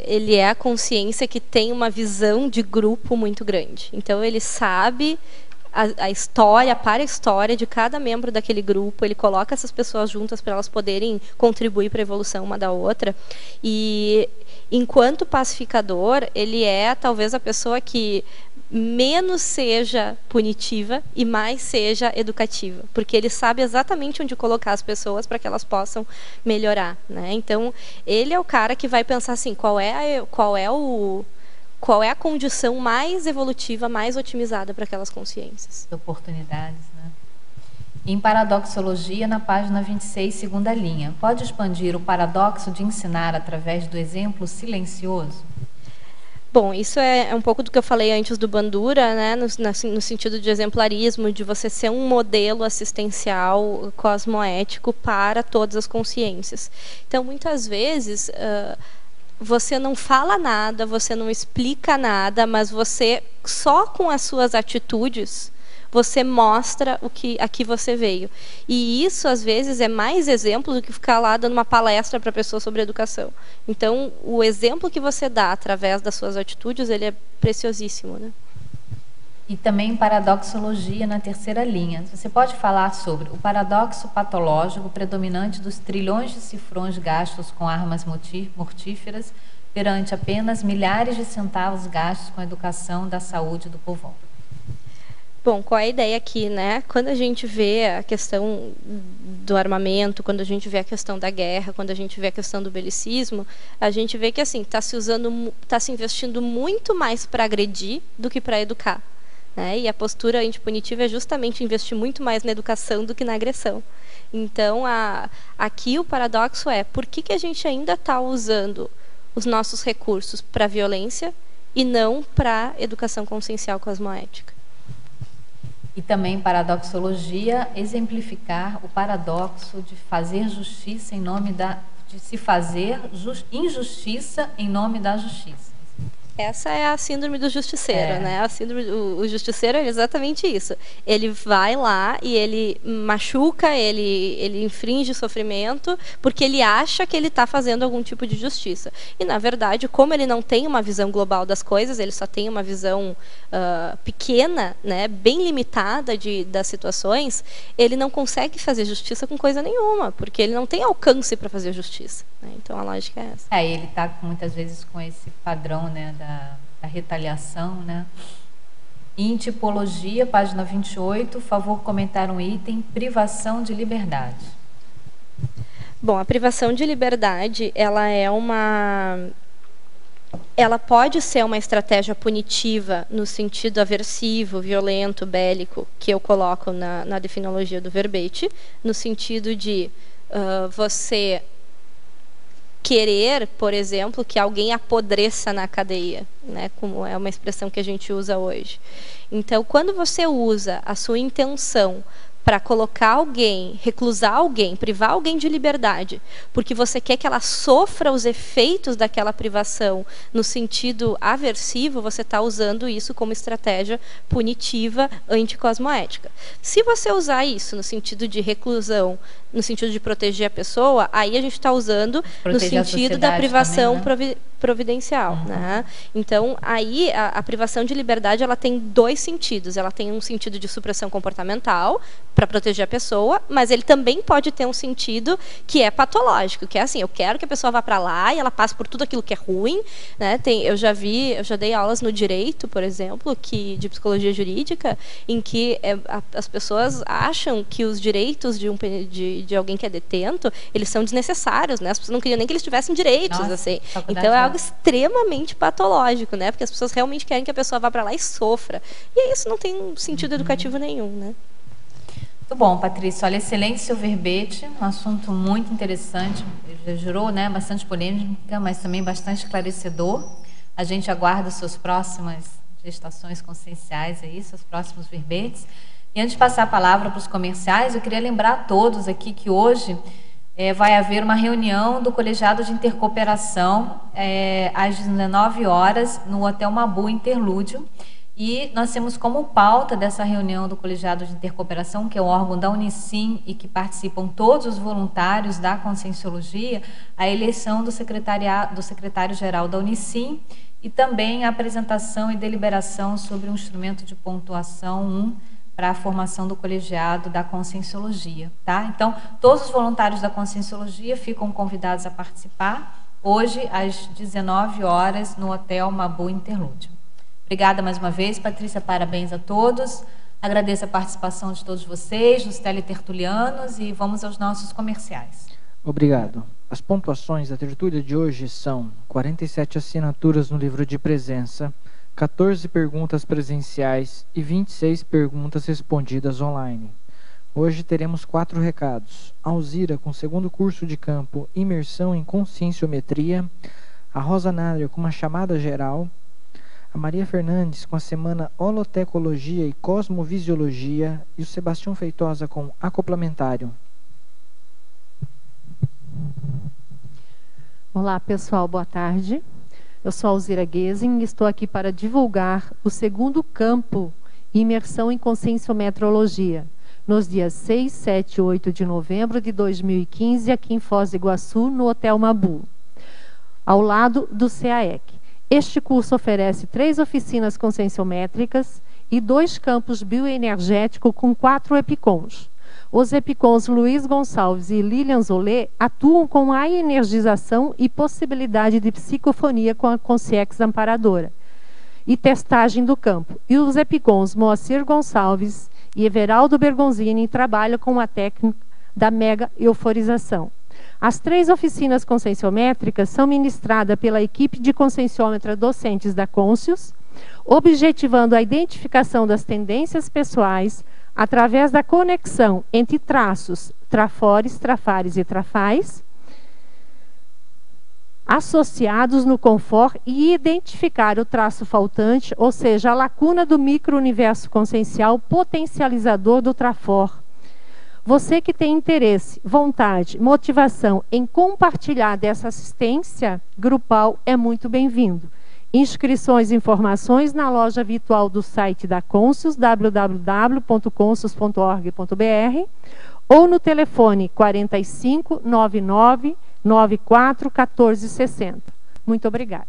ele é a consciência que tem uma visão de grupo muito grande. Então, ele sabe a história, para a história de cada membro daquele grupo, ele coloca essas pessoas juntas para elas poderem contribuir para a evolução uma da outra. E, enquanto pacificador, ele é talvez a pessoa que menos seja punitiva e mais seja educativa, porque ele sabe exatamente onde colocar as pessoas para que elas possam melhorar, né? Então, ele é o cara que vai pensar assim, qual é a condição mais evolutiva, mais otimizada para aquelas consciências. Oportunidades, né? Em paradoxologia, na página 26, segunda linha, pode expandir o paradoxo de ensinar através do exemplo silencioso? Bom, isso é um pouco do que eu falei antes do Bandura, né, no sentido de exemplarismo, de você ser um modelo assistencial cosmoético para todas as consciências. Então, muitas vezes, você não fala nada, você não explica nada, mas você, só com as suas atitudes, você mostra a que você veio. E isso, às vezes, é mais exemplo do que ficar lá dando uma palestra para a pessoa sobre educação. Então, o exemplo que você dá através das suas atitudes, ele é preciosíssimo, né? E também em paradoxologia, na terceira linha. Você pode falar sobre o paradoxo patológico predominante dos trilhões de cifrões gastos com armas mortíferas perante apenas milhares de centavos gastos com a educação da saúde do povão? Bom, qual é a ideia aqui, né? Quando a gente vê a questão do armamento, quando a gente vê a questão da guerra, quando a gente vê a questão do belicismo, a gente vê que assim está se investindo muito mais para agredir do que para educar, né? E a postura antipunitiva é justamente investir muito mais na educação do que na agressão. Então, aqui o paradoxo é por que a gente ainda está usando os nossos recursos para violência e não para educação consciencial cosmoética? E também paradoxologia, exemplificar o paradoxo de fazer justiça em nome de se fazer injustiça em nome da justiça. Essa é a síndrome do justiceiro, né? A síndrome, o justiceiro é exatamente isso. Ele vai lá e ele machuca, ele infringe sofrimento, porque ele acha que ele está fazendo algum tipo de justiça. E, na verdade, como ele não tem uma visão global das coisas, ele só tem uma visão pequena, né, bem limitada das situações, ele não consegue fazer justiça com coisa nenhuma, porque ele não tem alcance para fazer justiça, né? Então, a lógica é essa. Ele está muitas vezes com esse padrão, né, da retaliação, né? Em tipologia, página 28, favor comentar um item, privação de liberdade. Bom, a privação de liberdade, ela pode ser uma estratégia punitiva no sentido aversivo, violento, bélico, que eu coloco na definologia do verbete, no sentido de você querer, por exemplo, que alguém apodreça na cadeia, né, como é uma expressão que a gente usa hoje. Então, quando você usa a sua intenção para colocar alguém, reclusar alguém, privar alguém de liberdade, porque você quer que ela sofra os efeitos daquela privação no sentido aversivo, você está usando isso como estratégia punitiva anticosmoética. Se você usar isso no sentido de reclusão, no sentido de proteger a pessoa, aí a gente está usando no sentido da privação, também, né? providencial, né? Então, aí, a privação de liberdade, ela tem dois sentidos. Ela tem um sentido de supressão comportamental, para proteger a pessoa, mas ele também pode ter um sentido que é patológico, que é assim, eu quero que a pessoa vá para lá e ela passe por tudo aquilo que é ruim, né? Eu já dei aulas no direito, por exemplo, de psicologia jurídica, em que as pessoas acham que os direitos de alguém que é detento, eles são desnecessários, né? As pessoas não queriam nem que eles tivessem direitos, assim. Então é algo extremamente patológico, né? Porque as pessoas realmente querem que a pessoa vá para lá e sofra. E aí isso não tem sentido educativo nenhum, né? Muito bom, Patrícia. Olha, excelente seu verbete, um assunto muito interessante, já gerou, né, bastante polêmica, mas também bastante esclarecedor. A gente aguarda suas próximas gestações conscienciais aí, seus próximos verbetes. E antes de passar a palavra para os comerciais, eu queria lembrar a todos aqui que hoje vai haver uma reunião do Colegiado de Intercooperação às 19 horas no Hotel Mabu Interlúdio. E nós temos como pauta dessa reunião do Colegiado de Intercooperação, que é um órgão da Unicim e que participam todos os voluntários da Conscienciologia, a eleição do secretário-geral da Unicim e também a apresentação e deliberação sobre um instrumento de pontuação 1 para a formação do colegiado da Conscienciologia. Tá? Então, todos os voluntários da Conscienciologia ficam convidados a participar hoje às 19 horas no Hotel Mabu Interlúdio. Obrigada mais uma vez, Patrícia, parabéns a todos. Agradeço a participação de todos vocês, dos teletertulianos, e vamos aos nossos comerciais. Obrigado. As pontuações da tertúlia de hoje são 47 assinaturas no livro de presença, 14 perguntas presenciais e 26 perguntas respondidas online. Hoje teremos 4 recados. A Alzira com o 2º curso de campo Imersão em Conscienciometria, a Rosa Nália com uma chamada geral, a Maria Fernandes com a semana Holotecologia e Cosmovisiologia e o Sebastião Feitosa com Acoplamentário. Olá pessoal, boa tarde. Eu sou Alzira Guesing e estou aqui para divulgar o 2º campo Imersão em Conscienciometrologia, nos dias 6, 7 e 8 de novembro de 2015, aqui em Foz do Iguaçu, no Hotel Mabu, ao lado do CAEC. Este curso oferece 3 oficinas conscienciométricas e 2 campos bioenergéticos com 4 EPICONs. Os EPICONs Luiz Gonçalves e Lilian Zolé atuam com a energização e possibilidade de psicofonia com a Consciex amparadora e testagem do campo. E os EPICONs Moacir Gonçalves e Everaldo Bergonzini trabalham com a técnica da mega euforização. As 3 oficinas conscienciométricas são ministradas pela equipe de conscienciômetra docentes da Conscius, objetivando a identificação das tendências pessoais através da conexão entre traços trafores, trafares e trafais, associados no confor e identificar o traço faltante, ou seja, a lacuna do micro-universo consciencial potencializador do trafor. Você que tem interesse, vontade, motivação em compartilhar dessa assistência grupal é muito bem-vindo. Inscrições e informações na loja virtual do site da Conscius, www.conscius.org.br, ou no telefone 45 99 94 14 60. Muito obrigada.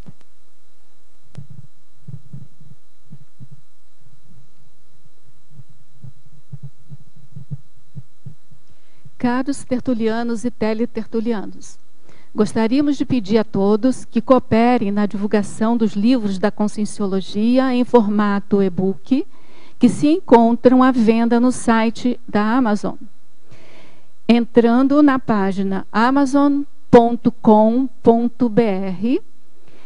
Caros tertulianos e teletertulianos, gostaríamos de pedir a todos que cooperem na divulgação dos livros da Conscienciologia em formato e-book, que se encontram à venda no site da Amazon. Entrando na página amazon.com.br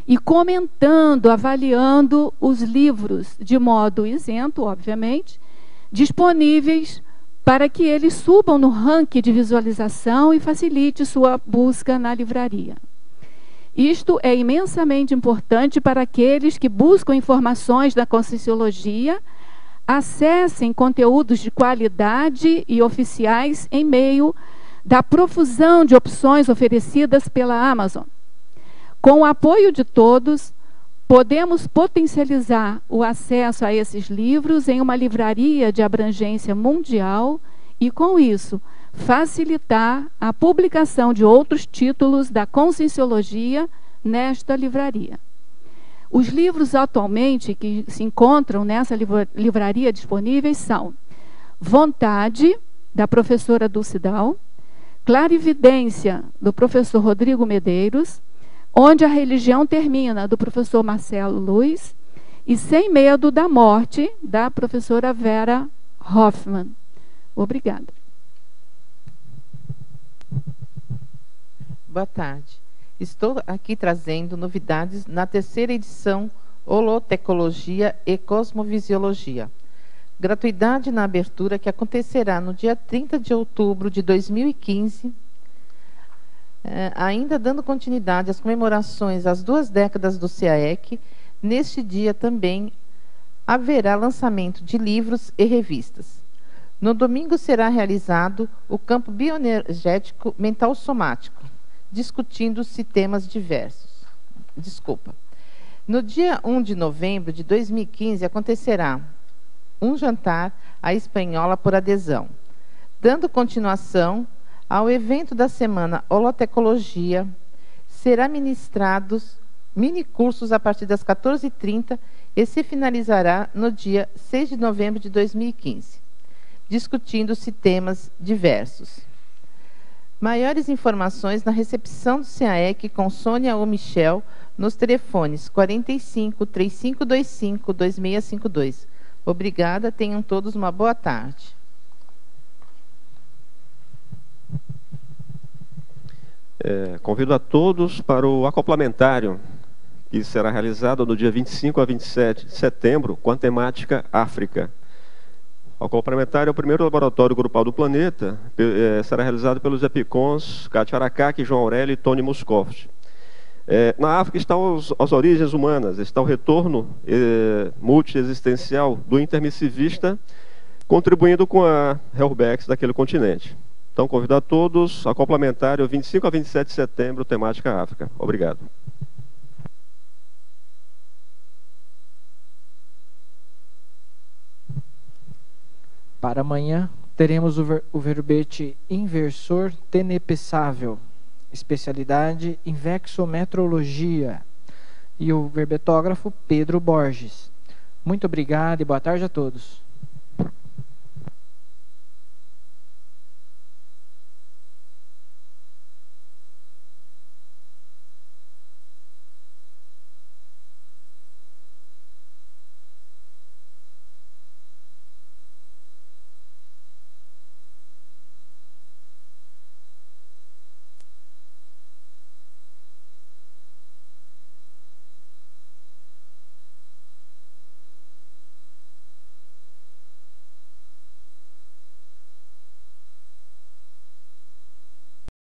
e comentando, avaliando os livros de modo isento, obviamente, disponíveis para que eles subam no ranking de visualização e facilite sua busca na livraria. Isto é imensamente importante para aqueles que buscam informações da Conscienciologia, acessem conteúdos de qualidade e oficiais em meio da profusão de opções oferecidas pela Amazon. Com o apoio de todos, podemos potencializar o acesso a esses livros em uma livraria de abrangência mundial e, com isso, facilitar a publicação de outros títulos da Conscienciologia nesta livraria. Os livros atualmente que se encontram nessa livraria disponíveis são Vontade, da professora Dulcidal, Clarividência, do professor Rodrigo Medeiros, Onde a Religião Termina, do professor Marcelo Luiz, e Sem Medo da Morte, da professora Vera Hoffmann. Obrigada. Boa tarde. Estou aqui trazendo novidades na terceira edição Holotecologia e Cosmovisiologia. Gratuidade na abertura que acontecerá no dia 30 de outubro de 2015, ainda dando continuidade às comemorações às 2 décadas do CAEC. Neste dia também haverá lançamento de livros e revistas. No domingo será realizado o campo bioenergético mental somático, discutindo-se temas diversos. No dia 1 de novembro de 2015 acontecerá um jantar à espanhola por adesão, dando continuação ao evento da semana Holotecologia. Será ministrados minicursos a partir das 14h30 e se finalizará no dia 6 de novembro de 2015, discutindo-se temas diversos. Maiores informações na recepção do CAEC com Sônia ou Michel nos telefones 45 3525 2652. Obrigada, tenham todos uma boa tarde. Convido a todos para o acoplamentário, que será realizado no dia 25 a 27 de setembro, com a temática África. O acoplamentário é o primeiro laboratório grupal do planeta, será realizado pelos EPICONs Kátia Aracaki, João Aurélio e Tony Moscovici. Na África estão as origens humanas, está o retorno multiexistencial do intermissivista, contribuindo com a Helbex daquele continente. Então, convido a todos, acoplamentário 25 a 27 de setembro, temática África. Obrigado. Para amanhã, teremos o verbete inversor tenepessável, especialidade Invexometrologia, e o verbetógrafo Pedro Borges. Muito obrigado e boa tarde a todos.